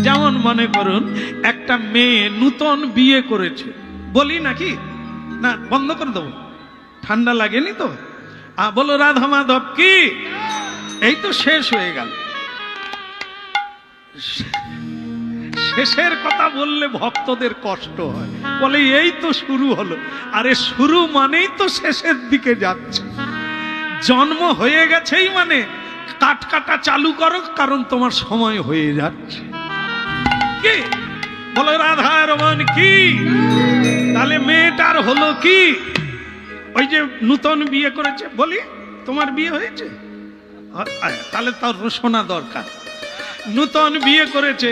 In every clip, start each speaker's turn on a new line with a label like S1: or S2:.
S1: যেমন মনে করুন একটা মেয়ে নূতন বিয়ে করেছে, বলি নাকি না বন্ধ করে দেবো, ঠান্ডা লাগেনি তো? বলো রাধা মাধব কি? এই তো শেষ হয়ে গেল। শেষের কথা বললে ভক্তদের কষ্ট হয়, বলে এই তো শুরু হলো। আরে শুরু মানেই তো শেষের দিকে যাচ্ছে। জন্ম হয়ে গেছেই মানে কাট কাটা চালু করো, কারণ তোমার সময় হয়ে যাচ্ছে। কি বলো রাধা রমন কি? তাহলে মেয়েটার হলো কি? ওই যে নূতন বিয়ে করেছে, বলি তোমার বিয়ে হয়েছে? তাহলে তার শোনা দরকার। নূতন বিয়ে করেছে,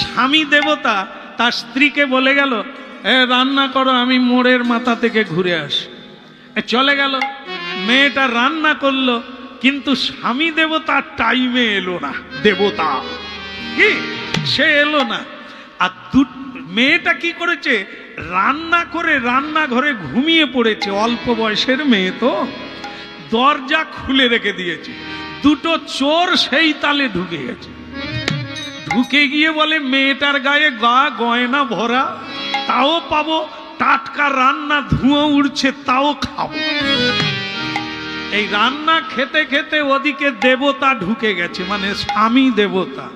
S1: স্বামী দেবতা তার স্ত্রীকে বলে গেল রান্না করো, আমি মোড়ের মাথা থেকে ঘুরে আসি। চলে গেল, মেয়েটা রান্না করলো, কিন্তু স্বামী দেবতা টাইমে এলো না। দেবতা কি সে এলো না। আর মেয়েটা কি করেছে, রান্না করে রান্নাঘরে ঘুমিয়ে পড়েছে। অল্প বয়সের মেয়ে তো, দরজা খুলে রেখে দিয়েছে। দুটো চোর সেই তালে ঢুকে গেছে। ঢুকে গিয়ে বলে মেয়েটার গায়ে গয়না ভরা, তাও পাবো, টাটকা রান্না ধুঁয়ো উঠছে তাও খাবো। এই রান্না খেতে খেতে ওদিকে দেবতা ঢুকে গেছে, মানে স্বামী দেবতা।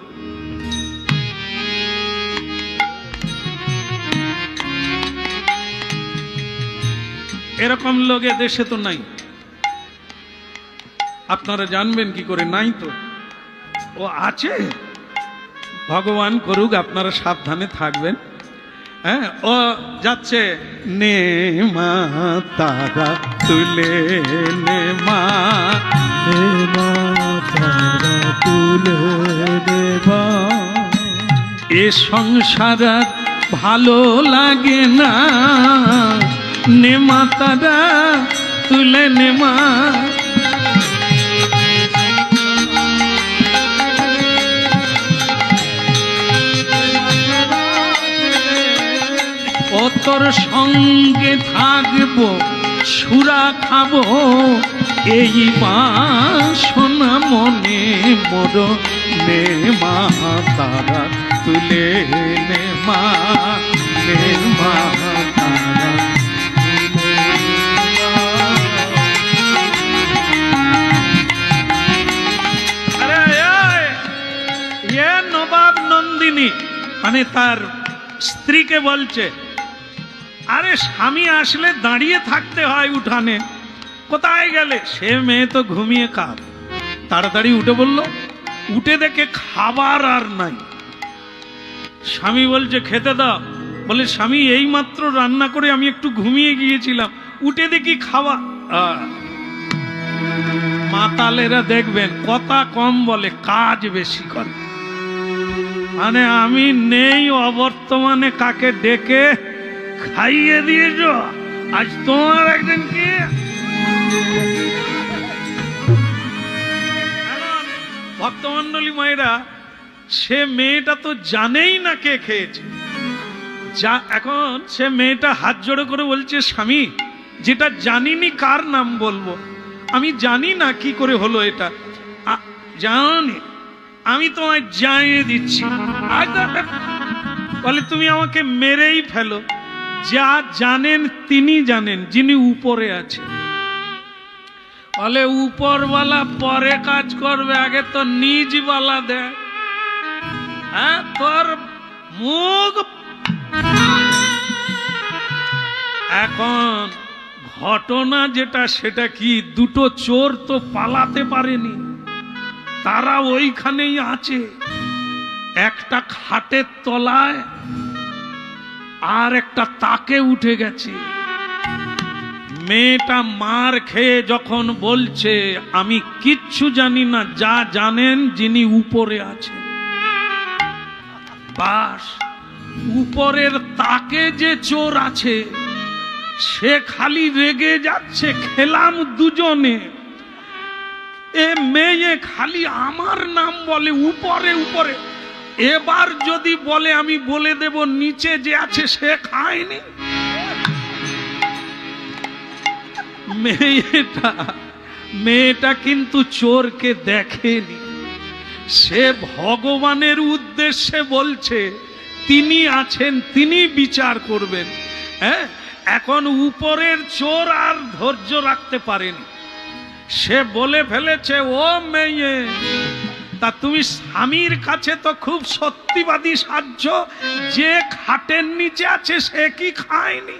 S1: এরকম লোক দেশে তো নাই, আপনারা জানবেন কি করে? নাই তো, ও আছে, ভগবান করুক, আপনারা সাবধানে থাকবেন। হ্যাঁ, ও যাচ্ছে, নে মা তারা তুলে নে মা, নে মা তারা তুলে নে মা, এ সংসার ভালো লাগে না, নে মা তারা তুলে নে মা। ও তোর সঙ্গে থাকবো, সুরা খাবো, এই বাসনা মনে মোর, নে মা তারা তুলে নে মা, নে মা তারা। আরে নবাব নন্দিনী মানে তার স্ত্রীকে বলছে, আরে স্বামী আসলে দাঁড়িয়ে থাকতে হয় উঠানে, কোথায় গেলে? সে মেয়ে তো ঘুমিয়ে কাঁদ। তাড়াতাড়ি উঠে বলল, উঠে দেখে খাবার আর নাই। স্বামী বলছে খেতে দাও। বলে স্বামী এই মাত্র রান্না করে আমি একটু ঘুমিয়ে গিয়েছিলাম, উঠে দেখি খাওয়া। মাতালেরা দেখবেন কথা কম বলে, কাজ বেশি করে। মানে আমি নেই অবর্তমানে কাকে ডেকে খাইয়ে দিয়েছ, আজ তোমার একজন কি? ভক্তমন্ডলী মায়েরা, সে মেয়েটা তো জানেই না কে খেয়েছে। এখন সে মেয়েটা হাত জোড়ো করে বলছে, স্বামী যেটা জানিনি কার নাম বলবো, আমি জানি না কি করে হলো এটা, জানি আমি তোমায় জানিয়ে দিচ্ছি। বলে তুমি আমাকে মেরেই ফেলো, যা জানেন তিনি জানেন, যিনি উপরে আছেন। বলে উপরওয়ালা পরে কাজ করবে, আগে তো নিজওয়ালা দেয়। হ্যাঁ, তোর মুখ। এখন ঘটনা যেটা, সেটা কি, দুটো চোর তো পালাতে পারেনি, তারা ওইখানেই আছে, একটা খাটের তলায় আর একটা তাকে উঠে গেছে। মেয়েটা মার খেয়ে যখন বলছে আমি কিচ্ছু জানি না, যা জানেন যিনি উপরে আছেন। বাস, উপরের তাকে যে চোর আছে সে খালি রেগে যাচ্ছে, খেলাম দুজনে, এ মেয়ে খালি আমার নাম বলে উপরে উপরে। এবার যদি বলে আমি বলে দেব নিচে যে আছে সে খায়নি। মেয়েটা কিন্তু চোরকে দেখেনি, সে ভগবানের উদ্দেশ্যে বলছে তিনি আছেন, তিনি বিচার করবেন। হ্যাঁ, এখন উপরের চোর আর ধৈর্য রাখতে পারেনি, সে বলে ফেলেছে, ও মেয়ে, তা তুমি স্বামীর কাছে তো খুব সত্যিবাদী সাজছ, যে খাটের নিচে আছে সে কি খায়নি?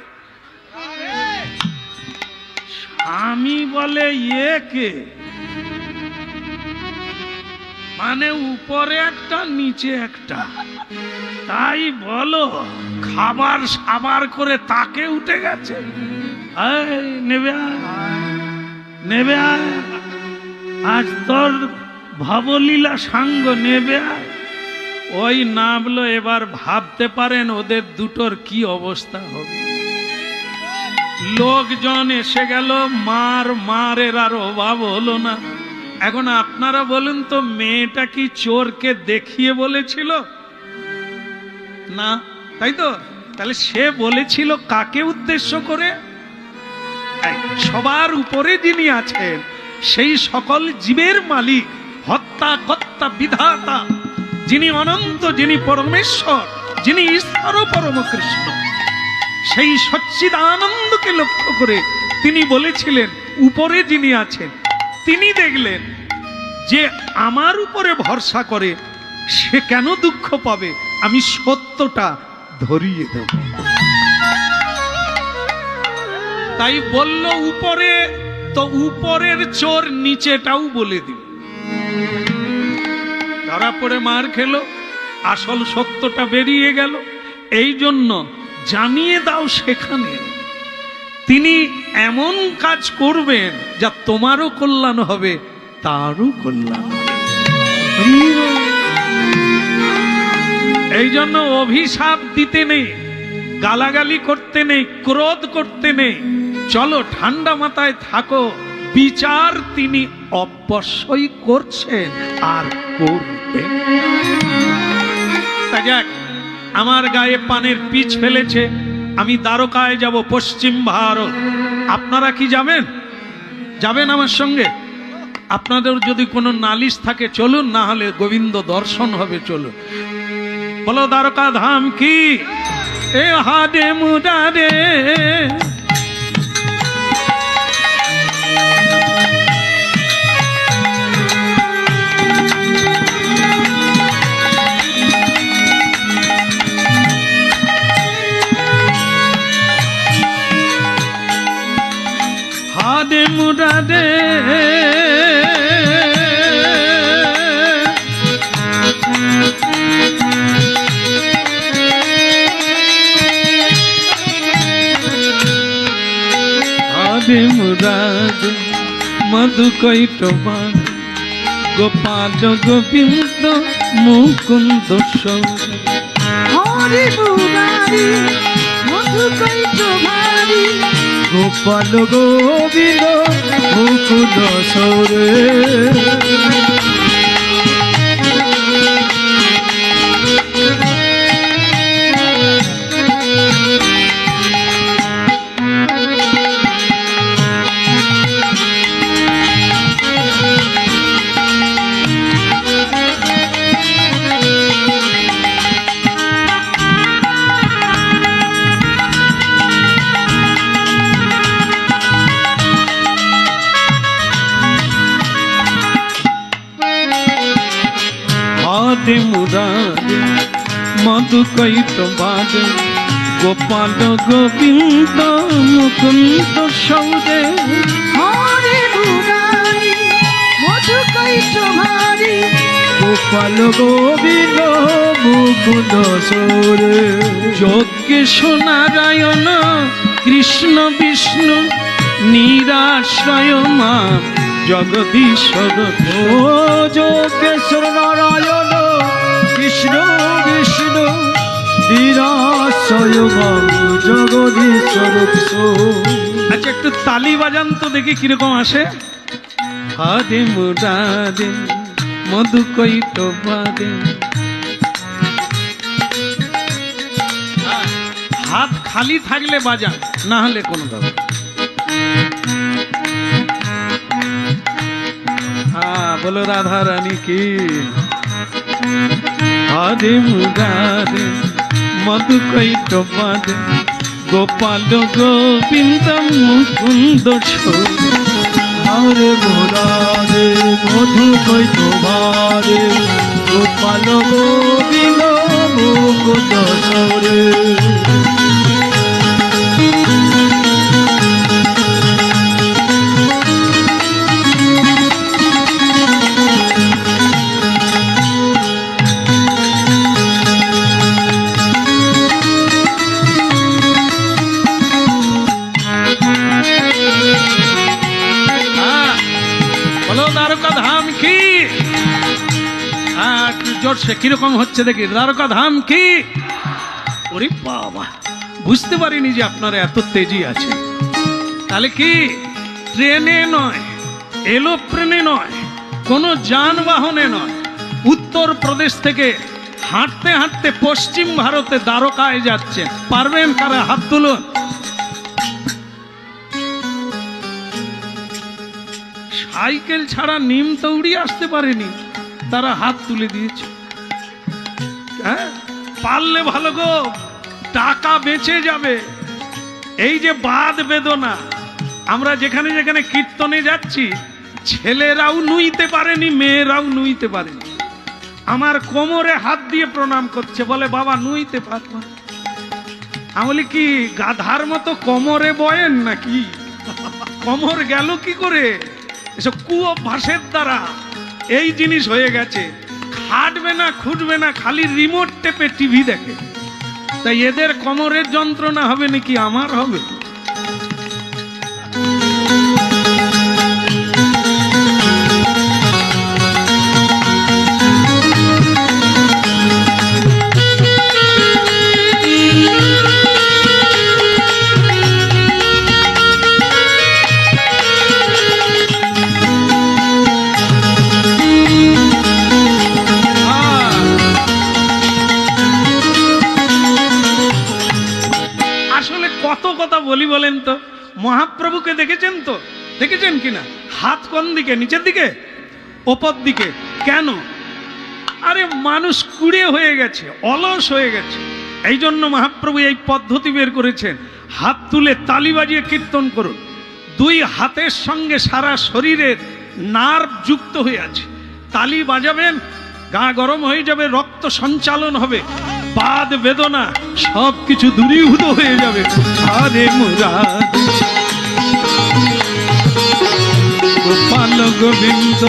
S1: স্বামী বলে, এ কে? মানে উপরে একটা নিচে একটা, তাই বলো খাবার সাবার করে তাকে উঠে গেছে। নেবে নেবে আজ তোর ভবলীলা সাঙ্গ নেবে। ওই নামলো। এবার ভাবতে পারেন ওদের দুটোর কি অবস্থা হবে। লোকজন এসে গেল, মারের আর অভাব হলো না। এখন আপনারা বলুন তো, মেয়েটা কি চোরকে দেখিয়ে বলেছিল? না, তাই তো? তাহলে সে বলেছিল কাকে উদ্দেশ্য করে? সবার উপরে যিনি আছেন, সেই সকল জীবের মালিক, হত্যা কর্তা বিধাতা, যিনি অনন্ত, যিনি পরমেশ্বর, যিনি ঈশ্বর পরম কৃষ্ণ, সেই সচ্চিদানন্দকে লক্ষ্য করে তিনি বলেছিলেন উপরে যিনি আছেন, তিনি দেখলেন যে আমার উপরে ভরসা করে সে কেন দুঃখ পাবে, আমি সত্যটা ধরিয়ে দেব। তাই বলল উপরে, তো উপরের চোর নিচেটাও বলে দিল। ধরা পড়ে মার খেলো, আসল সত্যটা বেরিয়ে গেল। এই জন্য জানিয়ে দাও সেখানে তিনি এমন কাজ করবেন যা তোমারও কল্যাণ হবে, তারও কল্যাণ হবে। এই জন্য অভিশাপ দিতে নেই, গালাগালি করতে নেই, ক্রোধ করতে নেই। চলো ঠান্ডা মাথায় থাকো, বিচার তিনি অবশ্যই করছেন আর করবেন। যাক, আমার গায়ে পানের পিচ ফেলেছে, আমি দ্বারকায় যাব, পশ্চিম ভারত। আপনারা কি যাবেন? যাবেন আমার সঙ্গে? আপনাদের যদি কোনো নালিশ থাকে চলুন, না হলে গোবিন্দ দর্শন হবে, চলুন। বলো দ্বারকা ধাম কি? এ হাডে মুডারে হাডে মুডারে মুরাদ মধু কৈটবান গোপাল গোবিন্দ মুকুন্দ হরি মুরারি মধু কৈটবারি গোপাল গোবিন্দ মুকুন্দ সৌরে। মুরারি মধু কৈটবাদ গোপাল গোবিন্দ মুকুন্দ সৌরে। হরে মুরারি মধু কৈটবারি গোপাল গোবিন্দ মুকুন্দ সৌরে। যজ্ঞেশ নারায়ণ কৃষ্ণ বিষ্ণু নিরাশ্রয় মা জগদীশ্বর। ও যোগেশ্বর নারায়ণ কৃষ্ণ বিষ্ণু নিরাশ্রয় মা জগদীশ্বর। আচ্ছা, একটু তালি বাজান তো দেখি কিরকম আসে। হরে মুরারে মধু কৈটবারে। হাত খালি থাকলে বাজান, না হলে কোনো ব্যাপার। हाँ बोलो राधा रानी की। হরে মুরারে মধু কৈতবারে গোপাল গোবিন্দ মুকুন্দ সরে।
S2: হরে মুরারে মধু কৈতবারে গোপাল গোবিন্দ মুকুন্দ সরে।
S1: দ্বারকা ধাম কি? জোরসে কিরকম হচ্ছে দেখি। দ্বারকা ধাম কি? ওরে বাবা, বুঝতে পারিনি যে আপনারা এত তেজি আছে। তাহলে কি ট্রেনে নয়, এলোপ্লেনে নয়, কোনো যানবাহনে নয়, উত্তর প্রদেশ থেকে হাঁটতে হাঁটতে পশ্চিম ভারতে দ্বারকায় যাচ্ছেন। পারবেন কারা? হাত তুলুন। সাইকেল ছাড়া নিম তৌড়ি আসতে পারেনি, তারা হাত তুলে দিয়েছে। হ্যাঁ, পারলে ভালো গো, টাকা বেঁচে যাবে। এই যে বাদ বেদনা, আমরা যেখানে যেখানে কীর্তনে যাচ্ছি, ছেলেরাও নুইতে পারেনি, মেয়েরাও নুইতে পারেনি। আমার কোমরে হাত দিয়ে প্রণাম করছে, বলে বাবা নুইতে পারবো না। আমি বলি কি গাধার মতো কোমরে বয়েন নাকি? কোমর গেল কি করে? এসব কুঅভ্যাসের দ্বারা এই জিনিস হয়ে গেছে। খাটবে না, খুঁটবে না, খালি রিমোট টেপে টিভি দেখে। তাই এদের কোমরের যন্ত্রণা হবে নাকি আমার হবে? কত কথা বলি বলেন তো? মহাপ্রভুকে দেখেছেন তো? দেখেছেন কিনা? হাত কোন দিকে? নিচের দিকে, ওপর দিকে? কেন? আরে মানুষ কুড়ে হয়ে গেছে, অলস হয়ে গেছে। এই জন্য মহাপ্রভু এই পদ্ধতি বের করেছেন। হাত তুলে তালি বাজিয়ে কীর্তন করুন। দুই হাতের সঙ্গে সারা শরীরের নার্ভ যুক্ত হয়ে আছে। তালি বাজাবেন, গা গরম হয়ে যাবে, রক্ত সঞ্চালন হবে, বাদ বেদনা সব কিছু দূরীভূত হয়ে যাবে। হরে মুরারি গোপাল গোবিন্দ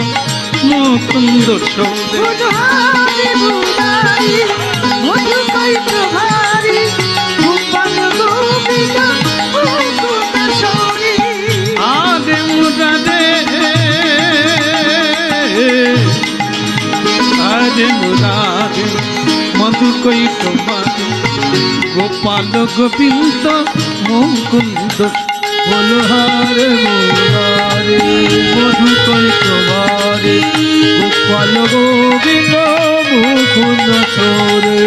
S1: মুকুন্দ সরে।
S2: হরে মুরারি মধু কৈতবারে গোপাল গোবিন্দ মুকুন্দ সরে।
S1: হরে মুরারে হরে মুরারি মধু কৈতবারে গোপাল গোবিন্দ মুকুন্দ।
S2: বলো হরে মুরারি মধু কৈতবারে গোপাল গোবিন্দ মুকুন্দ সরে।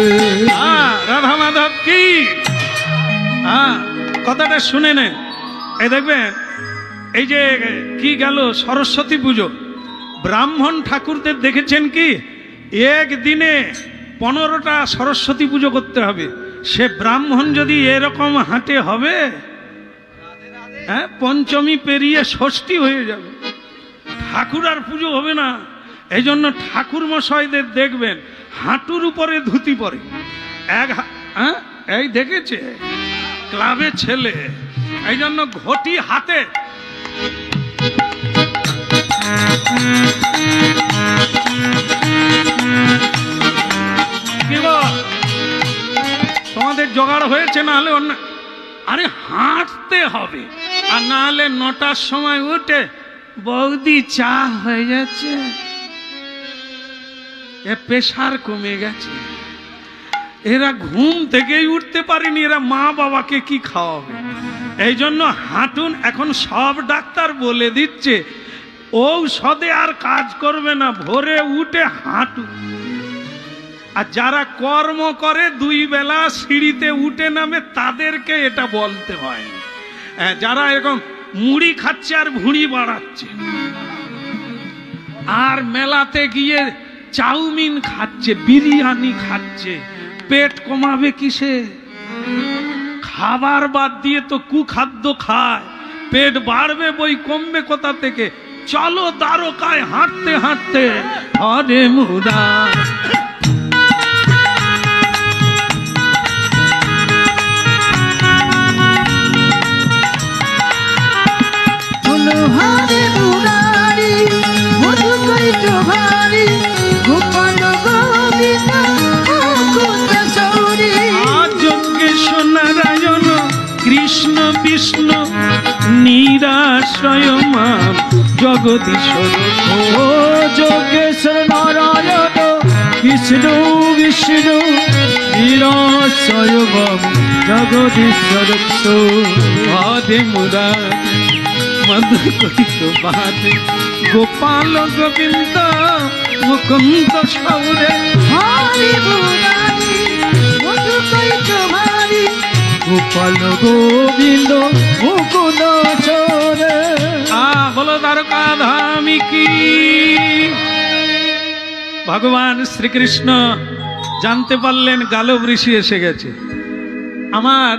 S1: রাধা মাধব কি? কথাটা শুনে নেন। এই দেখবেন, এই যে কি গেল সরস্বতী পুজো, ব্রাহ্মণ ঠাকুরদের দেখেছেন কি? একদিনে 15টা সরস্বতী পুজো করতে হবে। সে ব্রাহ্মণ যদি এরকম হাঁটে হবে, হ্যাঁ, পঞ্চমী পেরিয়ে ষষ্ঠী হয়ে যাবে, ঠাকুর আর পুজো হবে না। এই জন্য ঠাকুর মশাইদের দেখবেন হাঁটুর উপরে ধুতি পরে। এই দেখেছে ক্লাবে ছেলে, এই জন্য ঘটি হাতে। তোমাদের জোগাড় হয়েছে? না হলে অন্য, আরে হাঁটতে হবে। আর না হলে 9টার সময় উঠে বৌদি চা হয়ে যাচ্ছে, এ প্রেশার কমে গেছে। এরা ঘুম থেকেই উঠতে পারেনি, এরা মা বাবাকে কি খাওয়াবে? এই জন্য হাঁটুন। এখন সব ডাক্তার বলে দিচ্ছে ঔষধে আর কাজ করবে না, ভোরে উঠে হাঁটুন। আর যারা কর্ম করে 2 বেলা সিঁড়িতে উঠে নামে, তাদেরকে এটা বলতে হয়। যারা এরকম মুড়ি খাচ্ছে আর ভুঁড়ি বাড়াচ্ছে, আর মেলাতে গিয়ে চাউমিন খাচ্ছে, বিরিয়ানি খাচ্ছে, পেট কমাবে কিসে? খাবার বাদ দিয়ে তো কুখাদ্য খায়, পেট বাড়বে বই কমবে কোথা থেকে? চলো দ্বারকায় হাঁটতে হাঁটতে হরে মুরার।
S2: বলো হরে মুরারি মধু কৈত ভারি গোপাল গোবিন্দ মুকুন্দ সৌরি।
S1: যজ্ঞেশ্বর নারায়ণ কৃষ্ণ বিষ্ণু নিরাশ্রয় মাম জগদীশ্বর।
S2: ও যোগেশ্বর নারায়ণ কৃষ্ণ বিষ্ণু নিরাশ্রয় মাম জগদীশ্বর।
S1: হরে মুরার মধু কৈত ভারি গোপাল গোবিন্দ মুকুন্দ সৌরে।
S2: হরে মুরারি মধু কৈত ভারি গোপাল গোবিন্দ মুকুন্দ সৌরে।
S1: বলো দ্বারকা ধামি কি। ভগবান শ্রীকৃষ্ণ জানতে পারলেন গালব ঋষি এসে গেছে। আমার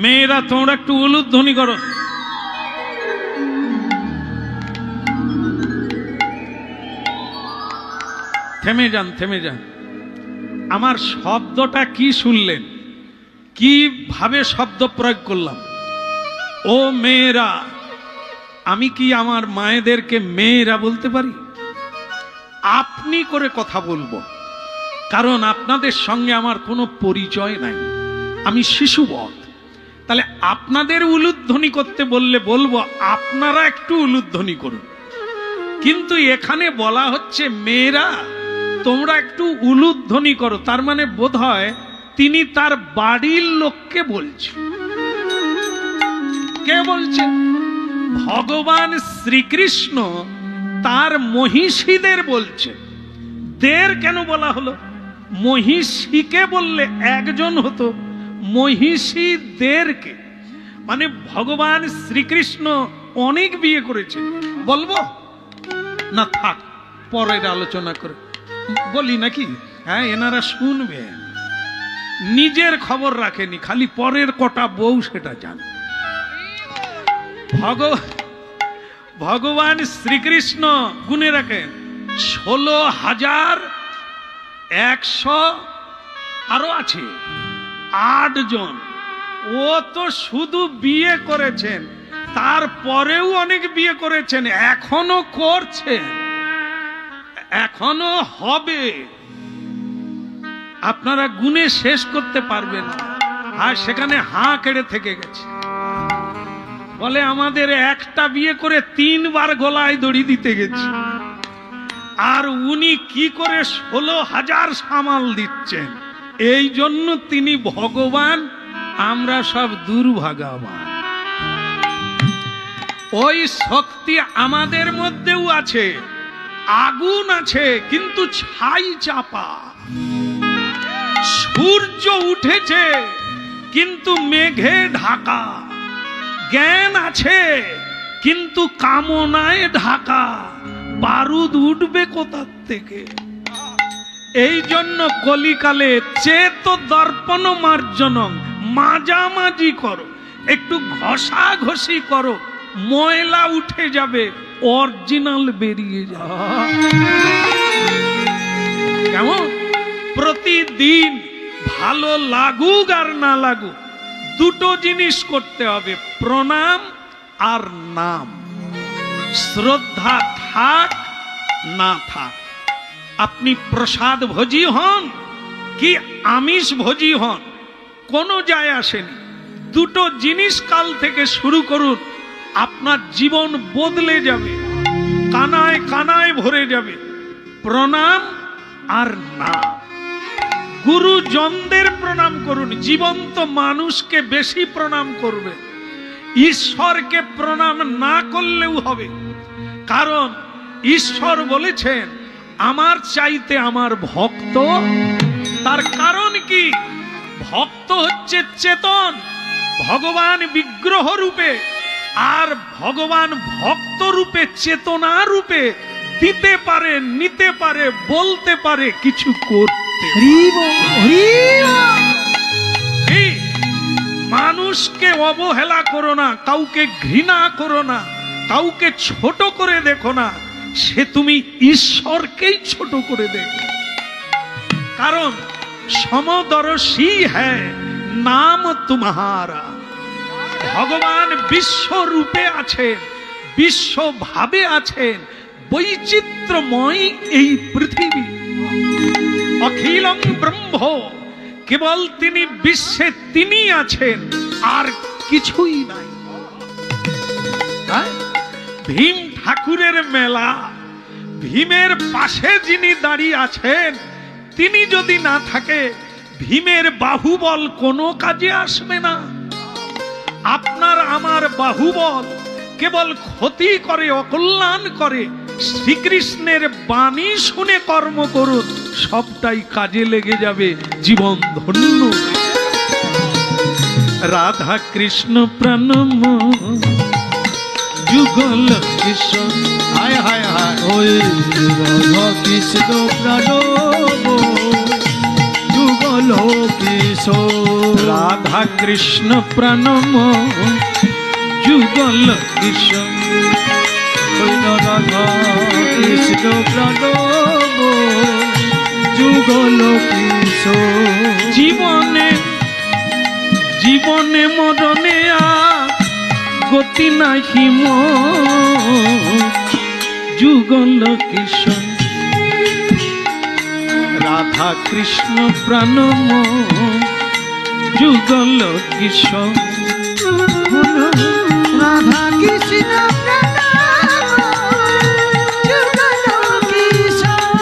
S1: মেয়েরা তোমরা একটু উলুধ্বনি করো। থেমে যান, থেমে যান। আমার শব্দটা কি শুনলেন? কিভাবে শব্দ প্রয়োগ করলাম? ও মেয়েরা। আমি কি আমার মায়েদেরকে মেয়েরা বলতে পারি? আপনি করে কথা বলবো, কারণ আপনাদের সঙ্গে আমার কোনো পরিচয় নাই, আমি শিশুবৎ। তাহলে আপনাদের উলুধ্বনি করতে বললে বলবো আপনারা একটু উলুধ্বনি করুন। কিন্তু এখানে বলা হচ্ছে মেয়েরা তোমরা একটু উলুধ্বনি করো, তার মানে বোধহয় তিনি তার বাড়ির লোককে বলছেন। কে বলছেন? ভগবান শ্রীকৃষ্ণ তার মহিষীদের বলছে। দের কেন বলা হলো? মহিষীকে বললে একজন হতো, মহিষীদেরকে মানে ভগবান শ্রীকৃষ্ণ অনেক বিয়ে করেছে। বলবো না থাক, পরের আলোচনা করে বলি নাকি? হ্যাঁ, এনারা শুনবে। নিজের খবর রাখেনি, খালি পরের কটা বউ সেটা জানে। ভগবান শ্রীকৃষ্ণ গুণে রাখেন 16,100 আরো আছে 8 জন। ও তো শুধু বিয়ে করেছেন, তারপরেও অনেক বিয়ে করেছেন, এখনো করছেন, এখনো হবে। আপনারা গুণে শেষ করতে পারবেন না। আর সেখানে হাঁ কেড়ে থেকে গেছে। বলে আমাদের একটা বিয়ে করে 3 বার গলায় দড়ি দিতে গেছি, আর উনি কি করে 16,000 সামাল দিচ্ছেন। এই জন্য তিনি ভগবান, আমরা সব দুর্ভাগাবান। ওই শক্তি আমাদের মধ্যেও আছে, আগুন আছে, কিন্তু ছাই চাপা। সূর্য উঠেছে কিন্তু মেঘে ঢাকা। জ্ঞান আছে কিন্তু কামনায় ঢাকা। বারুদ উঠবে কোথার থেকে? এই জন্য কলিকালে চেত দর্পণ মার্জনম, মাঝামাঝি করো, একটু ঘষাঘষি করো, ময়লা উঠে যাবে, অরিজিনাল বেরিয়ে যাবে। কেমন? প্রতিদিন ভালো লাগুক আর না লাগুক, দুটো জিনিস করতে হবে, প্রণাম আর নাম। শ্রদ্ধা থাক না থাক, আপনি প্রসাদ ভোজি হন কি আমিষ ভোজি হন, কোনো যায় আসেনি। দুটো জিনিস কাল থেকে শুরু করুন, আপনার জীবন বদলে যাবে, কানায় কানায় ভরে যাবে। প্রণাম আর নাম। গুরুজনদের প্রণাম করুন, জীবন্ত মানুষকে বেশি প্রণাম করবে। ঈশ্বরকে প্রণাম না করলেও হবে, কারণ ঈশ্বর বলেছেন আমার চাইতে আমার ভক্ত। তার কারণ কি? ভক্ত হচ্ছে চেতন, ভগবান বিগ্রহ রূপে, আর ভগবান ভক্ত রূপে, চেতনা রূপে দিতে পারে, নিতে পারে, বলতে পারে, কিছু করতে পারে।
S2: হরি বল, হরি বল।
S1: কি? মানুষকে অবহেলা করো না, কাউকে ঘৃণা করো না, কাউকে ছোট করে দেখো না, সে তুমি ঈশ্বরকেই ছোট করে দেখো। কারণ সমদর্শী হ্যায় নাম তোমারা। ভগবান বিশ্বরূপে আছেন, বিশ্বভাবে আছেন, বৈচিত্র্যময় এই পৃথিবী। অখিলং ব্রহ্ম, কেবল তিনি বিশ্বে তিনি আছেন, আর কিছুই নাই। হ্যাঁ? ভীম ঠাকুরের মেলা, ভীমের পাশে যিনি দাঁড়িয়ে আছেন, তিনি যদি না থাকে, ভীমের বাহুবল কোনো কাজে আসবে না। আপনার আমার বাহুবল কেবল ক্ষতি করে, অকল্যাণ করে। শ্রীকৃষ্ণের বাণী শুনে কর্ম করুন, সবটাই কাজে লেগে যাবে, জীবন ধন্য। রাধা কৃষ্ণ প্রণম যুগল কৃষ্ণ, হায় হায় হায়,
S2: ওই রাধা কৃষ্ণ প্রণব যুগল কিশোর।
S1: রাধা কৃষ্ণ প্রণম যুগল কৃষ্ণ,
S2: ওই রাধা কৃষ্ণ প্রণব যুগল কিশোর।
S1: জীবনে জীবনে মরণে আর গতি নাহি মোর, যুগল কিশোর। রাধা কৃষ্ণ প্রণম যুগল কিশোর।
S2: রাধা কৃষ্ণ যুগল কিশোর।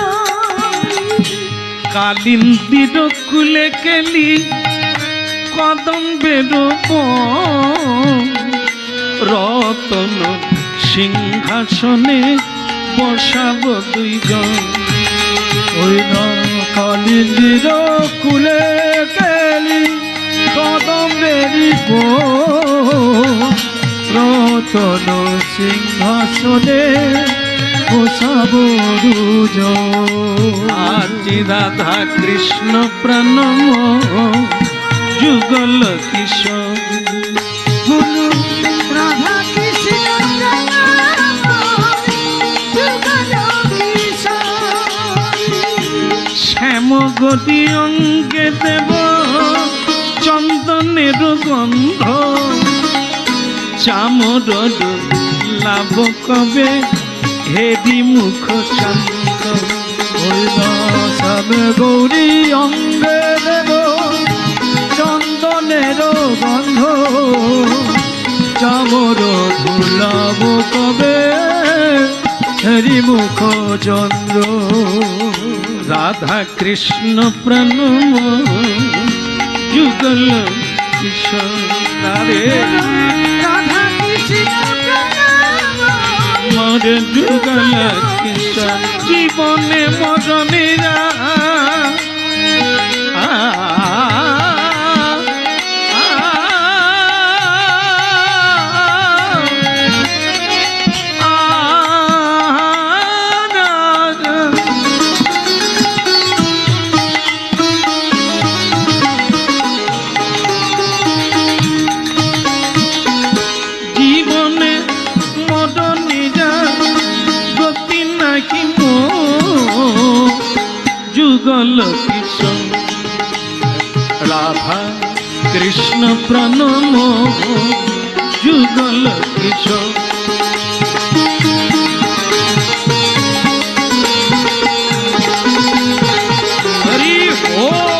S1: কালিন্দির কুলে কেলি কদম্বের রতন সিংহাসনে বসাব দুইজন।
S2: ওই না কালিন্দির কুলে কেলি কদম্বেরি রতন সিংহাসনে বসাব দুজন।
S1: আজি রাধা কৃষ্ণ প্রণম যুগল কিশোর।
S2: রাধা কৃষ্ণ যুগল কিশোর।
S1: শ্যাম গতি অঙ্গে দেব চন্দনের গন্ধ, চামর লাভ কবে হেরি মুখ চন্দ।
S2: ওই শ্যাম গৌরী অঙ্গে দেব চন্দনের গন্ধ, চামর ধুলাব কবে হরি মুখ চন্দ্র।
S1: রাধা কৃষ্ণ প্রণম যুগল কিশোর।
S2: রাধা কৃষ্ণ
S1: মর যুগল কিশোর। জীবনে মরণেরা জীবনে মরণেরা গতি নাকি মোর, যুগল কিশোর। রাধা কৃষ্ণ প্রণম যুগল কিশোর। হরি बोल।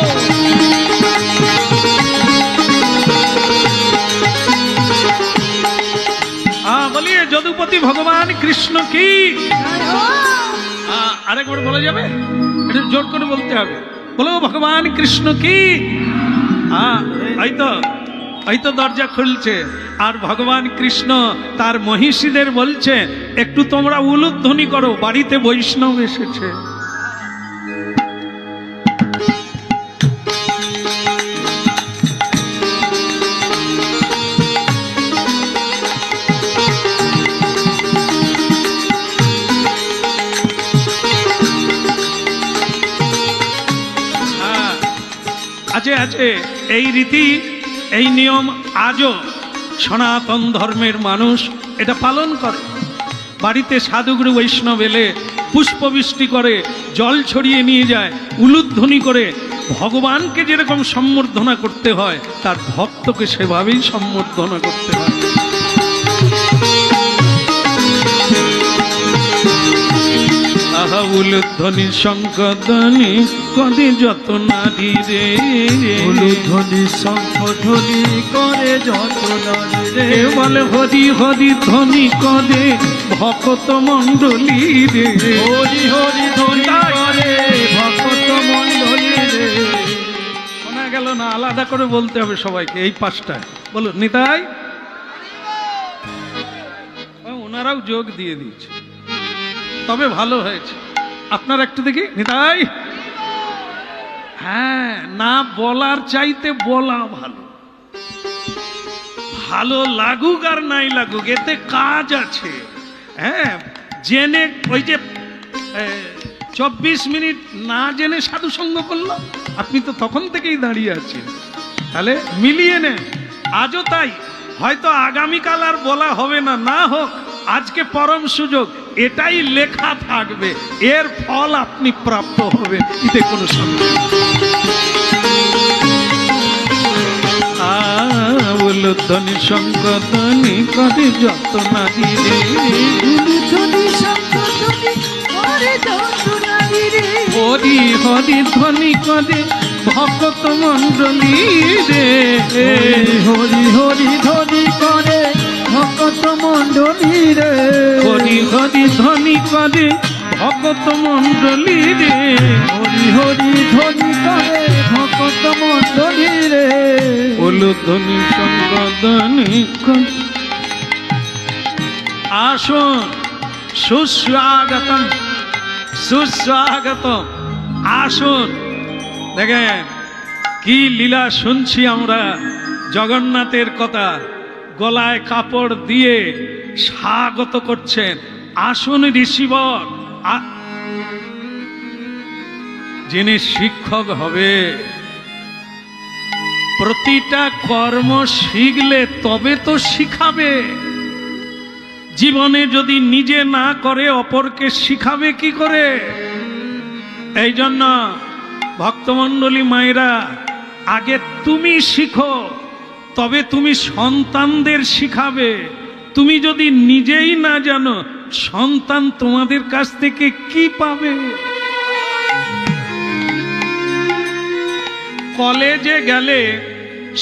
S1: बोलिए যদুপতি ভগবান কৃষ্ণ কি। আরেকবার বলা যাবে? এটা জোর করে বলতে হবে। বলো ভগবান কৃষ্ণ কি। এই তো দরজা খুলছে, আর ভগবান কৃষ্ণ তার মহিষীদের বলছে, একটু তোমরা উলুধ্বনি করো, বাড়িতে বৈষ্ণব এসেছে। আছে আছে, এই রীতি এই নিয়ম আজও সনাতন ধর্মের মানুষ এটা পালন করে। বাড়িতে সাধুগুরু বৈষ্ণব এলে পুষ্পবৃষ্টি করে, জল ছড়িয়ে নিয়ে যায়, উলুধ্বনি করে ভগবানকে যেরকম সম্বর্ধনা করতে হয় তার ভক্তকে সেভাবেই সম্বর্ধনা করতে হয়। আহা উলুধ্বনি শঙ্খধ্বনি কদে যত নারী রে,
S2: উলুধ্বনি শঙ্খধ্বনি করে যত নারী রে,
S1: বলে হরি হরি ধ্বনি কদে ভক্ত মণ্ডলী রে,
S2: হরি হরি ধ্বনি করে ভক্ত মণ্ডলী রে।
S1: শোনা গেল না? আলাদা করে বলতে হবে সবাইকে। এই পাঁচটায় বলো নিতাই। ওনারাও যোগ দিয়ে দিয়েছে, তবে ভালো হয়েছে। আপনার একটু দেখি নিতাই। হ্যাঁ, না বলার চাইতে বলা ভালো। ভালো লাগুক আর নাই লাগুক, এতে কাজ আছে। হ্যাঁ, জেনে ওই যে 24 মিনিট না জেনে সাধু সঙ্গ করলো, আপনি তো তখন থেকেই দাঁড়িয়ে আছেন। তাহলে মিলিয়ে নেন। আজও তাই, হয়তো আগামীকাল আর বলা হবে না, না হোক আজকে পরম সুযোগ, এটাই লেখা থাকবে, এর ফল আপনি প্রাপ্ত হবেন, এতে কোনো সন্দেহ নেই। উলুধ্বনি শঙ্খধ্বনি করে যত নারী রে,
S3: উলুধ্বনি শঙ্খধ্বনি করে যত নারী রে,
S1: হরি হরি ধ্বনি করে ভক্ত মণ্ডলী রে,
S2: হরি হরি ধ্বনি করে ভক্ত মণ্ডলী রে,
S1: হরি হরি ধ্বনি করে ভক্ত মণ্ডলী রে,
S2: হরি হরি ধ্বনি করে ভক্ত মণ্ডলী রে।
S1: উলুধ্বনি শঙ্খধ্বনি করে। আসুন, সুস্বাগতম সুস্বাগতম। আসুন, দেখেন কি লীলা শুনছি আমরা। জগন্নাথের কথা গলায় কাপড় দিয়ে স্বাগত করছেন। আসুন ঋষিবর, যিনি শিক্ষক হবে, প্রতিটা কর্ম শিখলে তবে তো শিখাবে। জীবনে যদি নিজে না করে অপরকে শিখাবে কি করে? এই জন্য ভক্তমণ্ডলী মায়েরা, আগে তুমি শিখো, তবে তুমি সন্তানদের শিখাবে। তুমি যদি নিজেই না জানো, সন্তান তোমাদের কাছ থেকে কি পাবে? কলেজে গেলে,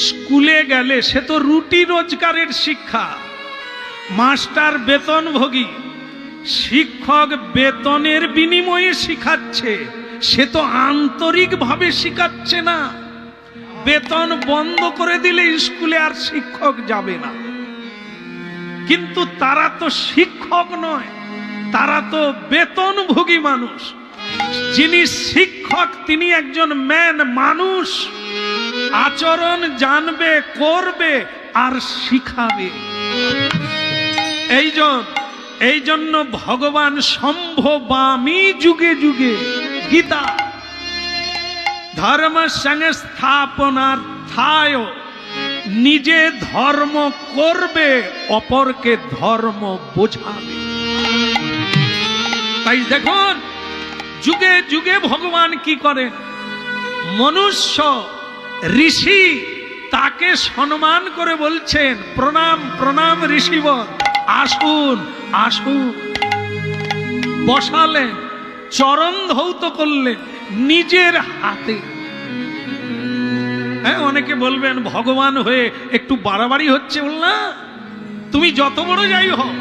S1: স্কুলে গেলে, সে তো রুটি রোজগারের শিক্ষা। মাস্টার বেতনভোগী, শিক্ষক বেতনের বিনিময়ে শিখাচ্ছে, সে তো আন্তরিকভাবে শিখাচ্ছে না। বেতন বন্ধ করে দিলে স্কুলে আর শিক্ষক যাবে না। কিন্তু তারা তো শিক্ষক নয়, তারা তো বেতনভোগী মানুষ। যিনি শিক্ষক তিনি একজন ম্যান, মানুষ, আচরণ জানবে, করবে আর শিখাবে। এই জন্য ভগবান সম্ভবামী যুগে যুগে, গীতা, ধর্ম সংস্থাপনার্থায়, নিজে ধর্ম করবে, অপরকে ধর্ম বোঝাবে। তাই দেখুন যুগে যুগে ভগবান কি করেন, মনুষ্য ঋষি তাকে সম্মান করে বলছেন, প্রণাম প্রণাম ঋষিবর, আসুন আসুন। বসালেন, চরণ ধৌত করলেন নিজের হাতে। হ্যাঁ, অনেকে বলবেন ভগবান হয়ে একটু বাড়াবাড়ি হচ্ছে। বল না, তুমি যত বড় যাই হও,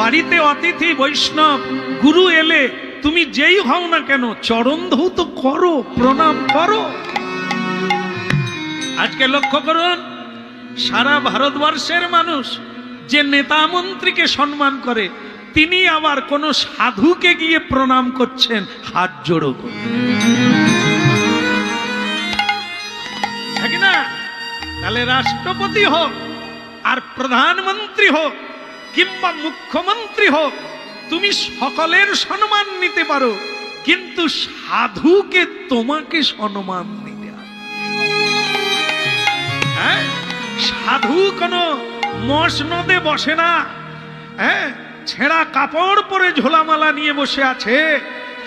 S1: বাড়িতে অতিথি বৈষ্ণব গুরু এলে তুমি যেই হও না কেন, চরণ ধৌত করো, প্রণাম করো। আজকে লক্ষ্য করুন, সারা ভারতবর্ষের মানুষ যে নেতা মন্ত্রীকে সম্মান করে, তিনি আবার কোন সাধুকে গিয়ে প্রণাম করছেন হাত জোড়ো করে, ঠিক না? তাহলে রাষ্ট্রপতি হোক আর প্রধানমন্ত্রী হোক কিংবা মুখ্যমন্ত্রী হোক, তুমি সকলের সম্মান নিতে পারো, কিন্তু সাধুকে তোমাকে সম্মান দিতে হবে। হ্যাঁ, সাধু কোনো মসনদে বসে না, হ্যাঁ, ছেঁড়া কাপড় পরে ঝোলামালা নিয়ে বসে আছে,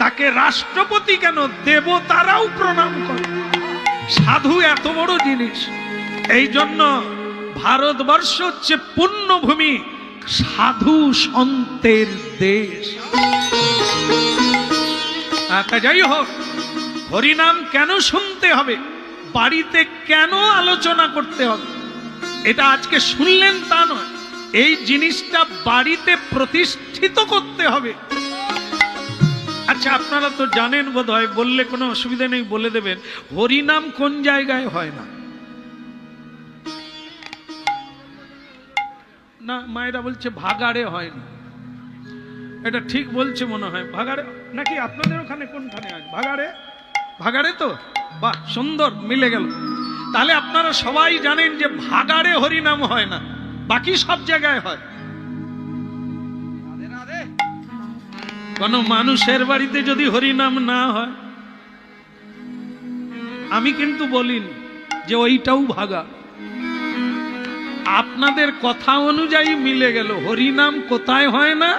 S1: তাকে রাষ্ট্রপতি কেন, দেবতারাও প্রণাম করে। সাধু এত বড় জিনিস। এই জন্য ভারতবর্ষ হচ্ছে পুণ্যভূমি, সাধু সন্তের দেশ। যাই হোক, হরিনাম কেন শুনতে হবে, বাড়িতে কেন আলোচনা করতে হবে, এটা আজকে শুনলেন তা নয়, এই জিনিসটা বাড়িতে প্রতিষ্ঠিত করতে হবে। আচ্ছা, আপনারা তো জানেন বোধহয়, বললে কোনো অসুবিধা নেই, বলে দেবেন, হরিনাম কোন জায়গায় হয় না? না, মায়েরা বলছে ভাগাড়ে হয়নি। এটা ঠিক বলছে মনে হয়, ভাগাড়ে নাকি? আপনাদের ওখানে কোনখানে আছে? ভাগাড়ে? ভাগাড়ে তো, বাহ, সুন্দর, মিলে গেল। তাহলে আপনারা সবাই জানেন যে ভাগাড়ে হরিনাম হয় না, বাকি সব জায়গায় হয়। কোন মানুষের বাড়িতে যদি হরিনাম না হয়, আমি কিন্তু বলিনি যে ওইটাও ভাগা। আপনাদের কথা অনুযায়ী মিলে গেল, হরিনাম কোথায় হয় না?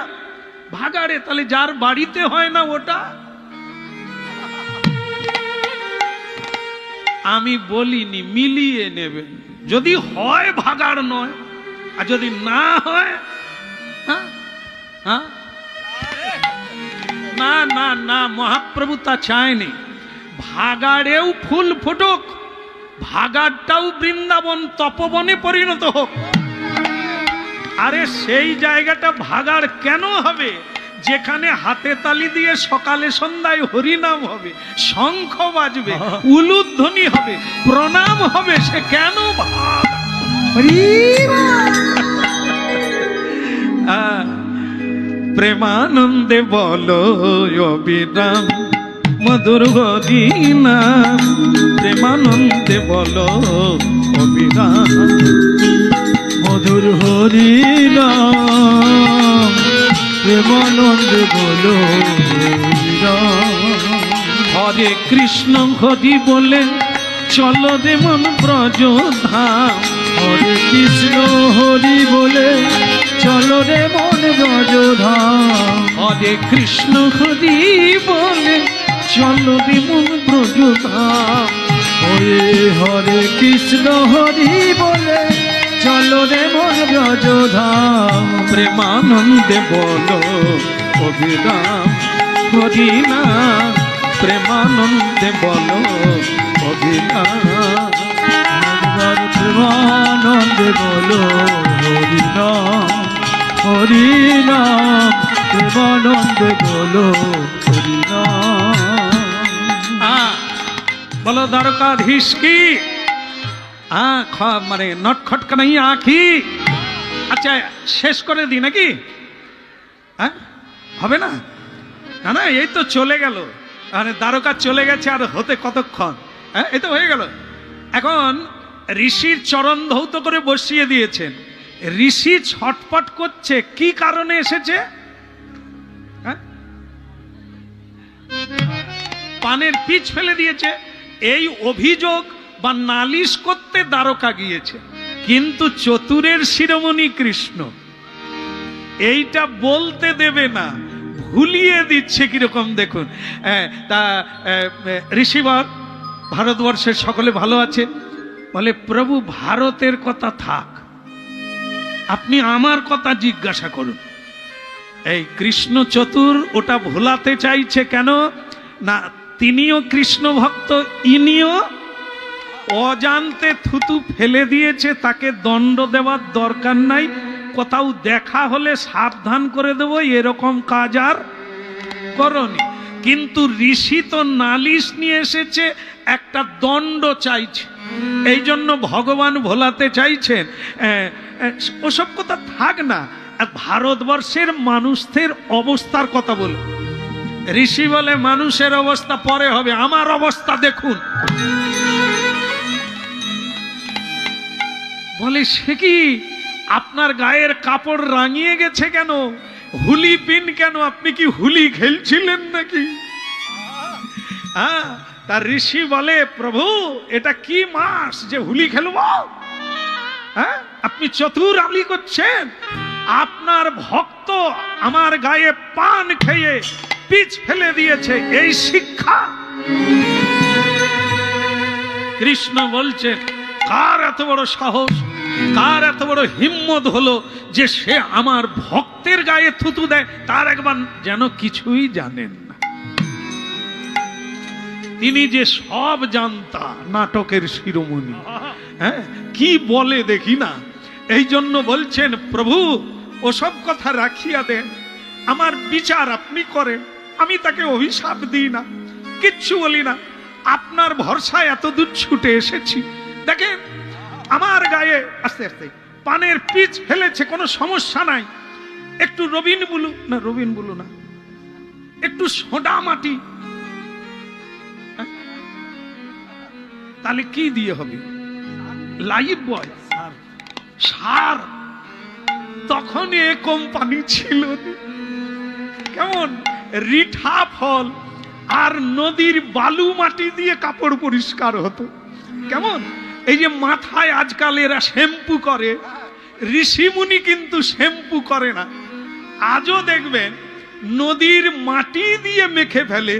S1: ভাগাড়ে। তাহলে যার বাড়িতে হয় না ওটা, আমি বলিনি, মিলিয়ে নেবেন। যদি হয় ভাগাড় নয়, আর যদি না হয়, হ্যাঁ হ্যাঁ, না না না, মহাপ্রভু তা চায়নি। ভাগাড়েও ফুল ফুটুক, ভাগাড়টাও বৃন্দাবন তপবনে পরিণত হোক। আরে সেই জায়গাটা ভাগাড় কেন হবে যেখানে হাতে তালি দিয়ে সকালে সন্ধ্যায় হরিনাম হবে, শঙ্খ বাজবে, উলুধ্বনি হবে, প্রণাম হবে, সে কেন প্রেমানন্দে বলো অবিরাম মধুর হরিনাম, প্রেমানন্দে বলো অবিরাম
S2: মধুর হরিনাম, প্রেমানন্দে বলো হরিনাম।
S1: হরে কৃষ্ণ হরি বলে চলো রে মন ব্রজধাম,
S2: হরে কৃষ্ণ হরি বলে চলো রে মন ব্রজধাম।
S1: হরে কৃষ্ণ হরি বলে চলো রে মন ব্রজধাম।
S2: হরে হরে কৃষ্ণ হরি বলে চলো রে মন ব্রজধাম।
S1: প্রেমানন্দে বলো অবিরাম হরিনাম, প্রেমানন্দে বলো অবিরাম।
S2: প্রেমানন্দে বলো হরিনাম, হরিনাম, প্রেমানন্দে বলো হরিনাম।
S1: বলো দ্বারকাধীশ কি, মানে নটখটকা নাই আঁখি। আচ্ছা, শেষ করে দিই নাকি? হ্যাঁ, হবে না? না না, এই তো চলে গেল, মানে দ্বারকা চলে গেছে, আর হতে কতক্ষণ? হ্যাঁ, এই তো হয়ে গেল। এখন ঋষির চরণ ধৌত করে বসিয়ে দিয়েছেন। ঋষি ছটপট করছে, কি কারণে এসেছে? হ্যাঁ, পানের পিচ ফেলে দিয়েছে, এই অভিযোগ বা নালিশ করতে দ্বারকা গিয়েছে। কিন্তু চতুরের শিরোমণি কৃষ্ণ এইটা বলতে দেবে না, ভুলিয়ে দিচ্ছে। কিরকম দেখুন, তা ঋষিবর, ভারতবর্ষের সকলে ভালো আছে? বলে প্রভু ভারতের কথা থাক, আপনি আমার কথা জিজ্ঞাসা করুন। এই কৃষ্ণ চতুর ওটা ভোলাতে চাইছে কেন না, তিনিও কৃষ্ণ ভক্ত, ইনিও অজান্তে থুতু ফেলে দিয়েছে, তাকে দণ্ড দেওয়ার দরকার নাই, কোথাও দেখা হলে সাবধান করে দেব, এরকম কাজ আর করনি। কিন্তু ঋষি তো নালিশ নিয়ে এসেছে, একটা দণ্ড চাইছে, এই জন্য ভগবান ভোলাতে চাইছেন। ওসব কথা থাক না, ভারতবর্ষের মানুষদের অবস্থার কথা বল। ঋষি বলে মানুষের অবস্থা পরে হবে, আমার অবস্থা দেখুন। বলে সে কি, আপনার গায়ের কাপড় রাঙিয়ে গেছে কেন, হুলি পিন কেন, আপনি কি হুলি খেলছিলেন নাকি? হ্যাঁ, তার ঋষি বলে, প্রভু এটা কি মাস যে হুলি খেলবো? হ্যাঁ, আপনি চতুর আলী করছেন। আপনার ভক্ত আমার গায়ে পান খেয়ে পিচ ফেলে দিয়েছে, এই শিক্ষা? কৃষ্ণ বলছেন, কার এত বড় সাহস, কার এত বড় হিম্মত হলো যে সে আমার ভক্তের গায়ে থুতু দেয়? তার একবার যেন কিছুই জানেন না। তিনি যে সব জানতা, নাটকের শিরোমণি। হ্যাঁ, কি বলে দেখি না। এই জন্য বলছেন, প্রভু ওসব কথা রাখিয়া দেন, আমার বিচার আপনি করেন। আমি তাকে অভিশাপ দিই না, কিচ্ছু বলি না। আপনার ভরসায় এত দূর ছুটে এসেছি। দেখেন আমার গায়ে আস্তে আস্তে পানের পিচ ফেলেছে, কোনো সমস্যা নাই। একটু রবিন বুলু না, রবিন বুলু না, একটু সোডা মাটি, তাহলে কি দিয়ে হবে? লাইফ বয়, সার। তখন এ কোম্পানি ছিল কেমন, রিঠা ফল আর নদীর বালু মাটি দিয়ে কাপড় পরিষ্কার হতো। কেমন, এই যে মাথায় আজকাল এরা শ্যাম্পু করে, ঋষিমুনি কিন্তু শ্যাম্পু করে না। আজও দেখবেন নদীর মাটি দিয়ে মেখে ফেলে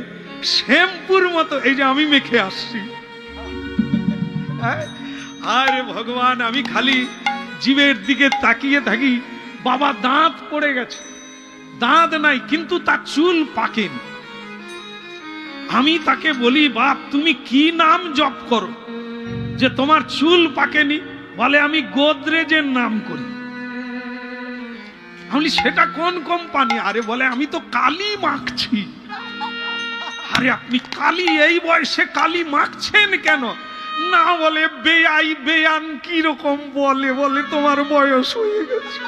S1: শ্যাম্পুর মতো। এই যে আমি মেখে আসছি, আরে ভগবান, আমি খালি জীবের দিকে তাকিয়ে থাকি। বাবা দাঁত পড়ে গেছে, দাঁত নাই কিন্তু তার চুল পাকেনি। আমি তাকে বলি, বাপ তুমি কি নাম জপ করো যে তোমার চুল পাকেনি? বলে আমি গোদরেজের নাম করি। আমি সেটা কোন কোম্পানি? আরে বলে আমি তো কালি মাখছি। আরে আপনি কালি, এই বয়সে কালি মাখছেন কেন? না বলে বেআই বেয়ান কি রকম বলে, বলে তোমার বয়স হয়ে গেছে।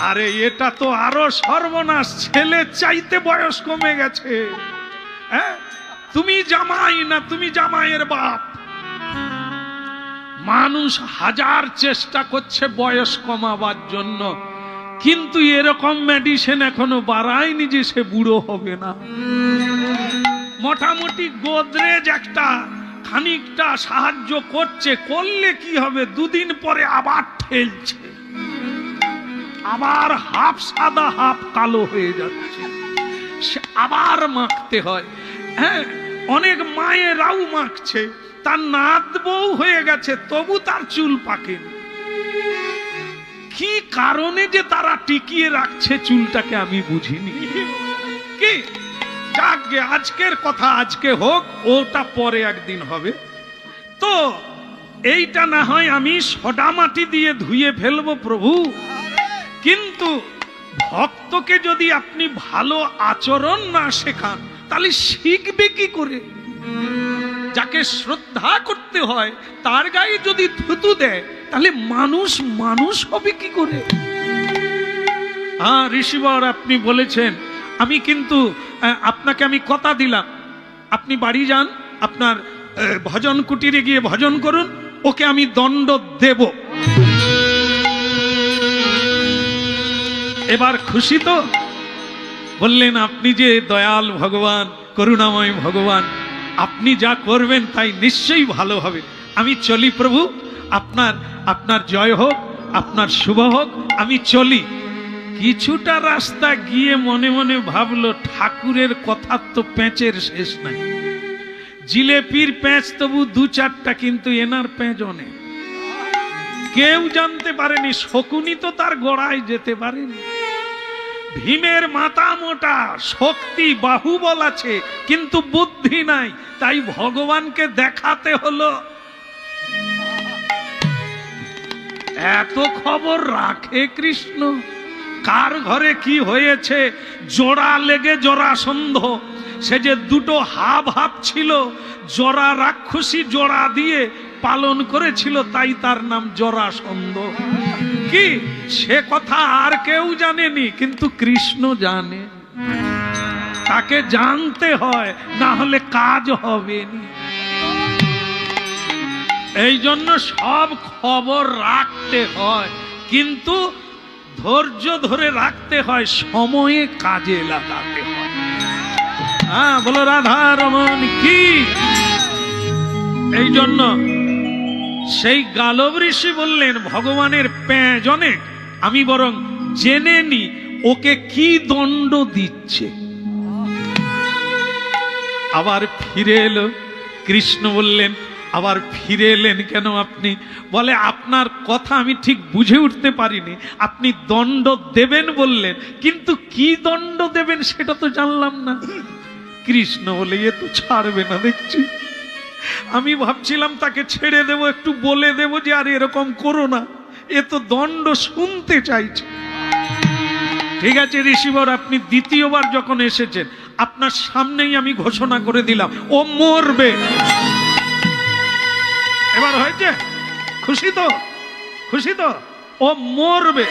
S1: আরে এটা তো আরো সর্বনাশ, ছেলে চাইতে বয়স কমে গেছে। হ্যাঁ, তুমি জামাই না, তুমি জামাইয়ের বাপ। মানুষ হাজার চেষ্টা করছে বয়স কমাবার জন্য, কিন্তু এরকম মেডিসিন এখনো বাড়ায়নি যে সে বুড়ো হবে না। মোটামুটি গোদরেজ একটা খানিকটা সাহায্য করছে, করলে কি হবে, দুদিন পরে আবার ঠেলছে, আবার হাফ সাদা হাফ কালো হয়ে যাচ্ছে, আবার মাখতে হয়। হ্যাঁ, অনেক মায়েরাও মাখছে, তার নাত বউ হয়ে গেছে, তবু তার চুল পাকেনি। কি কারণে যে তারা টিকিয়ে রাখছে চুলটাকে আমি বুঝিনি। কি যাক, আজকের কথা আজকে হোক, ওটা পরে একদিন হবে। তো এইটা না হয় আমি সোডা মাটি দিয়ে ধুয়ে ফেলবো প্রভু, কিন্তু ভক্তকে যদি আপনি ভালো আচরণ না শেখান তাহলে শিখবে কি করে? যাকে শ্রদ্ধা করতে হয় তার গায়ে যদি থুতু দেয় তাহলে মানুষ মানুষ হবে কি করে? হ্যাঁ ঋষিবর, আপনি বলেছেন, আমি কিন্তু আপনাকে আমি কথা দিলাম, আপনি বাড়ি যান, আপনার ভজন কুটিরে গিয়ে ভজন করুন, ওকে আমি দণ্ড দেব। এবার খুশি তো? বললেন, আপনি যে দয়াল ভগবান, করুণাময় ভগবান, আপনি যা করবেন তাই নিশ্চয়ই ভালো হবে। আমি চলি প্রভু, আপনার জয় হোক, আপনার শুভ হোক, আমি চলি। কিছুটা রাস্তা গিয়ে মনে মনে ভাবলো, ঠাকুরের কথার তো পেঁচের শেষ নাই। জিলেপির পেঁচ তবু দু চারটা, কিন্তু এনার পেঁচ অনেক। কেউ জানতে পারেনি, শকুনি তো তার গোড়ায় যেতে পারেনি। ভীমের মাথা মোটা, শক্তি বাহুবল আছে, কিন্তু বুদ্ধি নাই, তাই ভগবানকে দেখাতে হলো। এত খবর রাখে কৃষ্ণ, কার ঘরে কি হয়েছে। জোড়া লেগে জরাসন্ধ, সে যে দুটো হাব হাব ছিল, জরা রাক্ষসী জোড়া দিয়ে পালন করেছিল, তাই তার নাম জরাসন্ধ। কি সে কথা আর কেউ জানেনি, কিন্তু কৃষ্ণ জানে। তাকে জানতে হয়, না হলে কাজ হবে না। এই জন্য সব খবর রাখতে হয়, কিন্তু ধৈর্য ধরে রাখতে হয়, সময়ে কাজে লাগাতে হয়। হ্যাঁ, বলো রাধা রমন কি। এই জন্য সেই গালব ঋষি বললেন ভগবানের প্যাঁচ অনেক, আমি বরং জেনে নি ওকে কি দণ্ড দিচ্ছে। আবার ফিরে এলো। কৃষ্ণ বললেন, আবার ফিরে এলেন কেন আপনি? বলে আপনার কথা আমি ঠিক বুঝে উঠতে পারিনি, আপনি দণ্ড দেবেন বললেন, কিন্তু কি দণ্ড দেবেন সেটা তো জানলাম না। কৃষ্ণ বলে, এ তো ছাড়বে না দেখছি। আমি ভাবছিলাম তাকে ছেড়ে দেব, একটু বলে দেব যে আর এরকম করো না, এ তো দণ্ড শুনতে চাইছে। ঠিক আছে ঋষিবর, আপনি দ্বিতীয়বার যখন এসেছেন আপনার সামনেই আমি ঘোষণা করে দিলাম ও মরবে। এবার হয়েছে? খুশি তো? খুশি তো? ও মরবে।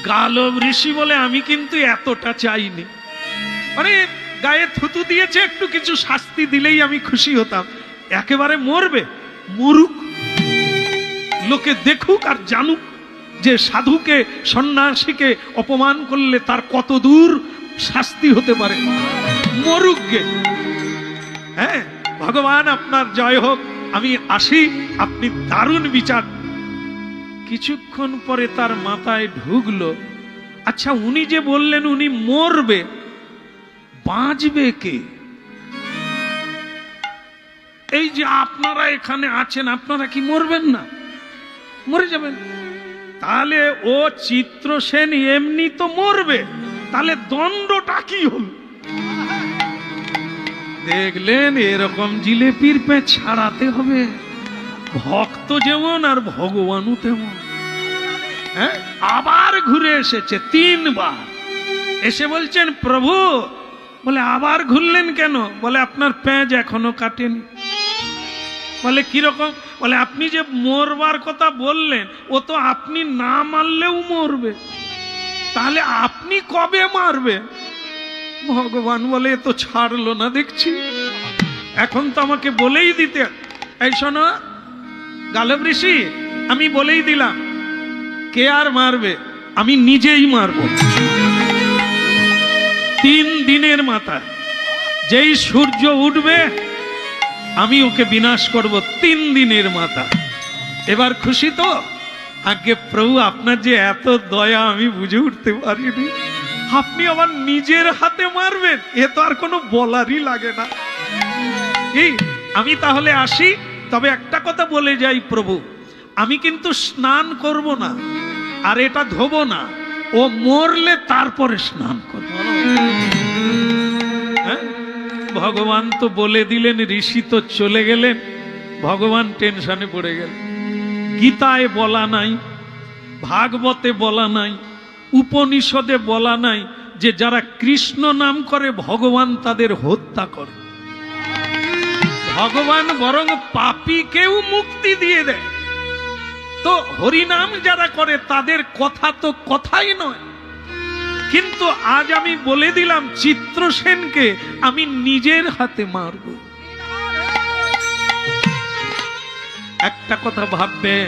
S1: গালব ঋষি বলে, আমি কিন্তু এতটা চাইনি, মানে গায়ে থুতু দিয়েছে, একটু কিছু শাস্তি দিলেই আমি খুশি হতাম। একেবারে মরবে? মরুক, লোকে দেখুক আর জানুক যে সাধুকে সন্ন্যাসীকে অপমান করলে তার কত দূর শাস্তি হতে পারে। মরুক গে। হ্যাঁ, ভগবান আপনার জয় হোক, আমি আসি, আপনি দারুণ বিচার। কিছুক্ষণ পরে তার মাথায় ঢুকলো, আচ্ছা উনি যে বললেন উনি মরবে, বাঁচবে কে? এই যে আপনারা এখানে আছেন, আপনারা কি মরবেন না? মরে যাবেন। তাহলে ও চিত্রসেন এমনি তো মরবে, তাহলে দণ্ডটা কি হল? দেখলেন, এরকম জিলেপির পে ছাড়াতে হবে। ভক্ত যেমন আর ভগবানও তেমন। হ্যাঁ, আবার ঘুরে এসেছে 3 বার। এসে বলছেন, প্রভু, বলে আবার ঘুরলেন কেন? বলে আপনার পেঁচ এখনো কাটেনি। বলে কিরকম? বলে আপনি যে মরবার কথা বললেন, ও তো আপনি না মারলেও মরবে, তাহলে আপনি কবে মারবে? ভগবান বলে, এ তো ছাড়লো না দেখছি, এখন তো আমাকে বলেই দিতে। এই শোনো গালব ঋষি, আমি বলেই দিলাম, কে আর মারবে? আমি নিজেই মারব। 3 দিনের মাথায় যেই সূর্য উঠবে আমি ওকে বিনাশ করব, 3 দিনের মাথা। এবার খুশি তো? আগে প্রভু, আপনার যে এত দয়া আমি বুঝে উঠতে পারিনি, আপনি আবার নিজের হাতে মারবেন, এ তো আর কোনো বলারই লাগে না। কি, আমি তাহলে আসি। তবে একটা কথা বলে যাই প্রভু, আমি কিন্তু স্নান করব না, আর এটা ধোবো না, ও মরলে তারপরে স্নান করব। হ্যাঁ, ভগবান তো বলে দিলেন, ঋষি তো চলে গেলেন, ভগবান টেনশনে পড়ে গেলেন। গীতায় বলা নাই, ভাগবতে বলা নাই, উপনিষদে বলা নাই যে যারা কৃষ্ণ নাম করে ভগবান তাদের হত্যা করে। ভগবান বরং পাপীকেও মুক্তি দিয়ে দেয়। তো হরিনাম যারা করে তাদের কথা তো কথাই নয়। কিন্তু আজ আমি বলে দিলাম, চিত্রসেনকে আমি নিজের হাতে মারব। একটা কথা ভাববে,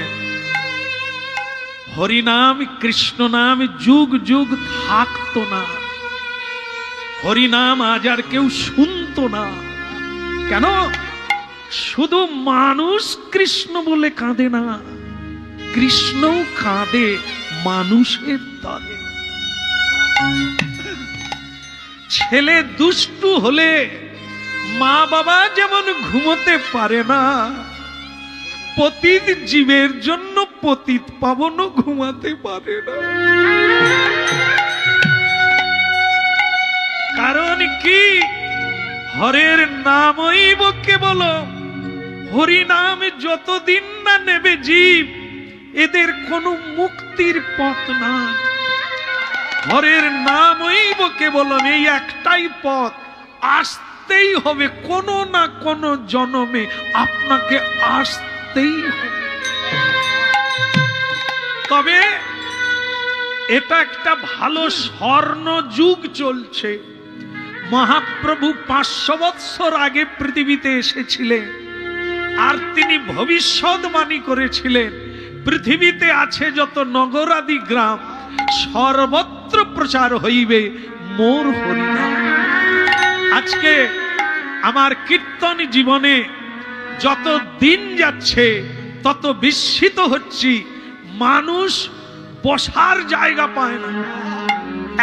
S1: হরিনাম কৃষ্ণ নাম যুগ যুগ থাকতো না, হরিনাম আজ আর কেউ শুনতো না। কেন? শুধু মানুষ কৃষ্ণ বলে কাঁদে না, কৃষ্ণও কাঁদে মানুষের দলে। ছেলে দুষ্টু হলে মা বাবা যেমন ঘুমোতে পারে না, পতিত জীবের জন্য পতিত পাবনও ঘুমাতে পারে না। কারণ কি? হরের নামইব কেবল, হরিনাম যতদিন না নেবে জীব, এদের কোনো মুক্তির পথ নাই। হরের নামইব কেবল, এই একটাই পথ, আসতেই হবে, কোনো না কোনো জন্মে আপনাকে আসতেই হবে। তবে এটা একটা ভালো স্বর্ণ যুগ চলছে। মহাপ্রভু 500 বৎসর আগে পৃথিবীতে এসেছিলেন, আর তিনি ভবিষ্যৎবাণী করেছিলেন, পৃথিবীতে আছে যত নগরাদি গ্রাম, সর্বত্র প্রচার হইবে মোর হরিনাম। আজকে আমার কীর্তন জীবনে যত দিন যাচ্ছে তত বিস্মিত হচ্ছি, মানুষ বসার জায়গা পায় না,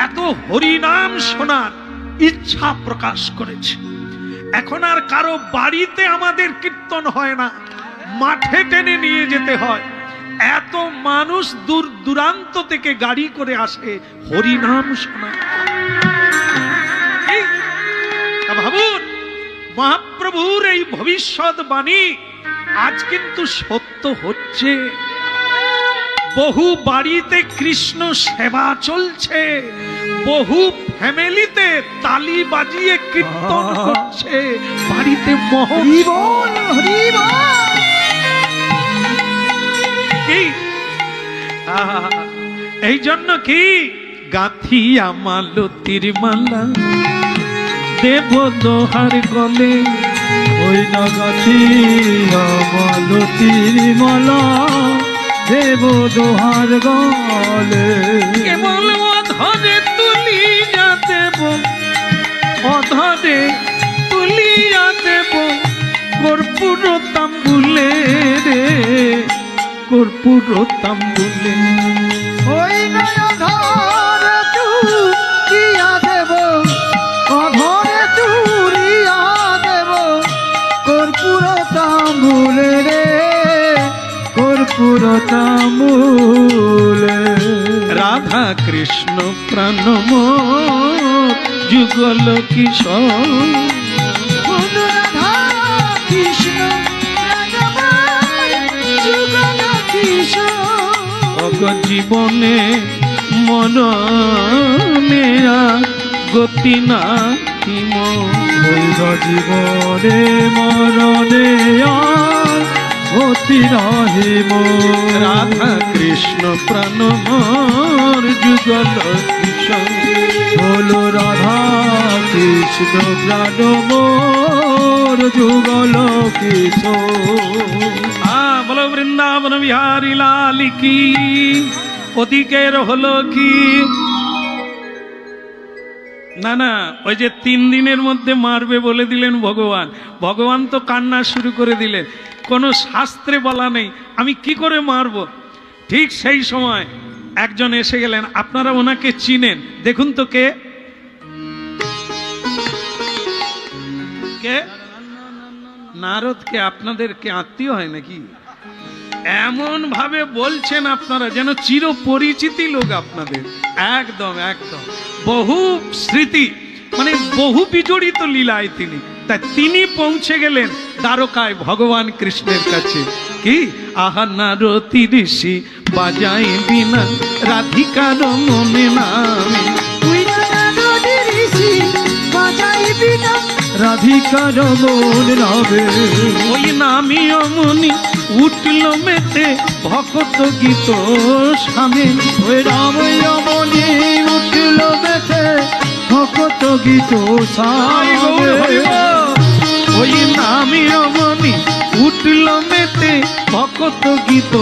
S1: এত হরিনাম শোনার ইচ্ছা প্রকাশ করেছে। এখন আর কারো বাড়িতে আমাদের কীর্তন হয় না, মাঠে টেনে নিয়ে যেতে হয়। এত মানুষ দূর দূরান্ত থেকে গাড়ি করে আসে হরিনাম শোনা। ভাবুন, মহাপ্রভুর এই ভবিষ্যৎবাণী আজ কিন্তু সত্য হচ্ছে। বহু বাড়িতে কৃষ্ণ সেবা চলছে, বহু ফ্যামিলিতে তালি বাজিয়ে কীর্তন করছে, বাড়িতে
S3: হরিবোল হরিবোল।
S1: কি এই জন্য কি গাঁথিয়া মালতীর মালা দেব দোহার গলে,
S2: ওই নাগাছি মালতীর মালা দেব দোহার গলে।
S1: কেবল অধরে তুলিয়া দেব, অধরে তুলিয়া দেব কর্পূর তাম্বুলে রে, কর্পূর তাম্বুলে।
S3: ওই নয় অধরে তুলিয়া দেব, অধরে তুলিয়া দেব কর্পূর তাম্বুলে রে, কর্পূর তাম্বুলে।
S1: রাধা কৃষ্ণ প্রাণমোর যুগল কিশোর,
S3: রাধা কৃষ্ণ রাধামার যুগল কিশোর।
S1: অগ জীবনে মরণে গতি না হিম,
S2: হইল জীবনে মরণে আর গতি রহিম।
S1: রাধা কৃষ্ণ প্রাণমোর যুগল কিশোর।
S2: বলো রাধা কৃষ্ণ প্রাণ মোর যুগল কিশোর।
S1: বলো বৃন্দাবন বিহারী লাল কি। ওদিকের হলো কি না না, ওই যে 3 দিনের মধ্যে মারবে বলে দিলেন ভগবান, ভগবান তো কান্না শুরু করে দিলেন। কোনো শাস্ত্রে বলা নেই আমি কি করে মারব। ঠিক সেই সময় একজন এসে গেলেন, আপনারা ওনাকে চিনেন, দেখুন তো কে কে? নারদকে আপনাদেরকে আত্মীয় হয় নাকি? এমন ভাবে বলছেন আপনারা যেন চির পরিচিতি লোক আপনাদের। একদম একদম বহু স্মৃতি, মানে বহু বিজড়িত লীলায় তিনি। তাই তিনি পৌঁছে গেলেন দ্বারকায় ভগবান কৃষ্ণের কাছে। কি আহা নারতি ঋষি বাজাই বিনা রাধিকার মনে নামে,
S3: তুই নারদি ঋষি বাজাইবি না
S2: রাধিকার মন নামে।
S1: ওই নামি অমনি উঠল মেতে ভকত গীত স্বামী।
S2: ওই রাম রমণী উঠল বেথে ভকত গীত সামে।
S1: ওই নামি রমণী উঠল মেতে ভকত গীত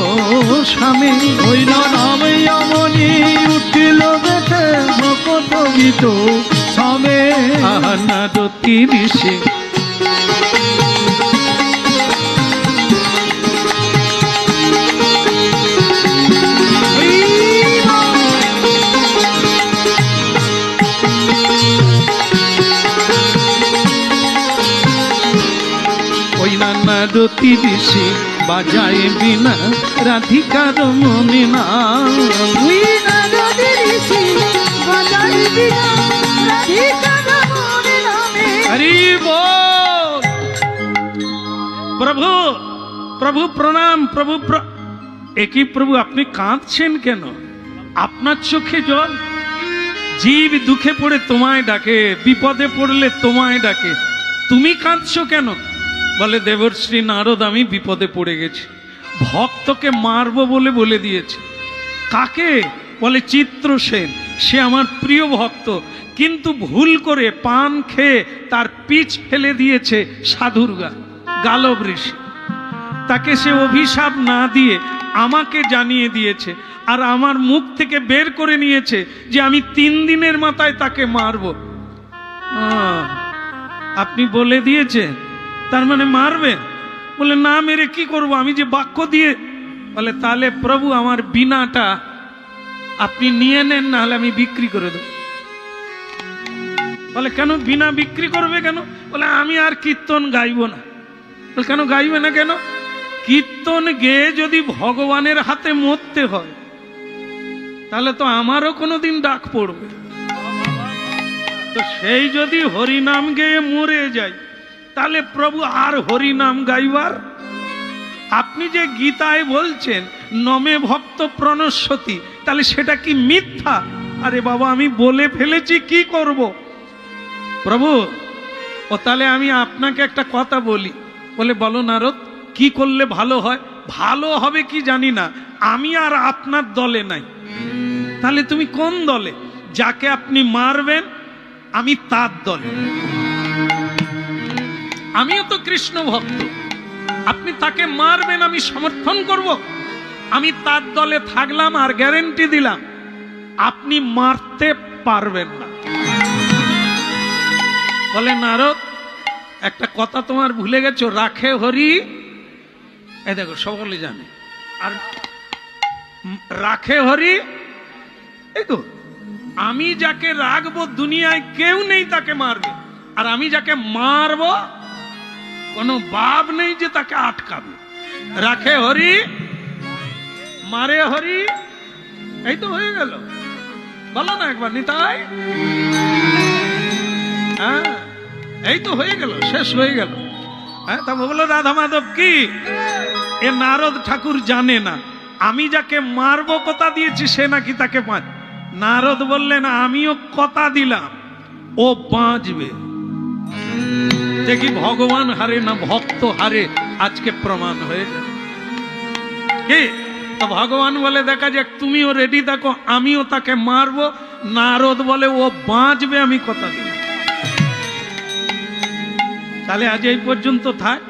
S1: স্বামী।
S2: ওই নাম রমণী উঠল বেথে ভকত গীত সামে।
S1: আহা নারতি ঋষি নারতি ঋষি বাজায় বিনা রাধিকার মনে না।
S3: তুই নারদি ঋষি বাজাইবি না রাধিকার মনে নামে।
S1: হরি বল। প্রভু প্রভু প্রণাম। প্রভু একই প্রভু আপনি কাঁদছেন কেন? আপনার চোখে জল। জীব দুঃখে পড়ে তোমায় ডাকে, বিপদে পড়লে তোমায় ডাকে, তুমি কাঁদছো কেন? বলে দেবশ্রী নারদ আমি বিপদে পড়ে গেছি, ভক্তকে মারবো বলে বলে দিয়েছে। কাকে? বলে চিত্রসেন, সে আমার প্রিয় ভক্ত, কিন্তু ভুল করে পান খেয়ে তার পিঠ ফেলে দিয়েছে সাধুর গালব ঋষি। তাকে সে অভিশাপ না দিয়ে আমাকে জানিয়ে দিয়েছে, আর আমার মুখ থেকে বের করে নিয়েছে যে আমি 3 দিনের মাথায় তাকে মারব। আপনি বলে দিয়েছেন, তার মানে মারবেন? বলে না মেরে কি করব, আমি যে বাক্য দিয়ে। বলে তাহলে প্রভু আমার বিনাটা আপনি নিয়ে নেন, না হলে আমি বিক্রি করে দেব। বলে কেন বিনা বিক্রি করবে কেন? বলে আমি আর কীর্তন গাইব না। বলে কেন গাইবে না কেন? কীর্তন গেয়ে যদি ভগবানের হাতে মরতে হয় তাহলে তো আমারও কোনোদিন ডাক পড়বে। তো সেই যদি হরিনাম গেয়ে মরে যায় তাহলে প্রভু আর হরিনাম গাইবার? আপনি যে গীতায় বলছেন নমে ভক্ত প্রণশ্যতি, তাহলে সেটা কি মিথ্যা? আরে বাবা আমি বলে ফেলেছি, কি করব? প্রভু ও তাহলে আমি আপনাকে একটা কথা বলি। বলে বলো নারদ, কি করলে ভালো হয়? ভালো হবে কি জানি না, আমি আর আপনার দলে নাই। তাহলে তুমি কোন দলে? যাকে আপনি মারবেন আমি তার দলে। আমিও তো কৃষ্ণ ভক্ত, আপনি তাকে মারবেন আমি সমর্থন করব। আমি তার দলে থাকলাম আর গ্যারেন্টি দিলাম আপনি মারতে পারবেন না। বলে নারদ একটা কথা তোমার ভুলে গেছো, রাখে হরি। এই দেখো সকলে জানে, আর রাখে হরি। এই তো আমি যাকে রাখবো দুনিয়ায় কেউ নেই তাকে মারবে, আর আমি যাকে মারবো কোনো বাপ নেই যে তাকে আটকাবে। রাখে হরি মারে হরি, এই তো হয়ে গেল। বলো না একবার নিতাই। হ্যাঁ এই তো হয়ে গেল, শেষ হয়ে গেল। হ্যাঁ তা বলো রাধা মাধব কি? এ নারদ ঠাকুর জানে না আমি যাকে মারবো কথা দিয়েছি সে নাকি তাকে মার। নারদ বললেন আমিও কথা দিলাম ও বাঁচবে। দেখি ভগবান হারে না ভক্ত হারে, আজকে প্রমাণ হয়ে যাবে। কি তো ভগবান বলে দেখা যাক, তুমিও রেডি থাকো, আমিও তাকে মারবো। নারদ বলে ও বাঁচবে, আমি কথা দিলাম। তাহলে আজ এই পর্যন্ত থাক।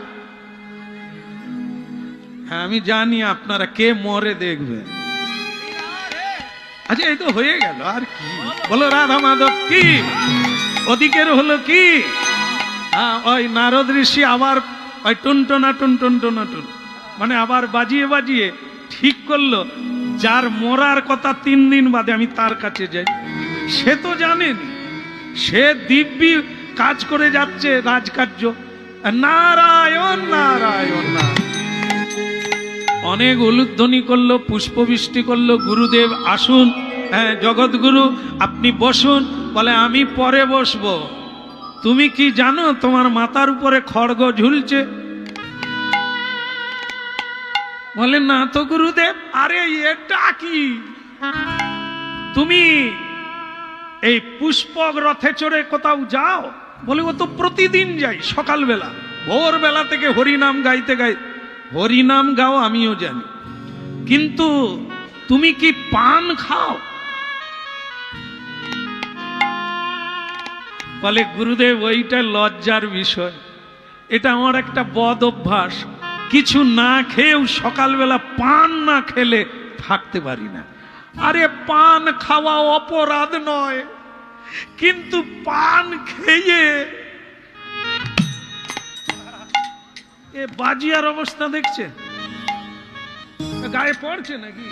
S1: হ্যাঁ আমি জানি আপনারা কে মরে দেখবেন। আচ্ছা এই তো হয়ে গেল, আর কি বলো রাধা মাধব কি? ওদিকের হলো কি? হ্যাঁ ওই নারদ ঋষি আবার ওই টুনটনা টুনটনা টুন মানে আবার বাজিয়ে বাজিয়ে ঠিক করলো যার মরার কথা 3 দিন বাদে আমি তার কাছে যাই। সে তো জানেন, সে দিব্যি কাজ করে যাচ্ছে রাজকার্য। নারায়ণ নারায়ণ নারায়ণ অনেক উলুধ্বনি করলো, পুষ্পবৃষ্টি করলো, গুরুদেব আসুন, হ্যাঁ জগৎগুরু আপনি বসুন। বলে আমি পরে বসবো। তুমি কি জানো তোমার মাথার উপরে খড়গ ঝুলছে? বলে না তো গুরুদেব। আরে এটা কি? তুমি এই পুষ্পক রথে চড়ে কোথাও যাও? বলে ও তো প্রতিদিন যাই, সকালবেলা ভোরবেলা থেকে হরিনাম গাইতে গাই। হরিনাম গাও আমিও জানি, কিন্তু তুমি কি পান খাও? বলে গুরুদেব ওইটা লজ্জার বিষয়, এটা আমার একটা বদ অভ্যাস। কিছু না খেয়েও সকালবেলা পান না খেলে থাকতে পারি না। আরে পান খাওয়া অপরাধ নয়, কিন্তু পান খেয়ে এ বাজিয়ার অবস্থা দেখছে, গায়ে পড়ছে নাকি?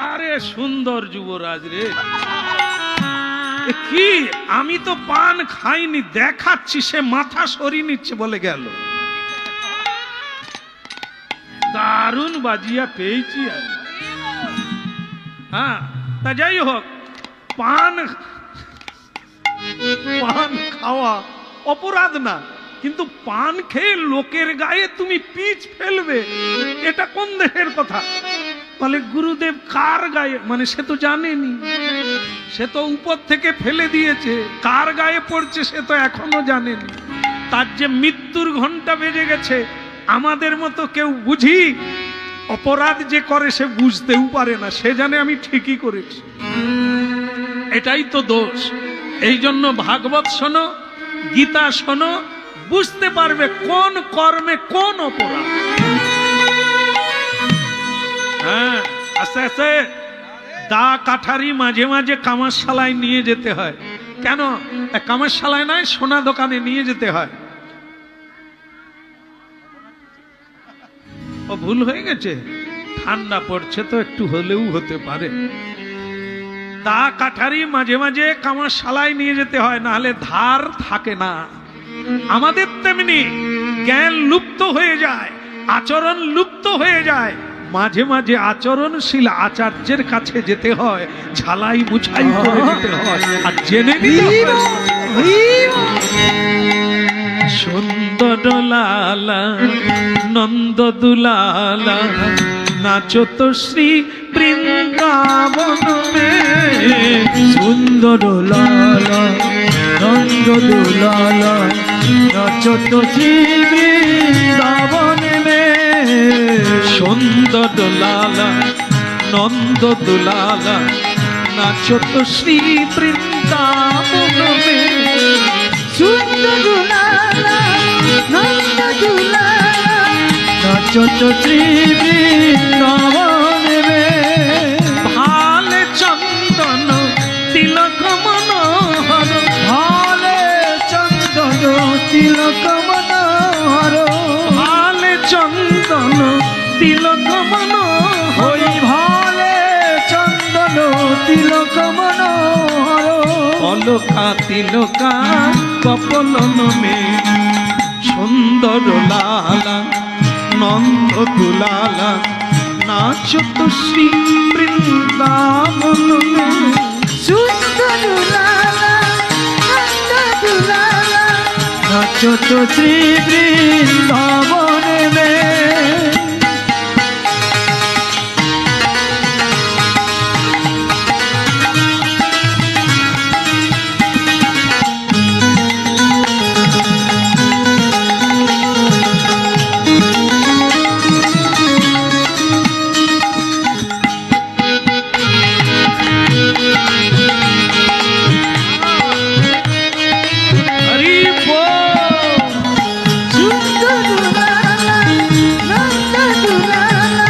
S1: আরে সুন্দর যুবরাজ রে, কি আমি তো পান খাইনি, দেখাচ্ছি। সে মাথা সরিয়ে নিচ্ছে বলে গেল। দারুণ বাজিয়া পেয়েছি আর। হ্যাঁ তা যাই হোক, পান খাওয়া অপরাধ না, কিন্তু পান খেয়ে লোকের গায়ে তুমি পিচ ফেলবে, এটা কোন দেহের কথা? বলে গুরুদেব কার গায়ে? মানে সে তো জানেনি, সে তো উপর থেকে ফেলে দিয়েছে, কার গায়ে পড়ছে সে তো এখনো জানেনি। তার যে মৃত্যুর ঘন্টা বেজে গেছে, আমাদের মতো কেউ বুঝি অপরাধ যে করে সে বুঝতেও পারে না, সে জানে আমি ঠিকই করেছি। এটাই তো দোষ। এই জন্য ভাগবত শোনো, গীতা শোনো, বুঝতে পারবে কোন কর্মে কোন অপরাধ। হ্যাঁ, আস্তে আস্তে দা কাঠারি মাঝে মাঝে কামারশালায় নিয়ে যেতে হয়। কেন? কামারশালায় নয়, সোনা দোকানে নিয়ে যেতে হয়। ও ভুল হয়ে গেছে, ঠান্ডা পড়ছে তো একটু হলেও হতে পারে। দা কাঠারি মাঝে মাঝে কামারশালায় নিয়ে যেতে হয়, নাহলে ধার থাকে না। আমাদের তেমনি জ্ঞান লুপ্ত হয়ে যায়, আচরণ লুপ্ত হয়ে যায়। মাঝে মাঝে আচরণশীল আচার্যের কাছে যেতে হয়, ঝালাই মুছাই করে যেতে হয়, আর জেনে নিতে হয়। সুন্দর লালা নন্দ দুলালা নাচো তো শ্রী বৃন্দাবন মে।
S2: সুন্দর লালা নন্দ দুলালা নাচো তো শ্রী বৃন্দাবন মে।
S1: সুন্দর লালা নন্দ দুলালা নাচো তো শ্রী বৃন্দাবন মে।
S3: সুন্দর দুলালা নন্দ দুলালা
S2: নাচো তো শ্রী বৃন্দাবন মে।
S1: ভালে চন্দন তিলক মনোহর,
S2: ভালে চন্দন তিলক মনোহর।
S1: ভালে চন্দন তিলক মনোহর,
S2: ওই ভালে চন্দন তিলক মনোহর।
S1: অলকা তিলকা কপলন মে। সুন্দর লালা নন্দ দুলালা নাচো তো শ্রী বৃন্দাবন মে।
S3: সুন্দর দুলালা নন্দ দুলালা
S2: নাচো তো শ্রী বৃন্দাবন মে।
S1: হরি বল।
S3: সুন্দর দুলালা নন্দ দুলালা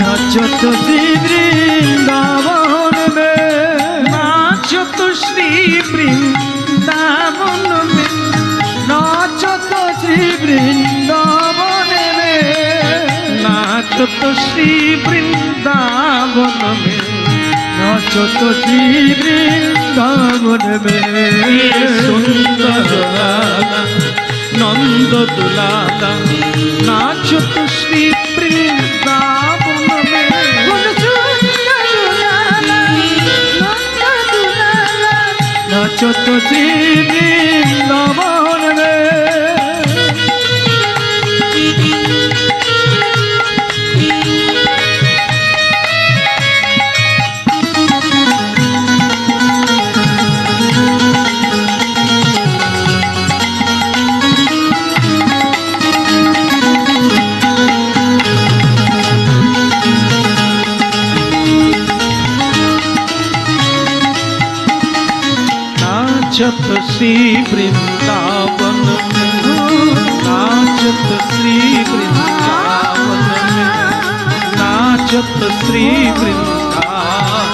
S2: নাচো তো শ্রী বৃন্দাবন মে।
S1: নাচো তো শ্রী বৃন্দাবন মে।
S2: নাচো তো শ্রী বৃন্দাবন মে।
S1: নাচো তো শ্রী বৃন্দাবন মে।
S2: নাচো তো শ্রী বৃন্দাবন মে।
S1: সুন্দর লালা নন্দ দুলালা নাচো তো শ্রী বৃন্দাবন মে।
S3: সুন্দর দুলালা নন্দ দুলালা
S2: নাচো তো শ্রী বৃন্দাবন মে।
S1: नाचो तो श्री वृंदावन में, नाचो तो श्री वृंदावन में, नाचो तो श्री वृंदावन।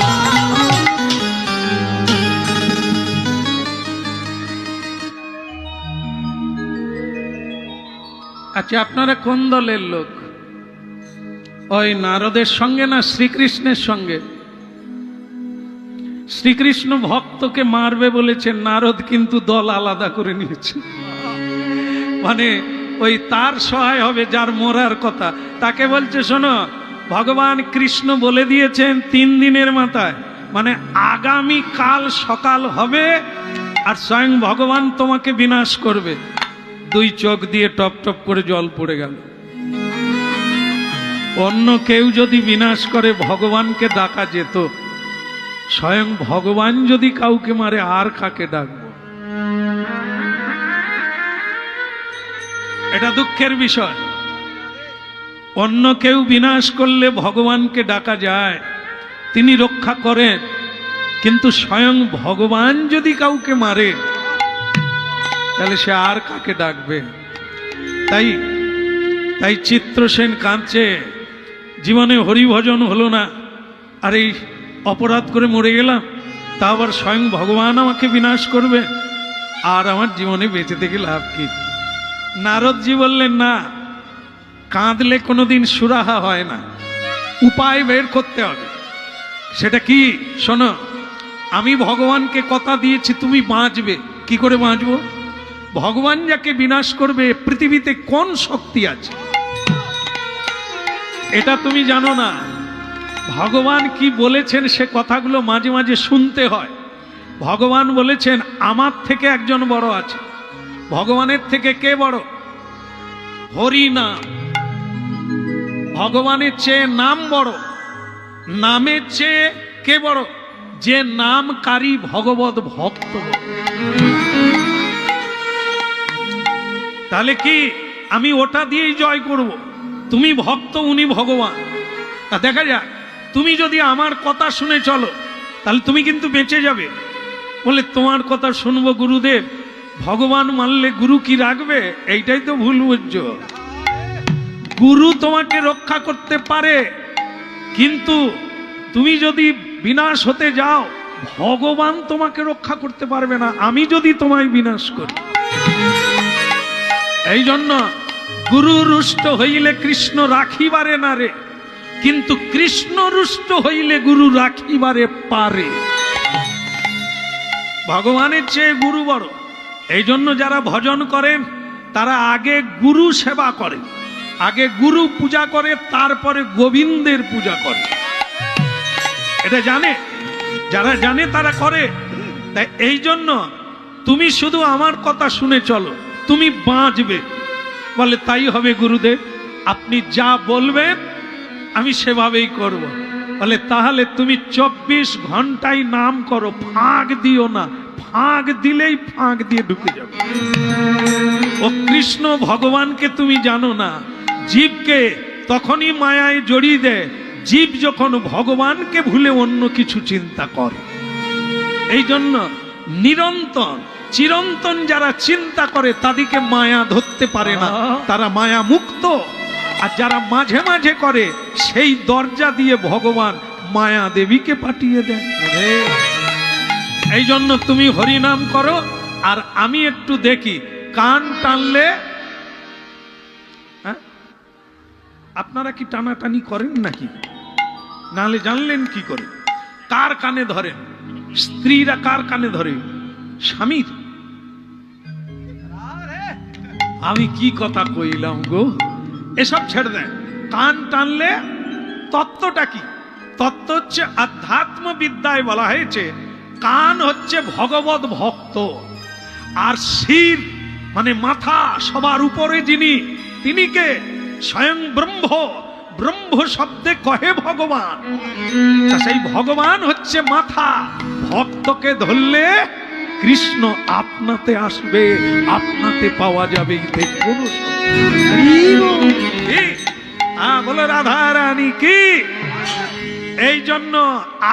S1: আচ্ছা, আপনারা কোন দলের লোক? ওই নারদের সঙ্গে না শ্রীকৃষ্ণের সঙ্গে? শ্রীকৃষ্ণ ভক্তকে মারবে বলেছেন, নারদ কিন্তু দল আলাদা করে নিয়েছে। মানে ওই তার সহায় হবে যার মরার কথা, তাকে বলছে শোনো, ভগবান কৃষ্ণ বলে দিয়েছেন 3 দিনের মাথায়, মানে আগামী কাল সকাল হবে আর স্বয়ং ভগবান তোমাকে বিনাশ করবে। 2 চোখ দিয়ে টপ টপ করে জল পড়ে গেল। অন্য কেউ যদি বিনাশ করে ভগবানকে ডাকা যেত, স্বয়ং ভগবান যদি কাউকে মারে আর কাকে ডাকবো? এটা দুঃখের বিষয়। অন্য কেউ বিনাশ করলে ভগবানকে ডাকা যায়, তিনি রক্ষা করেন, কিন্তু স্বয়ং ভগবান যদি কাউকে মারে তাহলে সে আর কাকে ডাকবে? তাই তাই চিত্রসেন কাঁদছে, জীবনে হরিভজন হলো না, আর এই অপরাধ করে মরে গেলাম, তা আবার স্বয়ং ভগবান আমাকে বিনাশ করবে, আর আমার জীবনে বেঁচে থেকে লাভ কি? নারদজি বললেন, না, কাঁদলে কোনোদিন সুরাহা হয় না, উপায় বের করতে হবে। সেটা কি? শোনো, আমি ভগবানকে কথা দিয়েছি তুমি বাঁচবে। কি করে বাঁচবো? ভগবান যাকে বিনাশ করবে, পৃথিবীতে কোন শক্তি আছে এটা তুমি জানো না। ভগবান কি বলেছেন সে কথাগুলো মাঝে মাঝে শুনতে হয়। ভগবান বলেছেন, আমার থেকে একজন বড় আছে। ভগবানের থেকে কে বড়? হরি নাম। ভগবানের চেয়ে নাম বড়। নামের চেয়ে কে বড়? যে নামকারী ভগবত ভক্ত। তাহলে কি আমি ওটা দিয়েই জয় করব? তুমি ভক্ত, উনি ভগবান। তা দেখা যাক, তুমি যদি আমার কথা শুনে চলো তাহলে তুমি কিন্তু বেঁচে যাবে। বলে, তোমার কথা শুনবো গুরুদেব, ভগবান মানলে গুরু কি রাখবে? এইটাই তো ভুল বুঝছো। গুরু তোমাকে রক্ষা করতে পারে, কিন্তু তুমি যদি বিনাশ হতে যাও, ভগবান তোমাকে রক্ষা করতে পারবে না, আমি যদি তোমায় বিনাশ করি। এই জন্য গুরু রুষ্ট হইলে কৃষ্ণ রাখিবারে না রে, কিন্তু কৃষ্ণ রুষ্ট হইলে গুরু রাখিবারে পারে। ভগবানের চেয়ে গুরু বড়। এই জন্য যারা ভজন করেন তারা আগে গুরু সেবা করে, আগে গুরু পূজা করে, তারপরে গোবিন্দের পূজা করে। এটা জানে, যারা জানে তারা করে। তাই এই জন্য তুমি শুধু আমার কথা শুনে চলো, তুমি বাঁচবে। বলে, তাই হবে গুরুদেব, আপনি যা বলবেন আমি সেভাবেই করব। বলে, তাহলে তুমি 24 ঘন্টায় নাম করো, ফাঁক দিও না, ফাঁক দিলেই ফাঁক দিয়ে ঢুকে যাবে। ও কৃষ্ণ ভগবানকে তুমি জানো না, জীবকে তখনই মায়ায় জড়িয়ে দেয় জীব যখন ভগবানকে ভুলে অন্য কিছু চিন্তা করে। এই জন্য নিরন্তর চিরন্তন যারা চিন্তা করে তাদেরকে মায়া ধরতে পারে না, তারা মায়া মুক্ত। আর যারা মাঝে মাঝে করে, সেই দরজা দিয়ে ভগবান মায়া দেবীকে পাঠিয়ে দেন। এই জন্য তুমি হরিনাম করো, আর আমি একটু দেখি কান টানলে। আপনারা কি টানাটানি করেন নাকি? নাহলে জানলেন কি করে? কার কানে ধরেন? স্ত্রীরা কার কানে ধরে? স্বামীর। আমি কি কথা কইলাম গো, এসব ছেড়ে দেন। কান টানলে তত্ত্বটা কি? তত্ত্ব হচ্ছে, আধ্যাত্ম বিদ্যায় বলা হয়েছে কান হচ্ছে ভগবত ভক্ত, আর শির মানে মাথা, সবার উপরে যিনি, তিনি কে? স্বয়ং ব্রহ্ম। ব্রহ্ম শব্দে কহে ভগবান। সেই ভগবান হচ্ছে মাথা। ভক্তকে ধরলে কৃষ্ণ আপনাতে আসবে, আপনাতে পাওয়া যাবে। বলো রাধা রানী কি? এই জন্য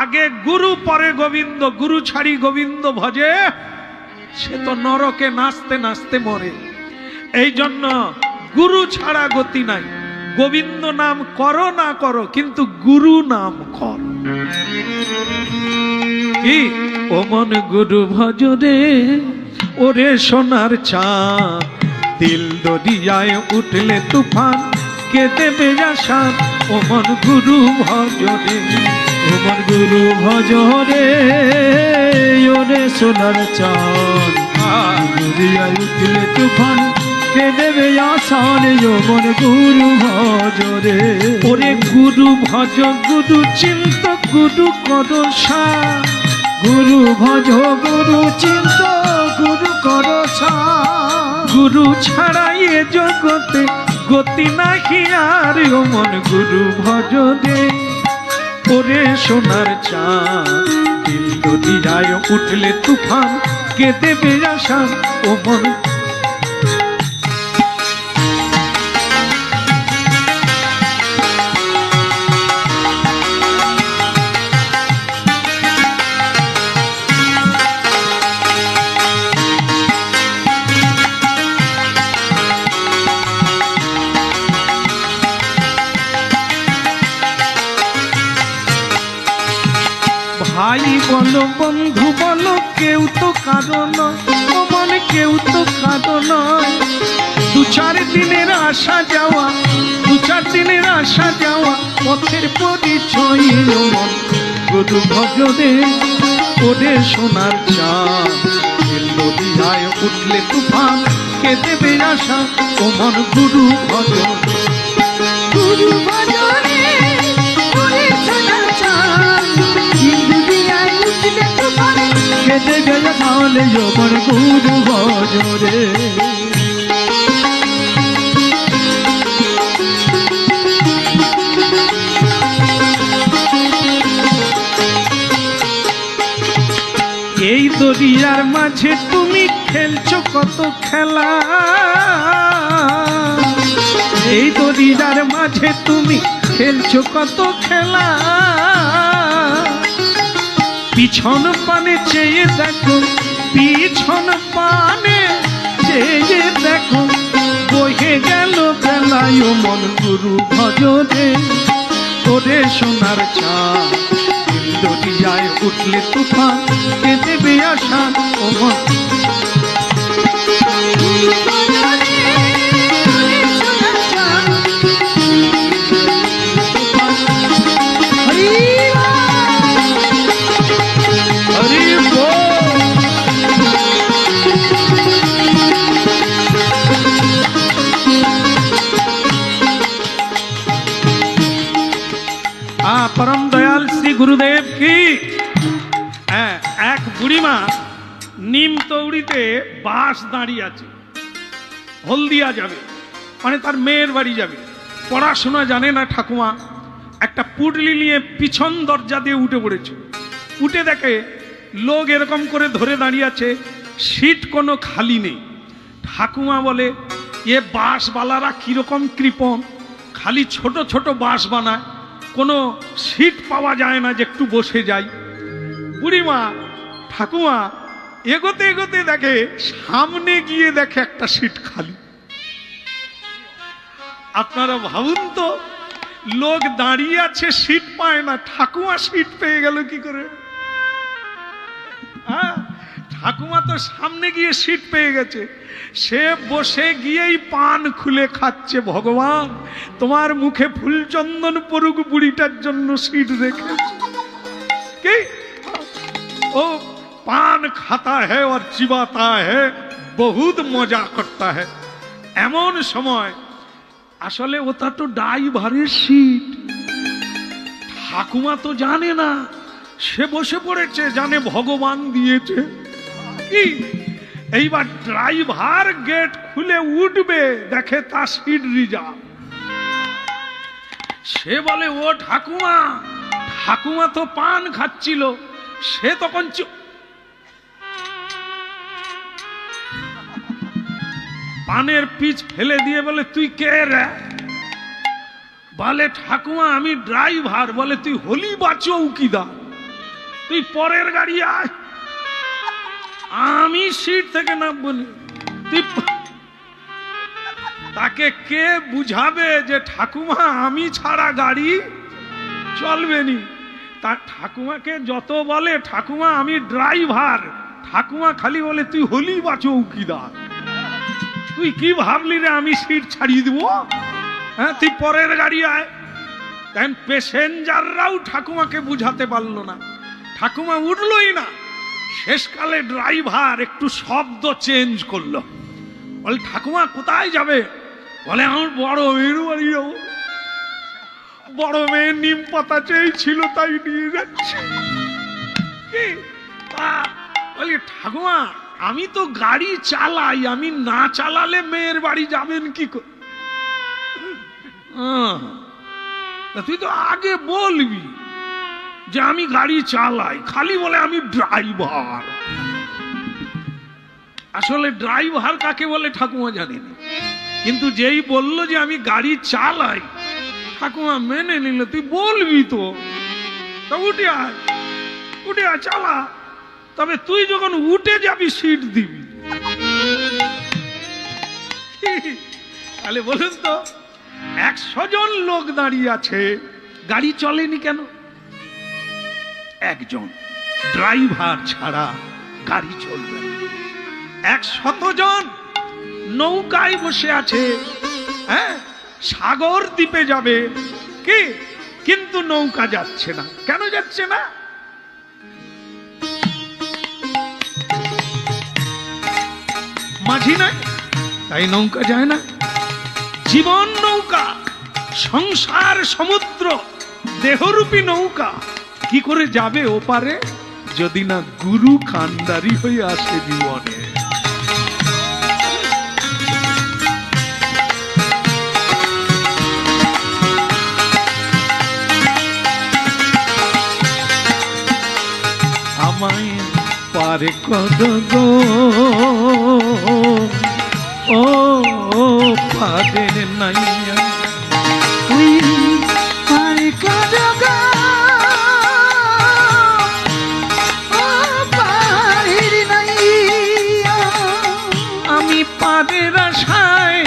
S1: আগে গুরু পরে গোবিন্দ। গুরু ছাড়ি গোবিন্দ ভজে, সে তো নরকে নাচতে নাচতে মরে। এই জন্য গুরু ছাড়া গতি নাই। গোবিন্দ নাম করো না করো, কিন্তু গুরু নাম কর। কি? ও মন গুরু ভজরে, ওরে সোনার চাঁদ, দিল দরিয়ায় উঠলে তুফান, কে দেবে আশান। ও মন গুরু ভজরে,
S2: ও মন গুরু ভজরে, ওরে সোনার চাঁদ, দরিয়ায় উঠলে তুফান, কে দেবে আসান। ও মন গুরু ভজরে,
S1: ওরে গুরু ভজ, গুরু চিন্ত, গুরু করো সান।
S2: গুরু ভজ, গুরু চিন্ত, গুরু কর সান।
S1: গুরু ছাড়া এ জগতে গতি নাহি আর। ও মন গুরু ভজরে, ওরে সোনার চাঁদ, দিল দরিয়ায় উঠলে তুফান, কে দেবে আশান। ও মন ভাই বলো বন্ধু বলো কেউ তো কারণ ও মনে কেউ তো কারণ নয়। দু চার দিনের আসা যাওয়া, দু চার দিনের আসা যাওয়া পথের পরিচয় মন গুরু ভজরে ওরে সোনার চাঁদ। নদিয়ায় উঠলে তুফান কে দেবে আশা ও মন গুরু ভজরে।
S3: গুরু ভজনে ওরে সোনার চাঁদ, নদিয়ায় উঠলে তুফান
S2: কেটে গেলে তাহলে যখন গুরু ভজরে।
S1: এই দরিয়ার মাঝে তুমি খেলছো কত খেলা, এই দরিয়ার মাঝে তুমি খেলছো কত খেলা। পিছন পানে চেয়ে দেখো, পিছন পানে চেয়ে দেখো বহে গেল বেলায় মন গুরু ভজরে ওরে সোনার চাঁদ। দরিয়ায় উঠলে তুফান কে দেবে আশা ও মন।
S3: গুরু ভজনে ওরে সোনার চাঁদ।
S1: হরি বল। परम दयाल श्री गुरुदेव की। एक बुढ़ीमा নিম তৌড়িতে বাস দাঁড়িয়ে আছে, হলদিয়া যাবে, মানে তার মেয়ের বাড়ি যাবে। পড়াশোনা জানে না ঠাকুমা, একটা পুটলি নিয়ে পিছন দরজা দিয়ে উঠে পড়েছে। উঠে দেখে লোক এরকম করে ধরে দাঁড়িয়ে আছে, সিট কোনো খালি নেই। ঠাকুমা বলে এ বাসওয়ালারা কীরকম কৃপণ, খালি ছোট ছোট বাস বানায়, কোনো সিট পাওয়া যায় না যে একটু বসে যাই। বুড়িমা ঠাকুমা এগোতে এগোতে দেখে সামনে গিয়ে দেখে একটা সিট খালি। আপনারা ভাবুন তো, লোক দাঁড়িয়ে আছে সিট পায় না, ঠাকুমা সিট পেয়ে গেল কি করে? ঠাকুমা তো সামনে গিয়ে সিট পেয়ে গেছে, সে বসে গিয়েই পান খুলে খাচ্ছে। ভগবান তোমার মুখে ফুলচন্দন পড়ুক, বুড়িটার জন্য সিট রেখেছে। কি ও पान खाता है और चिबाता है, बहुत मजा करता है। এমন সময় আসলে ওটা তো ড্রাইভারের সিট, ঠাকুমা তো জানে না, সে বসে পড়েছে, জানে ভগবান দিয়েছে। কি এইবার ড্রাইভার গেট খুলে উঠবে, দেখে তার সিট রিজার্ভ। সে বলে ও ঠাকুমা, ঠাকুমা তো পান খাচ্ছিল। সে তখন পানের পিচ ফেলে দিয়ে বলে তুই কে রে? বলে ঠাকুমা আমি ড্রাইভার। বলে তুই হলি বা চৌকিদার, তুই পরের গাড়ি আয়, আমি সিট থেকে নামবো না। তুই তাকে কে বুঝাবে যে ঠাকুমা আমি ছাড়া গাড়ি চলবে নি? তার ঠাকুমাকে যত বলে ঠাকুমা আমি ড্রাইভার, ঠাকুমা খালি বলে তুই হলি বা চৌকিদার। তুই কি ভাবলি রে আমি সিট ছাড়িয়ে দিব? হ্যাঁ তুই পরের গাড়ি আয়। তাই প্যাসেঞ্জাররাও ঠাকুমাকে বুঝাতে পারলো না, ঠাকুমা উঠলই না। শেষকালে ড্রাইভার একটু শব্দ চেঞ্জ করলো, বলে ঠাকুমা কোথায় যাবে? বলে আমার বড় মেয়ের বাড়ি যাবো, বড় মেয়ে নিম পাতা চেয়েছিল তাই নিয়ে যাচ্ছে। বলি ঠাকুমা আমি তো গাড়ি চালাই, আমি না চালালে মেয়ের বাড়ি যাবেন কি করে? তুই তো আগে বলবি যে আমি গাড়ি চালাই, খালি বলে আমি ড্রাইভার। আসলে ড্রাইভার কাকে বলে ঠাকুমা জানেনি, কিন্তু যেই বললো যে আমি গাড়ি চালাই, ঠাকুমা মেনে নিল। তুই বলবি তো, উঠে আয়, উঠে আয়, চালা। তবে তুই যখন উঠে যাবি সিট দিবি। তাহলে বলুন তো, 100 জন লোক দাঁড়িয়ে আছে, গাড়ি চলেনি কেন? একজন। ড্রাইভার ছাড়া গাড়ি চলবে না। 100 জন নৌকায় বসে আছে, হ্যাঁ, সাগর দ্বীপে যাবে কি, কিন্তু নৌকা যাচ্ছে না। কেন যাচ্ছে না? মাঝি নাই, তাই নৌকা যায় না। জীবন নৌকা, সংসার সমুদ্র, দেহরূপী নৌকা কি করে যাবে ওপারে যদি না গুরু খানদারি হয়ে আসে জীবনে। আমায় পারে কত গো, ও পারে নাইয়া,
S2: ওই পারে কাজগা ও পারের নাইয়া,
S1: আমি পারের আশায়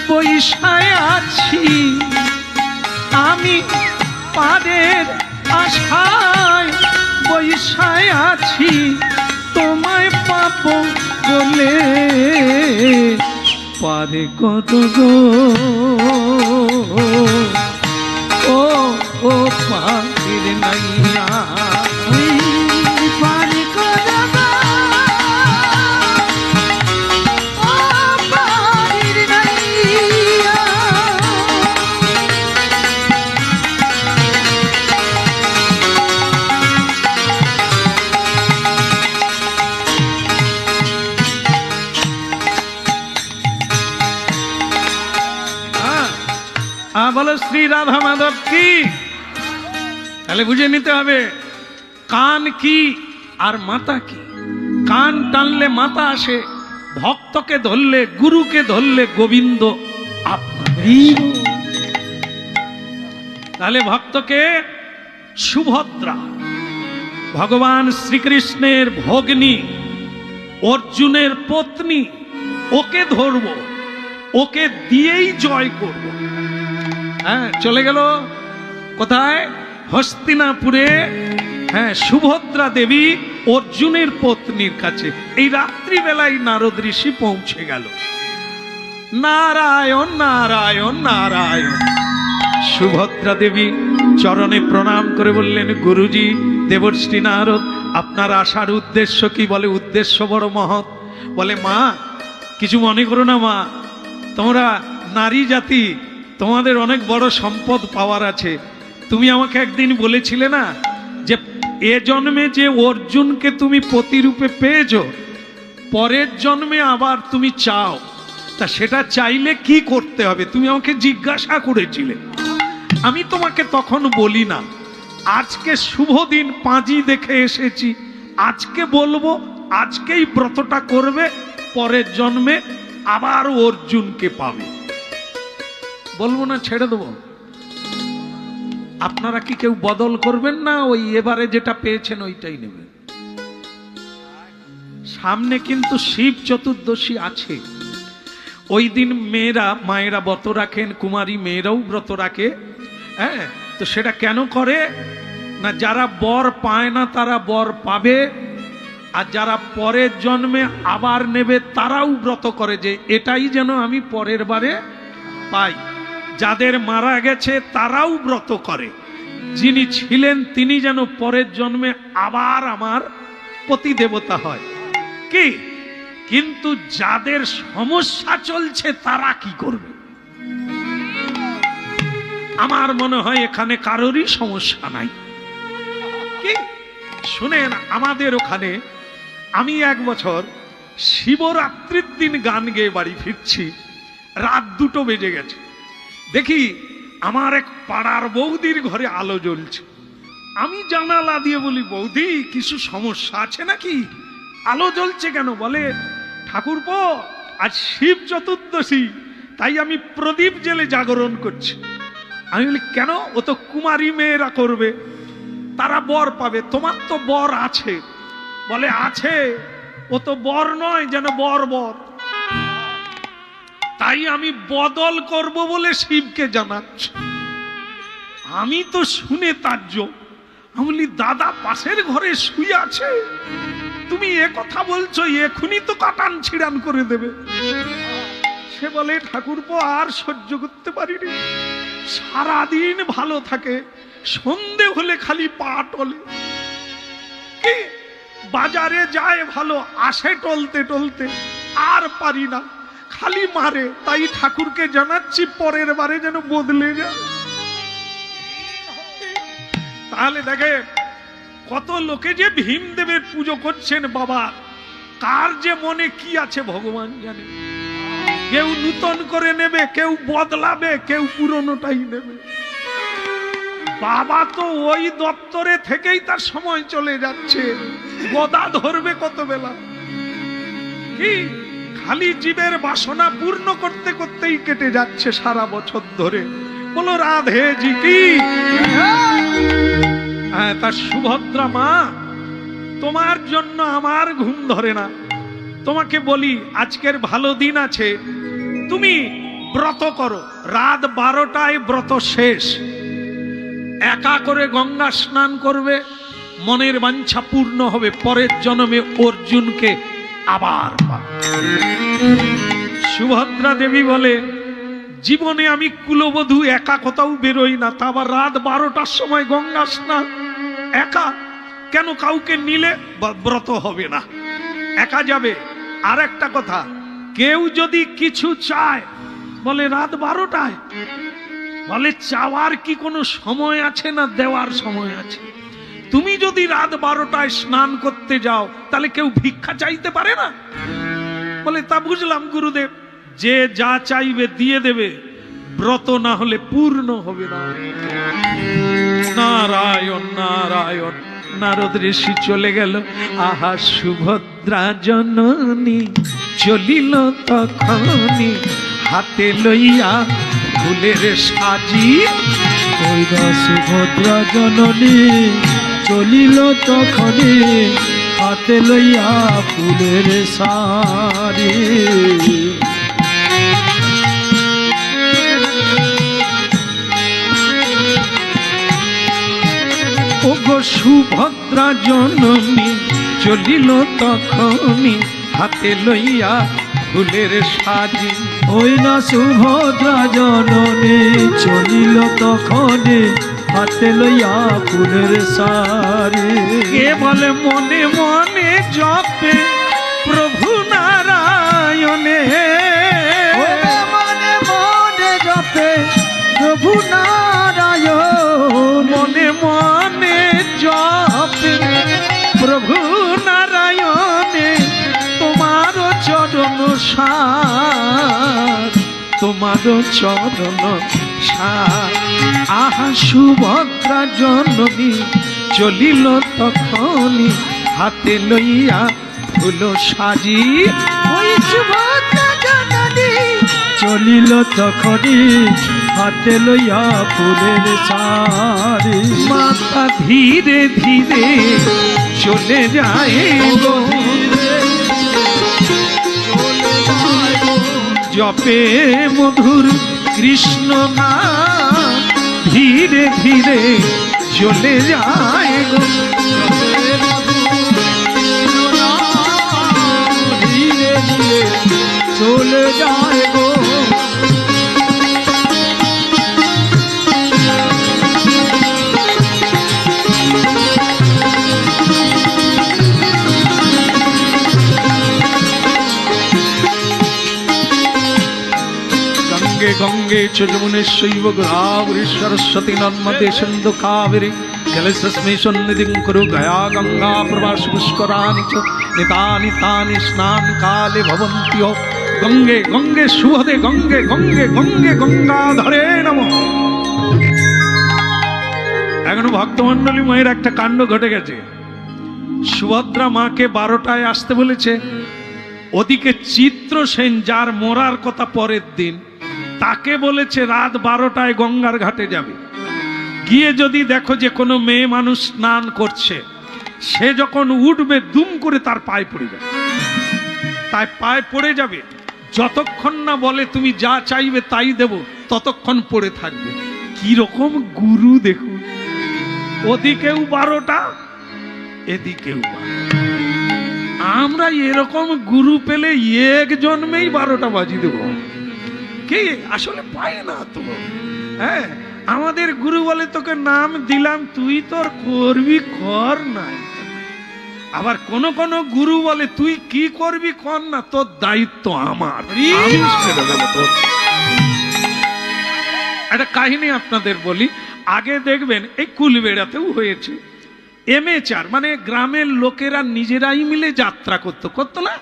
S1: বৈশায় আছি, আমি পারের আশায় বৈশায় আছি, তোমায় পাবো বলে পারে কত গো, ও ও পারের নাইয়া,
S2: ওই পারে কাজগা ও পারের নাইয়া।
S1: বলো শ্রী রাধা মাধব কি। তাহলে বুঝে নিতে হবে কান কি আর মাতা কি। কান টানলে মাতা আসে, ভক্তকে ধরলে, গুরুকে ধরলে গোবিন্দ আপনাদের। তাহলে ভক্তকে সুভদ্রা ভগবান শ্রীকৃষ্ণের ভগ্নী, অর্জুনের পত্নী, ওকে ধরব, ওকে দিয়েই জয় করব। হ্যাঁ, চলে গেল কোথায়? হস্তিনাপুরে। হ্যাঁ, সুভদ্রা দেবী অর্জুনের পত্নীর কাছে এই রাত্রিবেলায় নারদ ঋষি পৌঁছে গেল। নারায়ণ নারায়ণ নারায়ণ। সুভদ্রা দেবী চরণে প্রণাম করে বললেন, গুরুজি, দেবর্ষি নারদ, আপনার আসার উদ্দেশ্য কি? বলে, উদ্দেশ্য বড় মহৎ। বলে, মা কিছু মনে করো না মা, তোমরা নারী জাতি, তোমাদের অনেক বড় সম্পদ পাওয়ার আছে। তুমি আমাকে একদিন বলেছিলে না যে এ জন্মে যে অর্জুনকে তুমি পতিরূপে পেয়েছো, পরের জন্মে আবার তুমি চাও, তা সেটা চাইলে কি করতে হবে তুমি আমাকে জিজ্ঞাসা করেছিলে। আমি তোমাকে তখন বলি না। আজকে শুভ দিন, পাঁজি দেখে এসেছি, আজকে বলবো, আজকেই ব্রতটা করবে, পরের জন্মে আবার অর্জুনকে পাবে। বলবো না, ছেড়ে দেবো? আপনারা কি কেউ বদল করবেন না? ওই এবারে যেটা পেয়েছেন ওইটাই নেবেন। সামনে কিন্তু শিব চতুর্দশী আছে। ওই দিন মেয়েরা, মায়েরা ব্রত রাখেন, কুমারী মেয়েরাও ব্রত রাখে। হ্যাঁ, তো সেটা কেন করে না? যারা বর পায় না তারা বর পাবে, আর যারা পরের জন্মে আবার নেবে তারাও ব্রত করে যে এটাই যেন আমি পরের বারে পাই। যাদের মারা গেছে তারাও ব্রত করে, যিনি ছিলেন তিনি যেন পরের জন্মে আবার আমার পতি দেবতা হয়। কি কিন্তু যাদের সমস্যা চলছে তারা কি করবে? আমার মনে হয় এখানে কারোরই সমস্যা নাই। কি শুনেন, আমাদের ওখানে আমি এক বছর শিবরাত্রির দিন গান গেয়ে বাড়ি ফিরছি, রাত 2টো বেজে গেছে। দেখি আমার এক পাড়ার বৌদির ঘরে আলো জ্বলছে। আমি জানালা দিয়ে বলি, বৌদি কিছু সমস্যা আছে নাকি? আলো জ্বলছে কেন? বলে, ঠাকুরপো আজ শিব চতুর্দশী, তাই আমি প্রদীপ জেলে জাগরণ করছি। আমি বলি, কেন? ও তো কুমারী মেয়েরা করবে, তারা বর পাবে, তোমার তো বর আছে। বলে, আছে, ও তো বর নয়, যেন বর বর। তাই আমি বদল করব বলে শিবকে জানাচ্ছি। আমি তো শুনে তাজ্জব, আমি বলি, দাদা পাশের ঘরে শুয়ে আছে, তুমি এ কথা বলছো, এখনই তো কাটান ছিড়ান করে দেবে। সে বলে, ঠাকুরপো আর সহ্য করতে পারিনি, সারাদিন ভালো থাকে, সন্ধে হলে খালি পা টলে, কি বাজারে যায় ভালো, আসে টলতে টলতে, আর পারি না, খালি মারে। তাই ঠাকুরকে জানাচ্ছি পরের বারে যেন বদলে যায়। তাহলে দেখে কত লোকে যে ভীমদেবের পুজো করছেন, বাবা কার যে মনে কি আছে ভগবান জানে। কেউ নূতন করে নেবে, কেউ বদলাবে, কেউ পুরনোটাই নেবে। বাবা তো ওই দপ্তরে থেকেই তার সময় চলে যাচ্ছে, গদা ধরবে কত বেলা, কি খালি জীবের বাসনা পূর্ণ করতে করতেই কেটে যাচ্ছে সারা বছর ধরে। বলো রাধে জি কি। হ্যাঁ, তার সুভদ্রা মা, তোমার জন্য আমার ঘুম ধরে না। তোমাকে বলি, আজকের ভালো দিন আছে, তুমি ব্রত করো, রাত 12টায় ব্রত শেষ, একা করে গঙ্গা স্নান করবে, মনের বাঞ্ছা পূর্ণ হবে, পরের জন্মে অর্জুনকে আবার পাবে। সুভদ্রা দেবী বলে, জীবনে আমি কুলবধূ একা কোথাও বেরোই না, তা আবার রাত 12টার সময় গঙ্গা স্নান, একা কেন? কাউকে নিলে ব্রত হবে না, একা যাবে। আর একটা কথা, কেউ যদি কিছু চায়, বলে রাত 12টায়, বলে চাওয়ার কি কোনো সময় আছে না দেওয়ার সময় আছে? তুমি যদি রাত 12টায় স্নান করতে যাও, তাহলে কেউ ভিক্ষা চাইতে পারে না? বলে তা বুঝলাম গুরুদেব, যে যা চাইবে দিয়ে দেবে, ব্রত না হলে পূর্ণ হবে না। নারায়ণ নারায়ণ। নারদ ঋষি চলে গেল, আহা সুভদ্রা জননী চলিল তখনি, হাতে লইয়া ফুলের সাজি।
S2: ওই না সুভদ্রা জননী চলিল তখনি, হাতে লইয়া ফুলের সারি।
S1: ওগো সুভদ্রা জননী চলিল তখনি, হাতে লইয়া ফুলের সাজি।
S2: ওই না সুভদ্রা জননী চলিল তখনি, হাতে লইয়া ফুলের সারি।
S1: কে বলে মনে মনে জপে প্রভু নারায়ণে,
S2: মনে মনে জপে প্রভু নারায়ণ,
S1: মনে মনে জপে প্রভু নারায়ণে, তোমার চরণ সার, তোমার চরণ সার। আহা সুভদ্রা জননী চলিল তখনি, হাতে লইয়া ফুল সাজি।
S2: ওই সুভদ্রা জননী চলিল তখনি, হাতে লইয়া ফুলের সারি।
S1: মাথা ধীরে ধীরে চলে যায় গো, জপে মধুর কৃষ্ণ নাম, ধীরে ধীরে চলে যায় গো।
S2: ধীরে ধীরে চলে যায় গো।
S1: গঙ্গে গঙ্গে চ যমুনেশ্বৈব গোদাবরী সরস্বতী নর্মদে সিন্ধু কাবেরী জলস্মিন সন্নিধিং কুরু গয়া গঙ্গা প্রবাস পুষ্করাণি চ নিতানি তানি স্নান কালে ভবন্তি। গঙ্গে গঙ্গে সুহদে গঙ্গে গঙ্গে গঙ্গে গঙ্গাধরে নমঃ। এখন ভক্তমণ্ডলী মায়ের একটা কাণ্ড ঘটে গেছে। সুভদ্রা মাকে 12টায় আসতে বলেছে, ওদিকে চিত্রসেন যার মরার কথা পরের দিন, তাকে বলেছে রাত 12টায় গঙ্গার ঘাটে যাবে। গিয়ে যদি দেখো যে কোনো মেয়ে মানুষ স্নান করছে, সে যখন উঠবে দুম করে তার পায়ে পড়ে যাবে, তাই পায়ে পড়ে যাবে। যতক্ষণ না বলে তুমি যা চাইবে তাই দেব, ততক্ষণ পড়ে থাকবে। কি রকম গুরু দেখুন, ওদিকেও 12টা, এদিকেও 12টা। আমরা এরকম গুরু পেলে এক জন্মেই 12টা বাজি দেব, কি আসলে পায় না তো। হ্যাঁ, আমাদের গুরু বলে তোকে নাম দিলাম, তুই তোর করবি কর নাই। আবার কোন কোন গুরু বলে তুই কি করবি কর না, তোর দায়িত্ব আমার, আমি ছেড়ে দেবো তোর। একটা কাহিনী আপনাদের বলি। আগে দেখবেন এই কুলবেড়াতেও হয়েছে, এমেচার মানে গ্রামের লোকেরা নিজেরাই মিলে যাত্রা করতো না?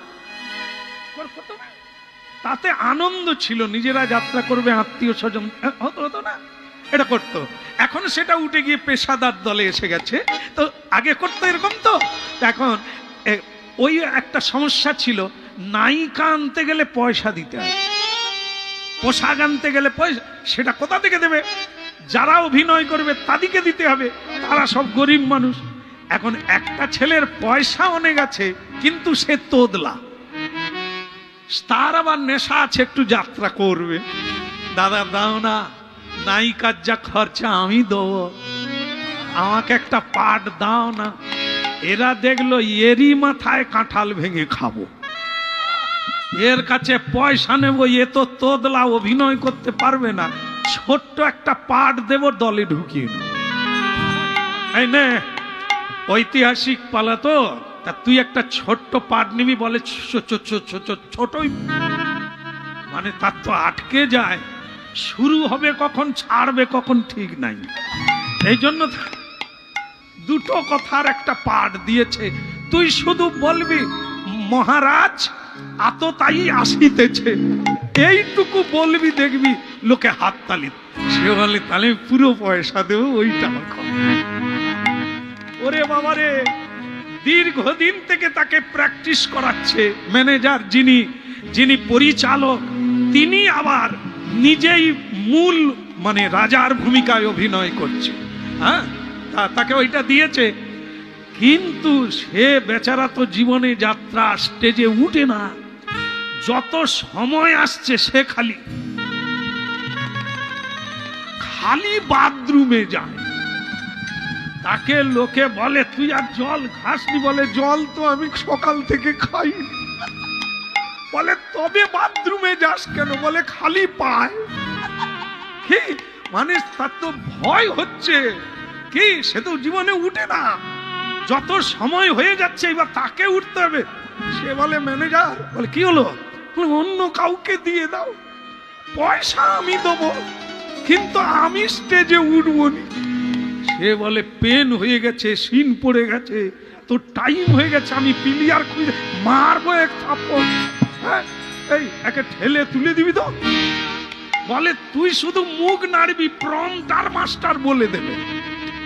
S1: তাতে আনন্দ ছিল, নিজেরা যাত্রা করবে, আত্মীয় স্বজন হতো না, এটা করতো। এখন সেটা উঠে গিয়ে পেশাদার দলে এসে গেছে। তো আগে করতো এরকম। তো এখন ওই একটা সমস্যা ছিল, নায়িকা আনতে গেলে পয়সা দিতে হয়, পোশাক আনতে গেলে পয়সা, সেটা কোথা থেকে দেবে? যারা অভিনয় করবে তাদেরকে দিতে হবে, তারা সব গরিব মানুষ। এখন একটা ছেলের পয়সা অনেক আছে, কিন্তু সে তোদলা, তার আবার নেশা আছে, একটু যাত্রা করবে। দাদা দাও না, নায়িকার যা খরচা আমি দেবো, আমাকে একটা পাট দাও না। এরা দেখলো এরই মাথায় কাঁঠাল ভেঙে খাবো, এর কাছে পয়সা নেব, এ তো তোদলা, অভিনয় করতে পারবে না, ছোট্ট একটা পাট দেব, দলে ঢুকিয়ে নেব। এই নে, ঐতিহাসিক পালা তো, তা তুই একটা ছোট্ট পাট নিবি, বলে ছোটই, মানে তার তো আটকে যায়, শুরু হবে কখন, ছাড়বে কখন ঠিক নাই। এই জন্য দুটো কথার একটা পাঠ দিয়েছে, তুই শুধু বলবি মহারাজ আততায়ী আসিতেছে, এইটুকু বলবি, দেখবি লোকে হাততালি। সে বলে তাহলে পুরো পয়সা দেবো, ওইটা ওরে বাবারে। দীর্ঘদিন থেকে তাকে প্র্যাকটিস করাচ্ছে ম্যানেজার, যিনি পরিচালক, তিনি আবার নিজেই মূল মানে রাজার ভূমিকায় অভিনয় করছে। হ্যাঁ, তাকে ওইটা দিয়েছে, কিন্তু সে বেচারা তো জীবনে যাত্রা স্টেজে উঠে না। যত সময় আসছে সে খালি বাথরুমে যায়। তাকে লোকে বলে তুই আর জল খাসনি, বলে জল তো আমি সকাল থেকে খাইনি। বলে তবে বাথরুমে যাস কেন? বলে খালি পায়। কি মানে তার তো ভয় হচ্ছে, কি সে তো জীবনে উঠে না, যত সময় হয়ে যাচ্ছে এবার তাকে উঠতে হবে। সে বলে ম্যানেজার, বলে কি হলো? অন্য কাউকে দিয়ে দাও, পয়সা আমি দেবো, কিন্তু আমি স্টেজে উঠবো না। সে বলে পেন হয়ে গেছে, সিন পড়ে গেছে, তো টাইম হয়ে গেছে, আমি প্লেয়ার খুঁজে মারবো এক থাপ্পড়। হ্যাঁ, এই একে ঠেলে তুলে দিবি তো? বলে তুই শুধু মুখ নাড়বি, প্রম্পটার মাস্টার বলে দেবে,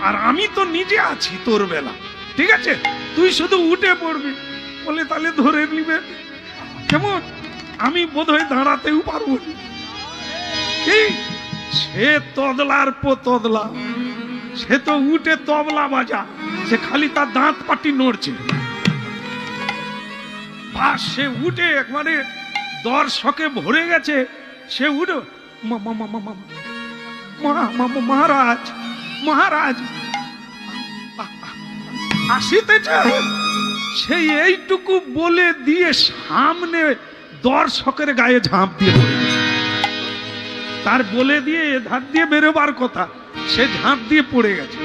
S1: আর আমি তো নিজে আছি তোর বেলা, ঠিক আছে? তুই শুধু উঠে পড়বি। বলে তাহলে ধরে নিবে কেমন? আমি বোধহয় দাঁড়াতেও পারবো না। সে তদলার তদলা, সে তো উঠে তবলা বাজা, সে খালি তার দাঁত পাটি নড়ছে। সে উঠে একবারে দর্শকে ভরে গেছে, সে উঠে মহারাজ মহারাজ আসিতেছে। সে এইটুকু বলে দিয়ে সামনে দর্শকের গায়ে ঝাঁপ দিয়ে পড়ে। তার বলে দিয়ে ধার দিয়ে বেরোবার কথা, সে ঝাঁপ দিয়ে পড়ে গেছে।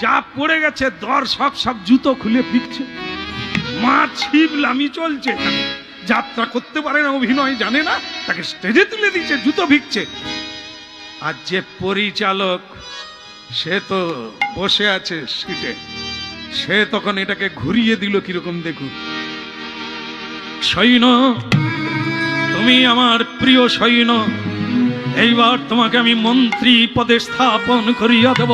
S1: যা পড়ে গেছে, দর্শক সব জুতো খুলে ফিরছে, মা ছিবলামি চলছে। যাত্রা করতে পারে না, অভিনয় জানে না, তাকে স্টেজে তুলে দিচ্ছে, জুতো ভিগছে। আর যে পরিচালক, সে তো বসে আছে সিটে, সে তখন এটাকে ঘুরিয়ে দিল কিরকম দেখুন। সৈন্য, তুমি আমার প্রিয় সৈন্য, এইবার তোমাকে আমি মন্ত্রী পদে স্থাপন করিয়া দেব।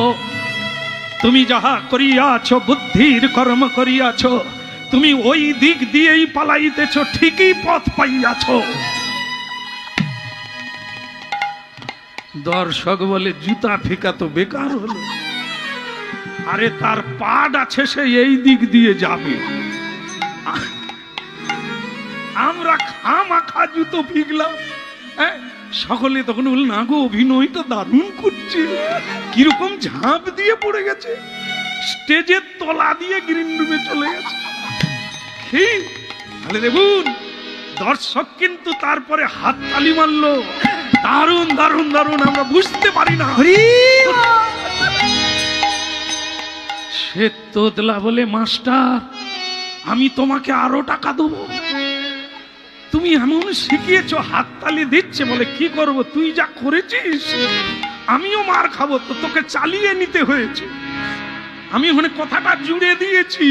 S1: তুমি যাহা করিয়াছ, বুদ্ধির কর্ম করিয়াছ, তুমি ওই দিক দিয়েই পালাইতেছ, ঠিকই পথ পাইয়াছ। দর্শক বলে জুতা ফিকা তো বেকার হলো, আরে তার পাড আছে, সে এই দিক দিয়ে যাবে, আমরা খামাখা জুতো ফিকলাম। সকলে তখন বল না গো, অভিনয়টা দারুণ করছে, কিরকম ঝাঁপ দিয়ে পড়ে গেছে। স্টেজের তলা দিয়ে গ্রিন রুমে চলে গেছে। কি তাহলে দেখুন, দর্শক কিন্তু তারপরে হাত তালি মারলো, দারুণ দারুণ দারুণ, আমরা বুঝতে পারি না। সে তোতলা বলে, মাস্টার আমি তোমাকে আরো টাকা দেবো, তুমি এমন শিখিয়েছো। হাত তালি দিচ্ছে, বলে কি করব, তুই যা করেছিস আমিও মার খাবো, তো তোকে চালিয়ে নিতে হয়েছে। আমি ওখানে কথাটা জুড়ে দিয়েছি,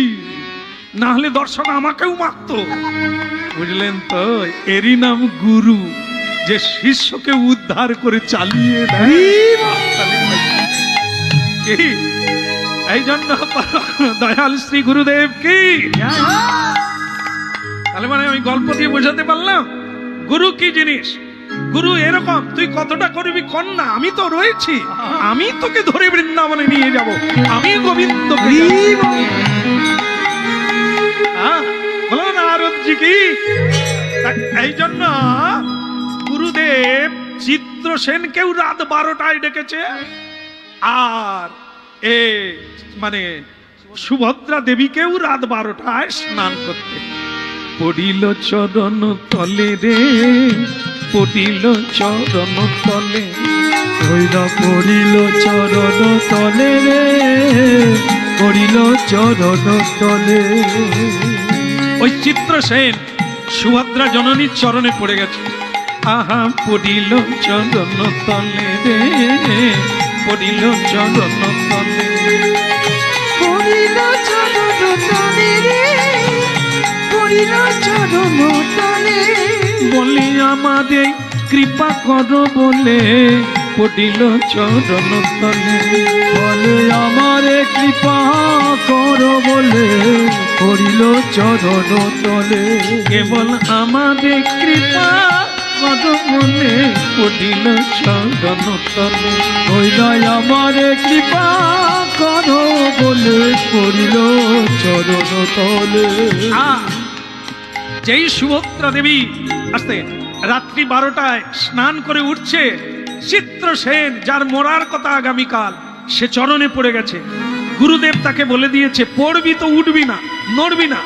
S1: না হলে দর্শক আমাকেও মারতো। বুঝলেন তো, এরই নাম গুরু, যে শিষ্যকে উদ্ধার করে চালিয়ে দেয়। কি? এই জন্য দয়াল শ্রী গুরুদেব কি। তাহলে মানে আমি গল্প দিয়ে বোঝাতে পারলাম গুরু কি জিনিস। গুরু এরকম, তুই কতটা করবি কর না, আমি তো রয়েছি, আমি তোকে ধরে বৃন্দাবনে নিয়ে যাব, আমি গোবিন্দ। বলো না নারদজি কি। এই জন্য গুরুদেব চিত্রসেনকেও রাত 12টায় ডেকেছে, আর মানে সুভদ্রা দেবীকেও রাত 12টায় স্নান করতে। পড়িল চরণ তলে রে, পড়িল চরণ তলে,
S2: ওইরা পড়িল চরণ তলে রে, পড়িল চরণ তলে।
S1: ওই চিত্রসেন সুভদ্রা জননীর চরণে পড়ে গেছে। আহা পড়িল চরণ তলে রে, পড়িল চরণ তলে,
S3: পড়িল চরণ তলে রে, পড়িল চরণ তলে।
S1: বলি আমাদের কৃপা করো বলে, পড়িল চরণ তলে,
S2: বলে আমারে কৃপা করো বলে, পড়িল চরণ তলে।
S1: কেবল আমাদের কৃপা করো বলে, পড়িল চরণ তলে।
S2: ওইরাই আমারে কৃপা করো বলে, পড়িল চরণ তলে।
S1: যেই সুভদ্রা দেবী আসতে রাত্রি 12টায় স্নান করে উঠছে, চিত্রসেন যার মরার কথা আগামীকাল, সে চরণে পড়ে গেছে। গুরুদেব তাকে বলে দিয়েছে, পড়বি তো উঠবি না, নড়বি না,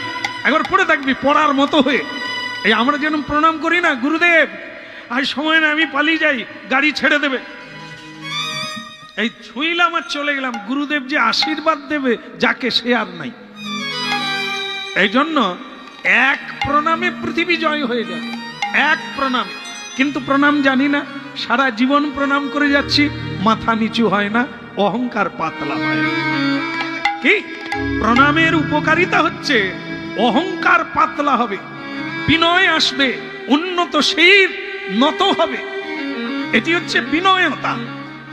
S1: একবার পড়ে থাকবি পড়ার মতো হয়ে। এই আমরা যেন প্রণাম করি না, গুরুদেব আজ সময় না, আমি পালিয়ে যাই, গাড়ি ছেড়ে দেবে, এই ছুঁইলাম আর চলে গেলাম। গুরুদেব যে আশীর্বাদ দেবে যাকে, সে আর নাই। এই জন্য এক প্রণামে পৃথিবী জয় হয়ে যায়, এক প্রণামে। কিন্তু প্রণাম জানি না, সারা জীবন প্রণাম করে যাচ্ছি, মাথা নিচু হয় না, অহংকার পাতলা হয় না। কি প্রণামের উপকারিতা হচ্ছে অহংকার পাতলা হবে, বিনয় আসবে, উন্নত শির নত হবে, এটি হচ্ছে বিনয়তা।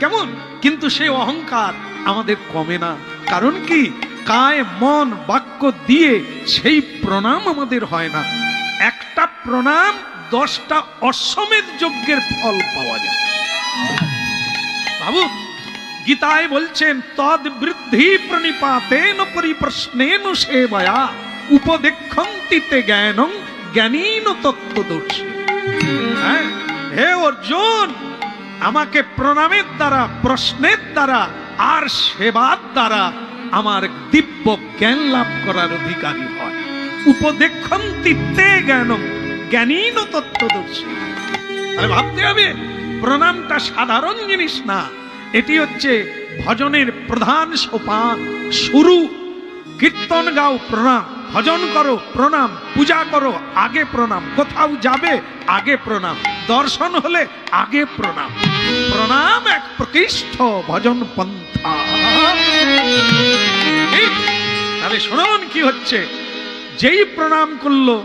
S1: কেমন? কিন্তু সেই অহংকার আমাদের কমে না। কারণ কি, কায় মন বাক্য দিয়ে সেই প্রণাম আমাদের হয় না। একটা প্রণাম 10টা অশ্বমেধ যজ্ঞের ফল পাওয়া যায়। ভাবুন, গীতায় বলছেন, তদ বৃদ্ধি প্রণিপাতেন পরিপ্রশ্নেন সেবয়া উপদেক্ষন্তি তে জ্ঞানং জ্ঞানীন তত্ত্বদর্শী। হে অর্জুন, আমাকে প্রণামের দ্বারা, প্রশ্নের দ্বারা আর সেবার দ্বারা আমার দিব্য জ্ঞান লাভ করার অধিকারী হয়। উপদেক্ষন্তি তে জ্ঞানং জ্ঞানীন তত্ত্বদর্শী। আরে ভাবতে হবে, প্রণামটা সাধারণ জিনিস না, এটি হচ্ছে ভজনের প্রধান সোপান, শুরু। কীর্তন গাও প্রণাম, ভজন করো প্রণাম, পূজা করো আগে প্রণাম, কোথাও যাবে আগে প্রণাম, দর্শন হলে আগে প্রণাম। প্রণাম এক প্রকৃষ্ট ভজন পন্থা। তাহলে শুনুন কি হচ্ছে, যেই প্রণাম করলো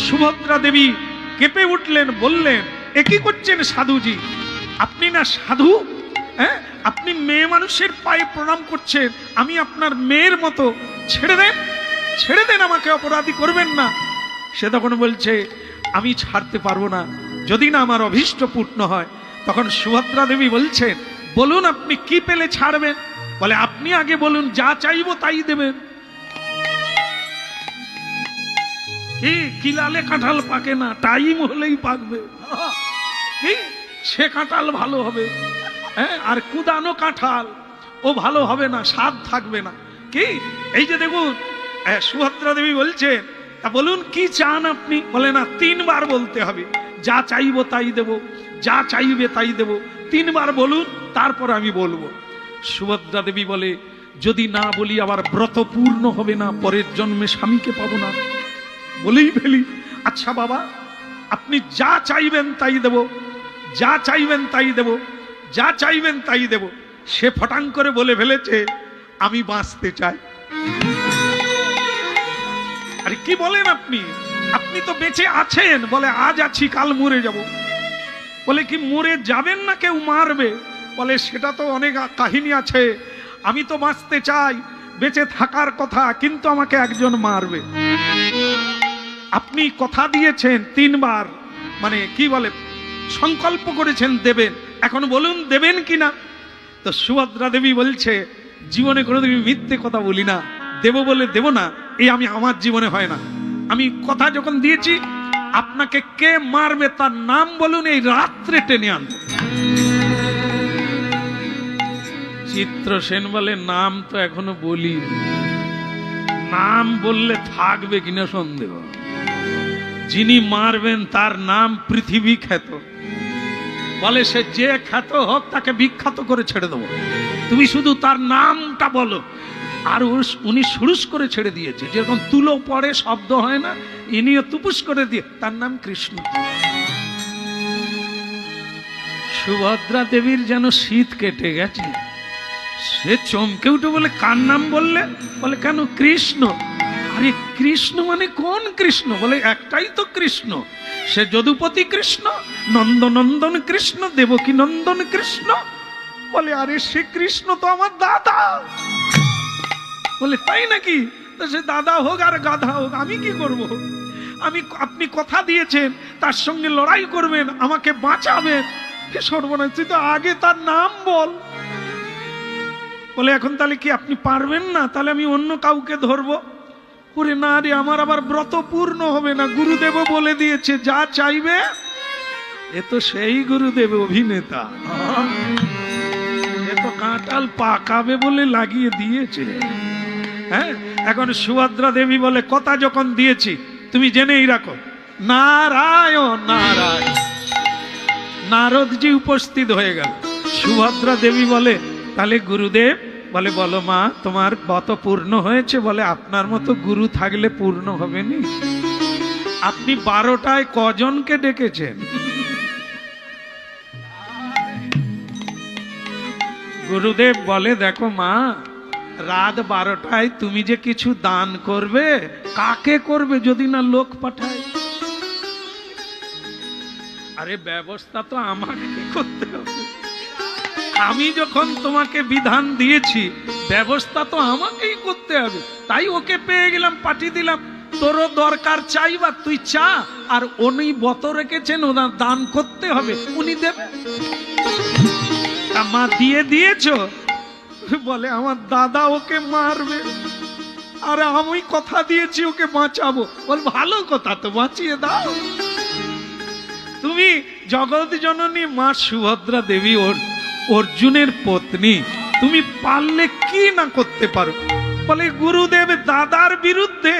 S1: সুভদ্রা দেবী কেঁপে উঠলেন, বললেন, এ কি করছেন সাধুজি, আপনি না সাধু? হ্যাঁ, আপনি মেয়ে মানুষের পায়ে প্রণাম করছেন, আমি আপনার মেয়ের মতো, ছেড়ে দেন, ছেড়ে দেন, আমাকে অপরাধী করবেন না। সে তখন বলছে, আমি ছাড়তে পারবো না, যদি না আমার অভীষ্ট পূর্ণ হয়। তখন সুভদ্রা দেবী বলছেন, বলুন আপনি কি পেলে ছাড়বেন? বলে, আপনি আগে বলুন, যা চাইবো তাই দেবেন। কি কিলালে কাঁঠাল পাকে না, টাইম হলেই পাকবে। কি সে কাঁঠাল ভালো হবে, হ্যাঁ, আর কুদানো কাঁঠাল ও ভালো হবে না, স্বাদ থাকবে না। কি এই যে দেখুন সুভদ্রা দেবী বলছেন, তা বলুন কি চান আপনি? বলে না, 3 বার বলতে হবে, যা চাইবো তাই দেব, যা চাইবে তাই দেব, 3 বার বলুন, তারপর আমি বলবো। সুভদ্রা দেবী বলে, যদি না বলি আবার ব্রত পূর্ণ হবে না, পরের জন্মে স্বামীকে পাবো না, বলেই ফেলি। আচ্ছা বাবা, আপনি যা চাইবেন তাই দেব, যা চাইবেন তাই দেব, যা চাইবেন তাই দেব। সে ফটাং করে বলে ফেলেছে, আমি বাঁচতে চাই। আরে কি বলেন আপনি? আপনি তো বেঁচে আছেন। বলে আজ আছি, কাল মরে যাব। বলে কি মরে যাবেন না কেউ মারবে? বলে সেটা তো অনেক কাহিনী আছে, আমি তো বাঁচতে চাই, বেঁচে থাকার কথা, কিন্তু আমাকে একজন মারবে। আপনি কথা দিয়েছেন 3 বার, মানে কি বলে সংকল্প করেছেন দেবেন, এখন বলুন দেবেন কিনা? তো সুভদ্রা দেবী বলছে, জীবনে কোনোদিন মিথ্যে কথা বলি না, দেব বলে দেব না, এই আমি আমার জীবনে হয় না। আমি কথা যখন দিয়েছি, আপনাকে কে মারবে তার নাম বলুন, এই রাত্রে টেনে আনবো। চিত্রসেন বলে, নাম তো এখনো বলি, নাম বললে থাকবে কিনা সন্দেহ। যিনি মারবেন তার নাম পৃথিবী খ্যাত। বলে সে যে খ্যাত হোক, তাকে বিখ্যাত করে ছেড়ে দেবো, তুমি শুধু তার নামটা বলো। আর উনি সুরুষ করে ছেড়ে দিয়েছে, যেরকম তুলো পড়ে শব্দ হয় না, ইনিও তুপুস করে দিয়ে, তার নাম কৃষ্ণ। সুভদ্রা দেবীর যেন শীত কেটে গেছে, সে চমকে উঠে বলে, কার নাম বললে? বলে কেন, কৃষ্ণ। আরে কৃষ্ণ মানে কোন কৃষ্ণ? বলে একটাই তো কৃষ্ণ, সে যদুপতি কৃষ্ণ, নন্দনন্দন কৃষ্ণ, দেবকী নন্দন কৃষ্ণ। বলে আরে সে কৃষ্ণ তো আমার দাদা। বলে তাই নাকি? তো সে দাদা হোক আর গাধা হোক, আমি কি করব? আপনি কথা দিয়েছেন তার সঙ্গে লড়াই করবেন, আমাকে বাঁচাবেন। কি সর্বনাশ, তুই তো আগে তার নাম বল। বলে এখন তাহলে কি আপনি পারবেন না? তাহলে আমি অন্য কাউকে ধরবো। ওরে না রে, আমার আবার ব্রত পূর্ণ হবে না, গুরুদেব বলে দিয়েছে যা চাইবে। এ তো সেই গুরুদেব অভিনেতা, এ তো কাঁঠাল পাকাবে বলে লাগিয়ে দিয়েছে। হ্যাঁ, এখন সুভদ্রা দেবী বলে, কথা যখন দিয়েছি তুমি জেনেই রাখো। নারায়ণ নারায়ণ। নারদজি উপস্থিত হয়ে গেল। সুভদ্রা দেবী বলে, তাহলে গুরুদেব? বলে বলো মা, তোমার ব্রত পূর্ণ হয়েছে? বলে আপনার মতো গুরু থাকলে পূর্ণ হবে নি। আপনি 12টায় কজনকে ডেকেছেন? গুরুদেব বলে, দেখো মা, রাত 12টায় তুমি যে কিছু দান করবে, কাকে করবে যদি না লোক পাঠায়? আরে ব্যবস্থা তো আমাকে করতে হবে। আমি যখন তোমাকে বিধান দিয়েছি, ব্যবস্থা তো আমাকেই করতে হবে। তাই ওকে পেয়ে গেলাম, পাঠিয়ে দিলাম। তোরও দরকার চাইবা, তুই চা। আর উনি ব্রত রেখেছেন, ওনার দান করতে হবে, উনি দেবে। মা দিয়ে দিয়েছো? বলে আমার দাদা ওকে মারবে, আর আমি কথা দিয়েছি ওকে বাঁচাবো। বল ভালো কথা তো, বাঁচিয়ে দাও। তুমি জগৎ জননী মা সুভদ্রা দেবী, অর্জুনের পত্নী, তুমি পারলে কি না করতে পারো? বলে গুরুদেব দাদার বিরুদ্ধে।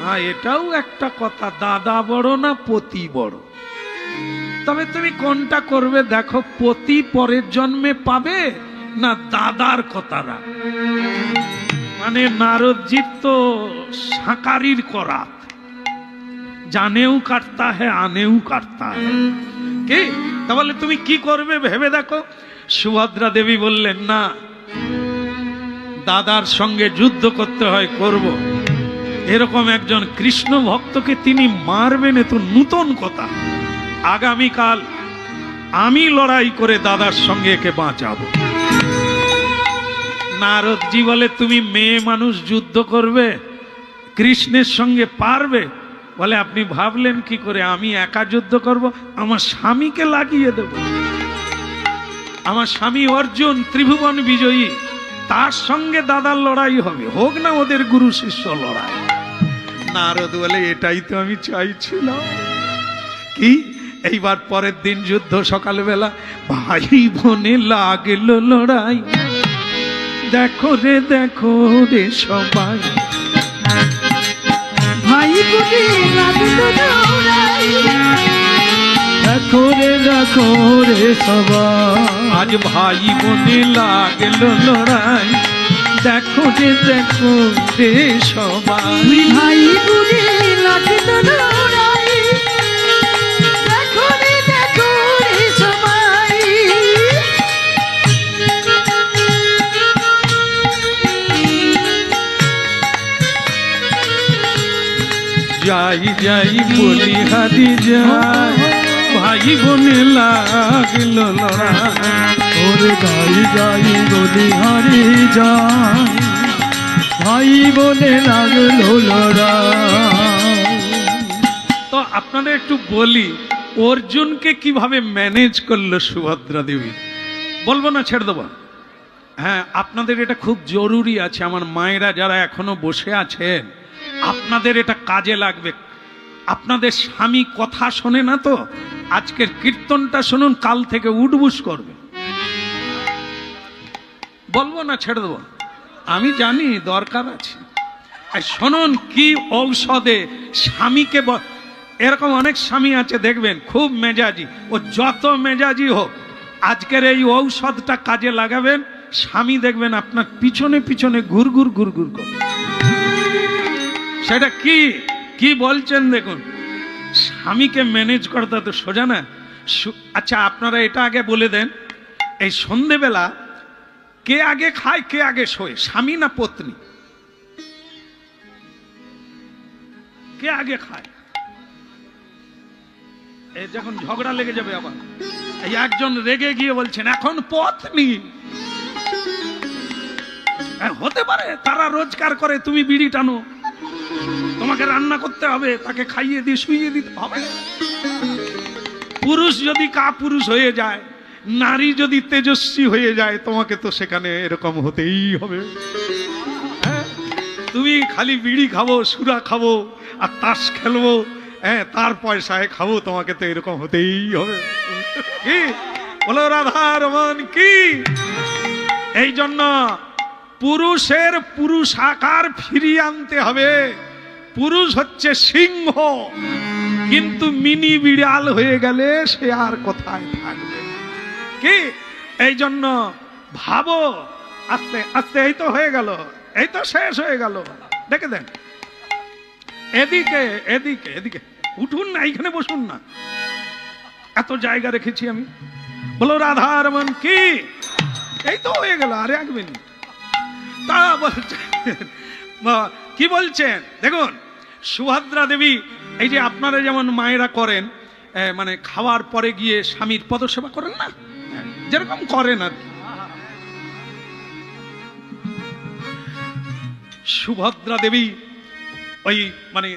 S1: হ্যাঁ, এটাও একটা কথা, দাদা বড় না পতি বড়? তবে তুমি কোনটা করবে দেখো, পতি পরের জন্মে পাবে না দাদার কথাটা? মানে নারদজির তো সাকারির করাত, জানেও কাটতা হ্যাঁ, আনেও কাটতা হ্যাঁ। কি তাহলে তুমি কি করবে ভেবে দেখো। সুভদ্রা দেবী বললেন, না, দাদার সঙ্গে যুদ্ধ করতে হয়, করব। এরকম একজন কৃষ্ণ ভক্তকে তিনি মারবেন, এ তো নূতন কথা। আগামীকাল আমি লড়াই করে দাদার সঙ্গে একে বাঁচাবো। নারদজি বলে, তুমি মেয়ে মানুষ যুদ্ধ করবে, কৃষ্ণের সঙ্গে পারবে? বলে আপনি ভাবলেন কি করে আমি একা যুদ্ধ করব? আমার স্বামীকে লাগিয়ে দেব। আমার স্বামী অর্জুন ত্রিভুবন বিজয়ী, তার সঙ্গে দাদার লড়াই হবে, হোক না ওদের গুরু শিষ্য লড়াই। নারদ বলে, এটাই তো আমি চাইছিলাম। কি এইবার পরের দিন যুদ্ধ, সকালবেলা ভাই বোনে লাগলো লড়াই, দেখো রে সবাই,
S3: ভাই বলে লাগলো লড়াই,
S2: দেখো রে সবাই,
S1: আজ ভাই বোনে লাগলো লড়াই, দেখো রে সবাই।
S3: ভাই বলে লাগলো লড়াই, দেখো রে সবাই।
S1: যাই বলি হারি যাই, ভাই বোনে লাগলো লড়াই।
S2: ওরে যাই বলি হারি যাই, ভাই বলে লাগলো লড়াই।
S1: তো আপনাদের একটু বলি অর্জুনকে কিভাবে ম্যানেজ করলো সুভদ্রা দেবী, বলবো না ছেড়ে দেবো? হ্যাঁ, আপনাদের এটা খুব জরুরি আছে, আমার মায়েরা যারা এখনো বসে আছেন, আপনাদের এটা কাজে লাগবে। আপনাদের স্বামী কথা শোনে না তো, আজকের কীর্তনটা শুনুন, কাল থেকে উঠবুস করবে। বলবো না ছেড়ে দেবো? আমি জানি দরকার আছে। শুনুন কি ঔষধে স্বামীকে, এরকম অনেক স্বামী আছে দেখবেন খুব মেজাজি, ও যত মেজাজি হোক, আজকের এই ঔষধটা কাজে লাগাবেন, স্বামী দেখবেন আপনার পিছনে পিছনে ঘুরঘুর করে। সেটা কি বলছেন দেখুন। স্বামীকে ম্যানেজ করতে তো সোজা না। আচ্ছা আপনারা এটা আগে বলে দেন, এই সন্ধেবেলা কে আগে খায় কে আগে শোয়, স্বামী না পত্নী? কে আগে খায়? এই যখন ঝগড়া লেগে যাবে আবার, এই একজন রেগে গিয়ে বলছেন এখন পত্নী। হতে পারে তারা রোজগার করে, তুমি বিড়ি টানো, তোমাকে রান্না করতে হবে, তাকে খাইয়ে দিয়ে শুইয়ে দিতে হবে। পুরুষ যদি কাপুরুষ হয়ে যায়, নারী যদি তেজস্বী হয়ে যায়, তোমাকে তো সেখানে এরকম হতেই হবে। হ্যাঁ, তুমি খালি বিড়ি খাবো, সুরা খাবো আর তাস খেলবো, হ্যাঁ তার পয়সায় খাবো, তোমাকে তো এরকম হতেই হবে। কি বলো রাধার মন কি? এই জন্য পুরুষের পুরুষাকার ফিরিয়ে আনতে হবে। পুরুষ হচ্ছে সিংহ, কিন্তু মিনি বিড়াল হয়ে গেলে সে আর কোথায় থাকবে? কি এই জন্য ভাবো, আস্তে আস্তে এই তো হয়ে গেল, এই তো শেষ হয়ে গেল। দেখে দেন, এদিকে এদিকে এদিকে উঠুন না, এইখানে বসুন না, এত জায়গা রেখেছি আমি। বলো রাধার মন কি? এই তো হয়ে গেল, আরে 1 মিনিট। তা বলছেন কি বলছেন দেখুন, সুভদ্রা দেবী, এই যে আপনারা যেমন মায়েরা করেন, মানে খাওয়ার পরে গিয়ে স্বামীর পদসেবা করেন না, যেরকম করেন আর কি। সুভদ্রা দেবী ওই মানে,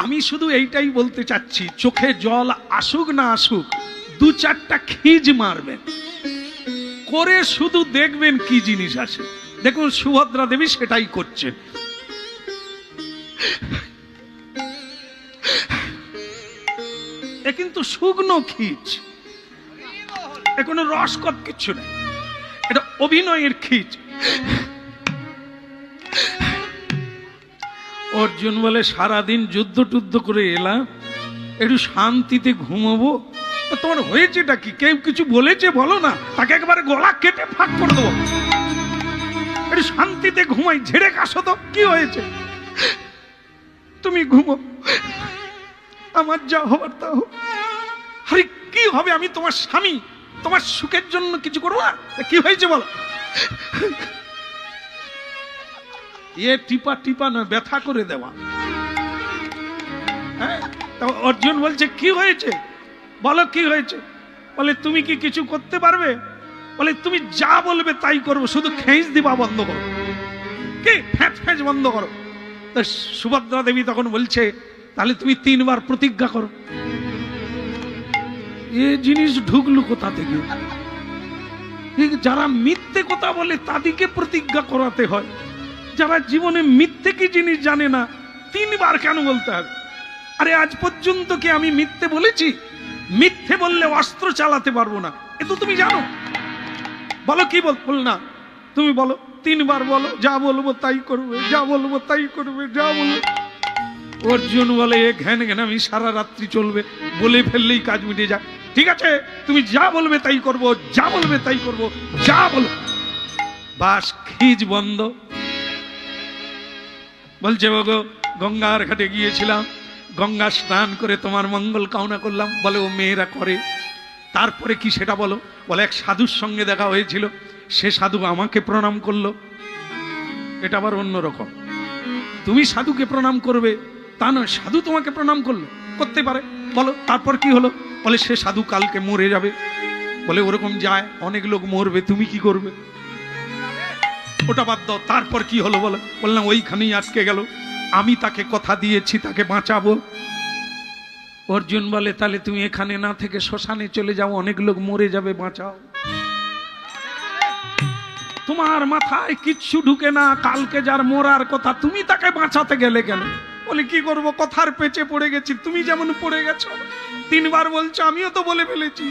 S1: আমি শুধু এইটাই বলতে চাচ্ছি, চোখে জল আসুক না আসুক, 2-4টা খিজ মারবেন করে, শুধু দেখবেন কি জিনিস আছে। দেখুন সুভদ্রা দেবী সেটাই করছে। এ কিন্তু শুকনো খিচ, এ কোনো রসকত কিচ্ছু নেই, এটা অভিনয়ের খিচ। অর্জুন বলে সারাদিন যুদ্ধ করে এলাম, একটু শান্তিতে ঘুমাবো। তোমার হয়েছেটা কি? কেউ কিছু বলেছে বলো না, তাকে একবারে গলা কেটে ফাঁক করে দেবো। একটু শান্তিতে ঘুমাই, ঝেড়ে কাশো তো, কি হয়েছে? তুমি ঘুমো, আমার যা হবার তা হোক। আরে কি হবে, আমি তোমার স্বামী, তোমার সুখের জন্য কিছু করবো না? কি হয়েছে বলো? এ টিপা নয়, ব্যথা করে দেওয়া। হ্যাঁ, অর্জুন বলছে কি হয়েছে বলো, কি হয়েছে? বলে তুমি কি কিছু করতে পারবে? বলে তুমি যা বলবে তাই করবো, শুধু খেঁচ দিবা বন্ধ করো, কি ফ্যাঁচ বন্ধ করো। তো সুভদ্রা দেবী তখন বলছে তাহলে তুমি 3 বার প্রতিজ্ঞা করো। এ জিনিস ঢুকলো কোথা থেকে? যারা মিথ্যে কথা বলে তাদেরকে প্রতিজ্ঞা করাতে হয়, যারা জীবনে মিথ্যে কি জিনিস জানে না 3 বার কেন বলতে হবে? আরে আজ পর্যন্ত কি আমি মিথ্যে বলেছি? মিথ্যে বললে অস্ত্র চালাতে পারবো না, এ তো তুমি জানো। বলো কি বল না, তুমি বলো, 3 বার বলো, যা বলবো তাই করবে, যা বলবো তাই করবে, যা বলবো। অর্জুন বলে এ ঘ্যান ঘ্যান আমি সারা রাত্রি চলবে, বলে ফেললেই কাজ মিটে যায়। ঠিক আছে, তুমি যা বলবে তাই করব, যা বলবে তাই করব, যা বলবে। বাস, খিজ বন্ধ। বলছে ওগো গঙ্গার ঘাটে গিয়েছিলাম, গঙ্গা স্নান করে তোমার মঙ্গল কামনা করলাম। বলে ও মেয়েরা করে, তারপরে কি সেটা বলো। বলে এক সাধুর সঙ্গে দেখা হয়েছিল, সে সাধু আমাকে প্রণাম করলো। এটা আবার অন্যরকম। তুমি সাধুকে প্রণাম করবে তা নয়, সাধু তোমাকে প্রণাম করলো, করতে পারে। বলো তারপর কি হলো। বলে সে সাধু কালকে মরে যাবে। বলে ওরকম যায়, অনেক লোক মরবে, তুমি কি করবে। ওটা বাদ দাও, তারপর কি হলো বলো। বললাম ওইখানেই আটকে গেল, আমি তাকে কথা দিয়েছি তাকে বাঁচাবো। অর্জুন বলে তাহলে তুমি এখানে না থেকে শ্মশানে চলে যাও, অনেক লোক মরে যাবে, বাঁচাও। তোমার মাথায় কিচ্ছু ঢুকে না, কালকে যার মরার কথা তুমি তাকে বাঁচাতে গেলে কেন। বলে কি করব, কথার পেঁচে পড়ে গেছি, তুমি যেমন পড়ে গেছো। 3 বার বলছো, আমিও তো বলে ফেলেছি,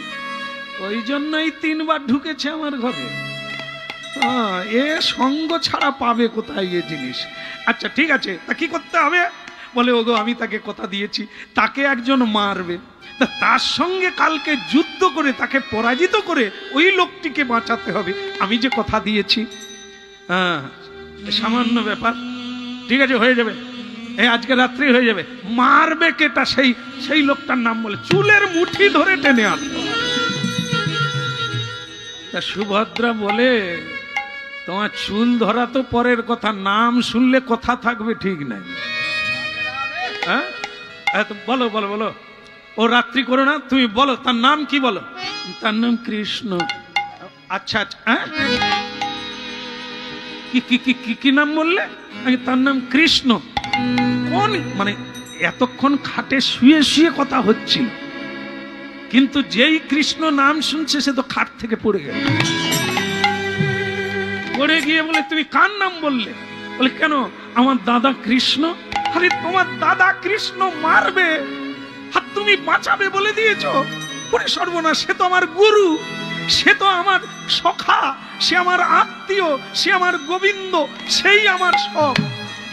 S1: ওই জন্যই 3 বার ঢুকেছে আমার ঘরে। এ সঙ্গ ছাড়া পাবে কোথায় এ জিনিস। আচ্ছা ঠিক আছে, তা কি করতে হবে। বলে ওগো আমি তাকে কথা দিয়েছি, তাকে একজন মারবে, তা তার সঙ্গে কালকে যুদ্ধ করে তাকে পরাজিত করে ওই লোকটিকে বাঁচাতে হবে, আমি যে কথা দিয়েছি। সামান্য ব্যাপার, ঠিক আছে হয়ে যাবে, এই আজকে রাত্রি হয়ে যাবে। মারবে কেটা, সেই লোকটার নাম বলে চুলের মুঠি ধরে টেনে আনবে। তা সুভদ্রা বলে তোমার চুল ধরা তো পরের কথা, নাম শুনলে কথা থাকবে ঠিক নাই। হ্যাঁ বলো বলো বলো, ও রাত্রি করো না, তুমি বলো তার নাম কি বলো। তার নাম কৃষ্ণ। আচ্ছা আচ্ছা, হ্যাঁ কি কি কি কি কি নাম বললে। তার নাম কৃষ্ণ। কোন মানে এতক্ষণ খাটে শুয়ে শুয়ে কথা হচ্ছিল, কিন্তু যেই কৃষ্ণ নাম শুনছে সে তো খাট থেকে পড়ে গেল। পড়ে গিয়ে বলে তুমি কার নাম বললে। বলে কেন, আমার দাদা কৃষ্ণ। আরে তোমার দাদা কৃষ্ণ মারবে আর তুমি বাঁচাবে বলে দিয়েছো। ওরে সর্বনাশ, সে তো আমার গুরু, সে তো আমার সখা, সে আমার আত্মীয়, সে আমার গোবিন্দ, সেই আমার সব,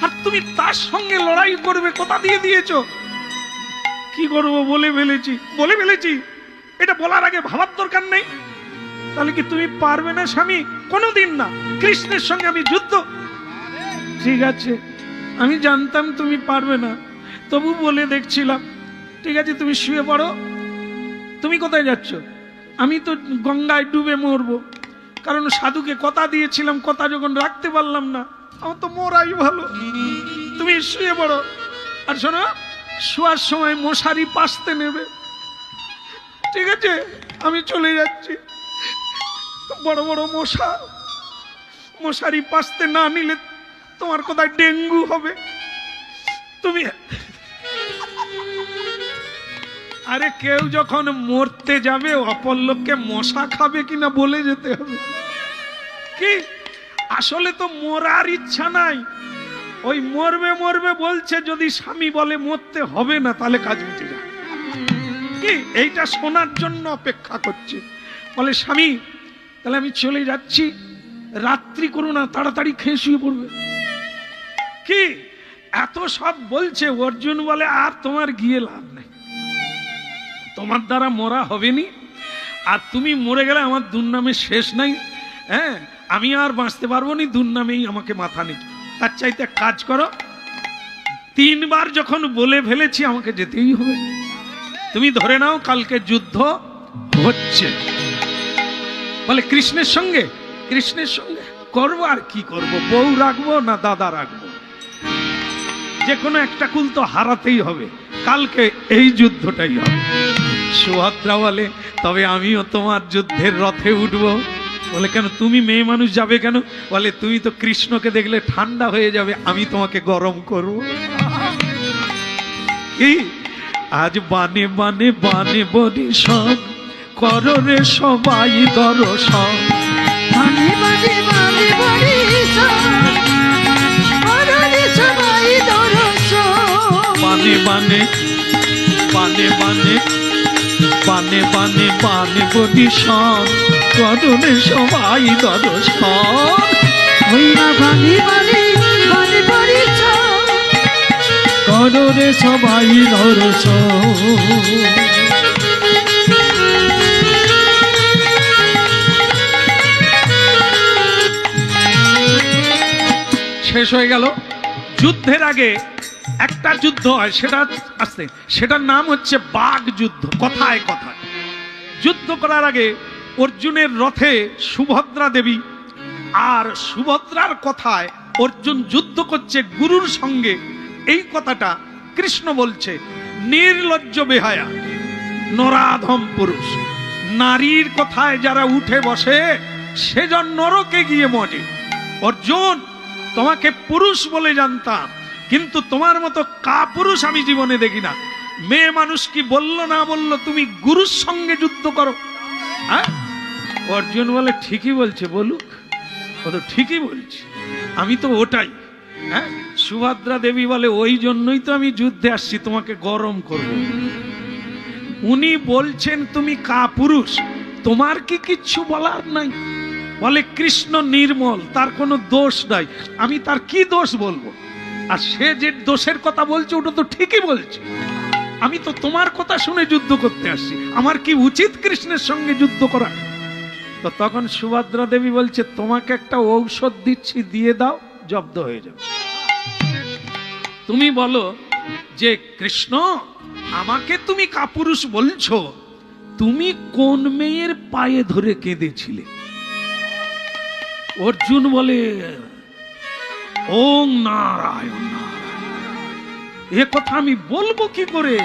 S1: আর তুমি তার সঙ্গে লড়াই করবে কথা দিয়ে দিয়েছো। কি করবো, বলে ফেলেছি বলে ফেলেছি, এটা বলার আগে ভাবার দরকার নেই। তাহলে কি তুমি পারবে না স্বামী। কোনোদিন না, কৃষ্ণের সঙ্গে আমি যুদ্ধ। ঠিক আছে, আমি জানতাম তুমি পারবে না, তবু বলে দেখছিলাম। ঠিক আছে তুমি শুয়ে পড়ো। তুমি কোথায় যাচ্ছ। আমি তো গঙ্গায় ডুবে মরবো, কারণ সাধুকে কথা দিয়েছিলাম, কথা যখন রাখতে পারলাম না, আমার তো মরাই ভালো। তুমি শুয়ে পড়ো। আর শোনো, শোয়ার সময় মশারি পাশতে নেবে। ঠিক আছে, আমি চলে যাচ্ছি। বড় বড় মশা, মশারি পাশতে না নিলে তোমার কোথায় ডেঙ্গু হবে। তুমি আরে কেউ যখন মরতে যাবে অপর লোককে মশা খাবে কিনা বলে যেতে হবে। কি আসলে তো মরার ইচ্ছা নাই, ওই মরবে মরবে বলছে। যদি স্বামী বলে মরতে হবে না, তাহলে কাজ মিটে যায়। কি এইটা শোনার জন্য অপেক্ষা করছে। বলে স্বামী তাহলে আমি চলে যাচ্ছি, রাত্রি করো না, তাড়াতাড়ি খেয়ে শুয়ে পড়বে। কি এত সব বলছে। অর্জুন বলে আর তোমার গিয়ে লাভ নেই, তোমার দ্বারা মরা হবে নি, আর তুমি মরে গেলে আমার দুর্নামে শেষ নাই। হ্যাঁ আমি আর বাঁচতে পারবো নি, দুর্নামেই আমাকে মাথা নিচ। তার চাইতে কাজ করো, 3 বার যখন বলে ফেলেছি আমাকে যেতেই হবে। তুমি ধরে নাও কালকে যুদ্ধ হচ্ছে। বলে কৃষ্ণের সঙ্গে, কৃষ্ণের সঙ্গে করবো। আর কি করব, বউ রাখবো না দাদা রাখবো, যে কোনো একটা কুল তো হারাতেই হবে, কালকে এই যুদ্ধটাই হবে। সুভদ্রা বলে তবে আমিও তোমার যুদ্ধের রথে উঠবো। বলে কেন, তুমি মেয়ে মানুষ যাবে কেন। বলে তুমি তো কৃষ্ণকে দেখলে ঠান্ডা হয়ে যাবে, আমি তোমাকে গরম করবো। কি আজ বানে বানে বানে বলি সব করো রে সবাই দর্শন।
S3: বানে বানে বানে বরিশান, করো রে সবাই দর্শন।
S1: বানে বানে বানে বানে বানে বানে বানে বলি সব করো রে সবাই দর্শন।
S3: হইয়া বাণী বাণী বাণী বরিছ
S2: করো রে সবাই দর্শন।
S1: শেষ হয়ে গেল। যুদ্ধের আগে একটা যুদ্ধ হয়, সেটা আসতে, সেটার নাম হচ্ছে বাঘ যুদ্ধ। কথায় কথায় যুদ্ধ করার আগে অর্জুনের রথে সুভদ্রা দেবী, আর সুভদ্রার কথায় অর্জুন যুদ্ধ করছে গুরুর সঙ্গে। এই কথাটা কৃষ্ণ বলছে, নির্লজ্জ বেহায়া নরাধম পুরুষ, নারীর কথায় যারা উঠে বসে সেজন নরকে গিয়ে মজে। অর্জুন, তোমাকে পুরুষ বলে জানতাম, কিন্তু তোমার মতো কাপুরুষ আমি জীবনে দেখি না। মেয়ে মানুষ কি বলল না বলল, তুমি গুরুর সঙ্গে যুদ্ধ করো। হ্যাঁ, অর্জুন বলে ঠিকই বলছে, বলুক, ও তো ঠিকই বলছে, আমি তো ওটাই। হ্যাঁ, সুভদ্রা দেবী বলে ওই জন্যই তো আমি যুদ্ধে আসছি, তোমাকে গরম করব। উনি বলছেন তুমি কাপুরুষ, তোমার কি কিচ্ছু বলার নাই? বলে কৃষ্ণ নির্মল, তার কোনো দোষ নাই, আমি তার কি দোষ বলবো? আর সে যে দোষের কথা বলছে ওটা তো ঠিকই বলছে। আমি তো তোমার কথা শুনে যুদ্ধ করতে আসছি, আমার কি উচিত কৃষ্ণের সঙ্গে যুদ্ধ করা? তো তখন সুভদ্রা দেবী বলছে, তোমাকে একটা ঔষধ দিচ্ছি, দিয়ে দাও, জব্দ হয়ে যাবে। তুমি বলো যে কৃষ্ণ, আমাকে তুমি কাপুরুষ বলছো, তুমি কোন মেয়ের পায়ে ধরে কেঁদেছিলে? অর্জুন বলে, ওং নারায়ণ নারায়ণ। এ কথা আমি বলবো কি করে?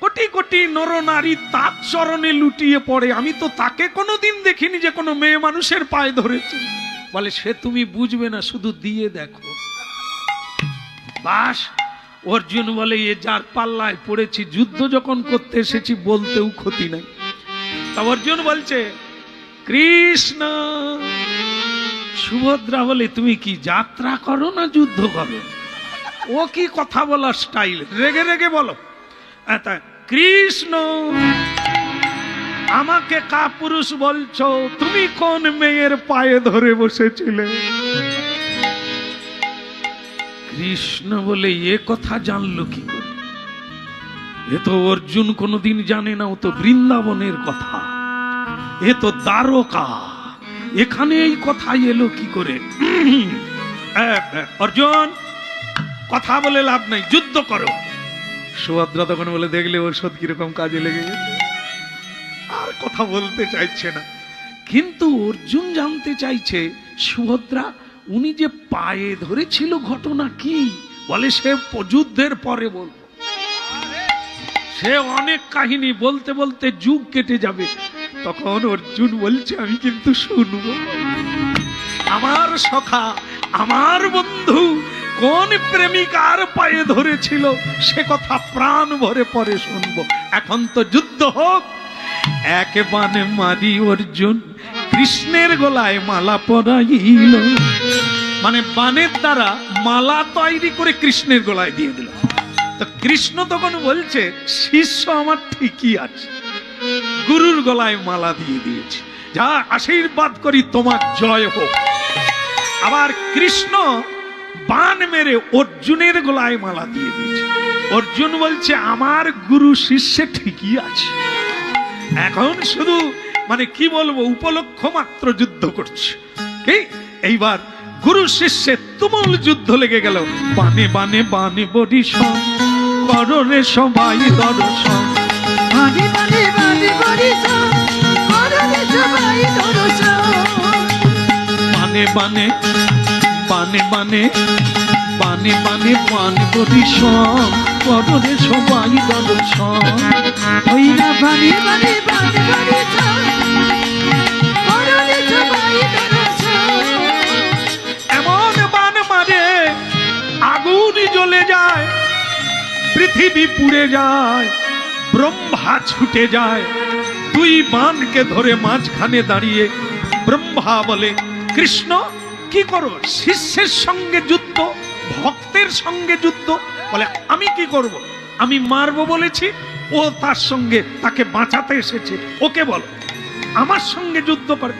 S1: কোটি কোটি নর নারী তার চরণে লুটিয়ে পড়ে, আমি তো তাকে কোনোদিন দেখিনি যে কোনো মেয়ে মানুষের পায়ে ধরেছে। বলে সে তুমি বুঝবে না, শুধু দিয়ে দেখো। বাস, অর্জুন বলে এ যার পাল্লায় পড়েছি, যুদ্ধ যখন করতে এসেছি বলতেও ক্ষতি নাই। তা অর্জুন বলছে কৃষ্ণ। সুভদ্রা বলে তুমি কি যাত্রা করো না যুদ্ধ করো? ও কি কথা বলার স্টাইল, রেগে রেগে বলো। কৃষ্ণ, আমাকে কাপুরুষ বলছো, তুমি কোন মেয়ের পায়ে ধরে বসেছিলে? কৃষ্ণ বলে এ কথা জানলো কি করে? এ তো অর্জুন কোনোদিন জানে না, ও তো বৃন্দাবনের কথা, এ তো দ্বারকা, এখানে এই কথা এলো কি করে? অর্জুন, কথা বলে লাভ নাই, যুদ্ধ করো। সুভদ্রা তখন বলে, দেখলে ঔষধ কিরকম কাজে লেগে গেছে, আর কথা বলতে চাইছে না। কিন্তু অর্জুন জানতে চাইছে, সুভদ্রা উনি যে পায়ে ধরেছিল ঘটনা কি? বলে সে যুদ্ধের পরে বলবো, সে অনেক কাহিনী বলতে বলতে যুগ কেটে যাবে। তখন অর্জুন বলছে, আমি কিন্তু শুনবো। আমার সখা, আমার বন্ধু কোন প্রেমিকার পায়ে ধরেছিল সে কথা প্রাণ ভরে পরে শুনবো। এখন তো যুদ্ধ হোক। এক বানে মারি অর্জুন কৃষ্ণের গলায় মালা পরাইল, মানে বানের দ্বারা মালা তৈরি করে কৃষ্ণের গলায় দিয়ে দিল। তো কৃষ্ণ তখন বলছে, শিষ্য আমার ঠিকই আছে, গুরুর গলায় মালা দিয়ে দিয়েছে, যা আশীর্বাদ করি তোমার জয় হোক। আবার কৃষ্ণ বান মেরে অর্জুনের গলায় মালা দিয়ে দিয়েছে। অর্জুন বলছে, আমার গুরু শিষ্যে ঠিকই আছে। এখন শুধু মানে কি বলবো, উপলক্ষ মাত্র যুদ্ধ করছে। এইবার গুরু শিষ্যের তুমুল যুদ্ধ লেগে গেল। বানে বানে বানে বরিশন, করো রে সবাই দর্শন।
S3: বাণী বাণী বাণী বরিছ করো রে সবাই দর্শন।
S1: বানে বানে বানে বানে বানে বানে বানে বরিশন, করো রে সবাই দর্শন।
S3: হইয়া বাণী বাণী বাণী বরিছ করো রে সবাই দর্শন।
S1: এমন বান মারে আগুন জ্বলে যায়, পৃথিবী পুড়ে যায়, ব্রহ্মা ছুটে যায়। দুই বানকে ধরে মাঝখানে দাঁড়িয়ে ব্রহ্মা বলে, কৃষ্ণ কি করো? শিষ্যের সঙ্গে যুদ্ধ, ভক্তের সঙ্গে যুদ্ধ। বলে আমি কি করব? আমি মারবো বলেছি, ও তার সঙ্গে তাকে বাঁচাতে এসেছে, ওকে বলো আমার সঙ্গে যুদ্ধ করে।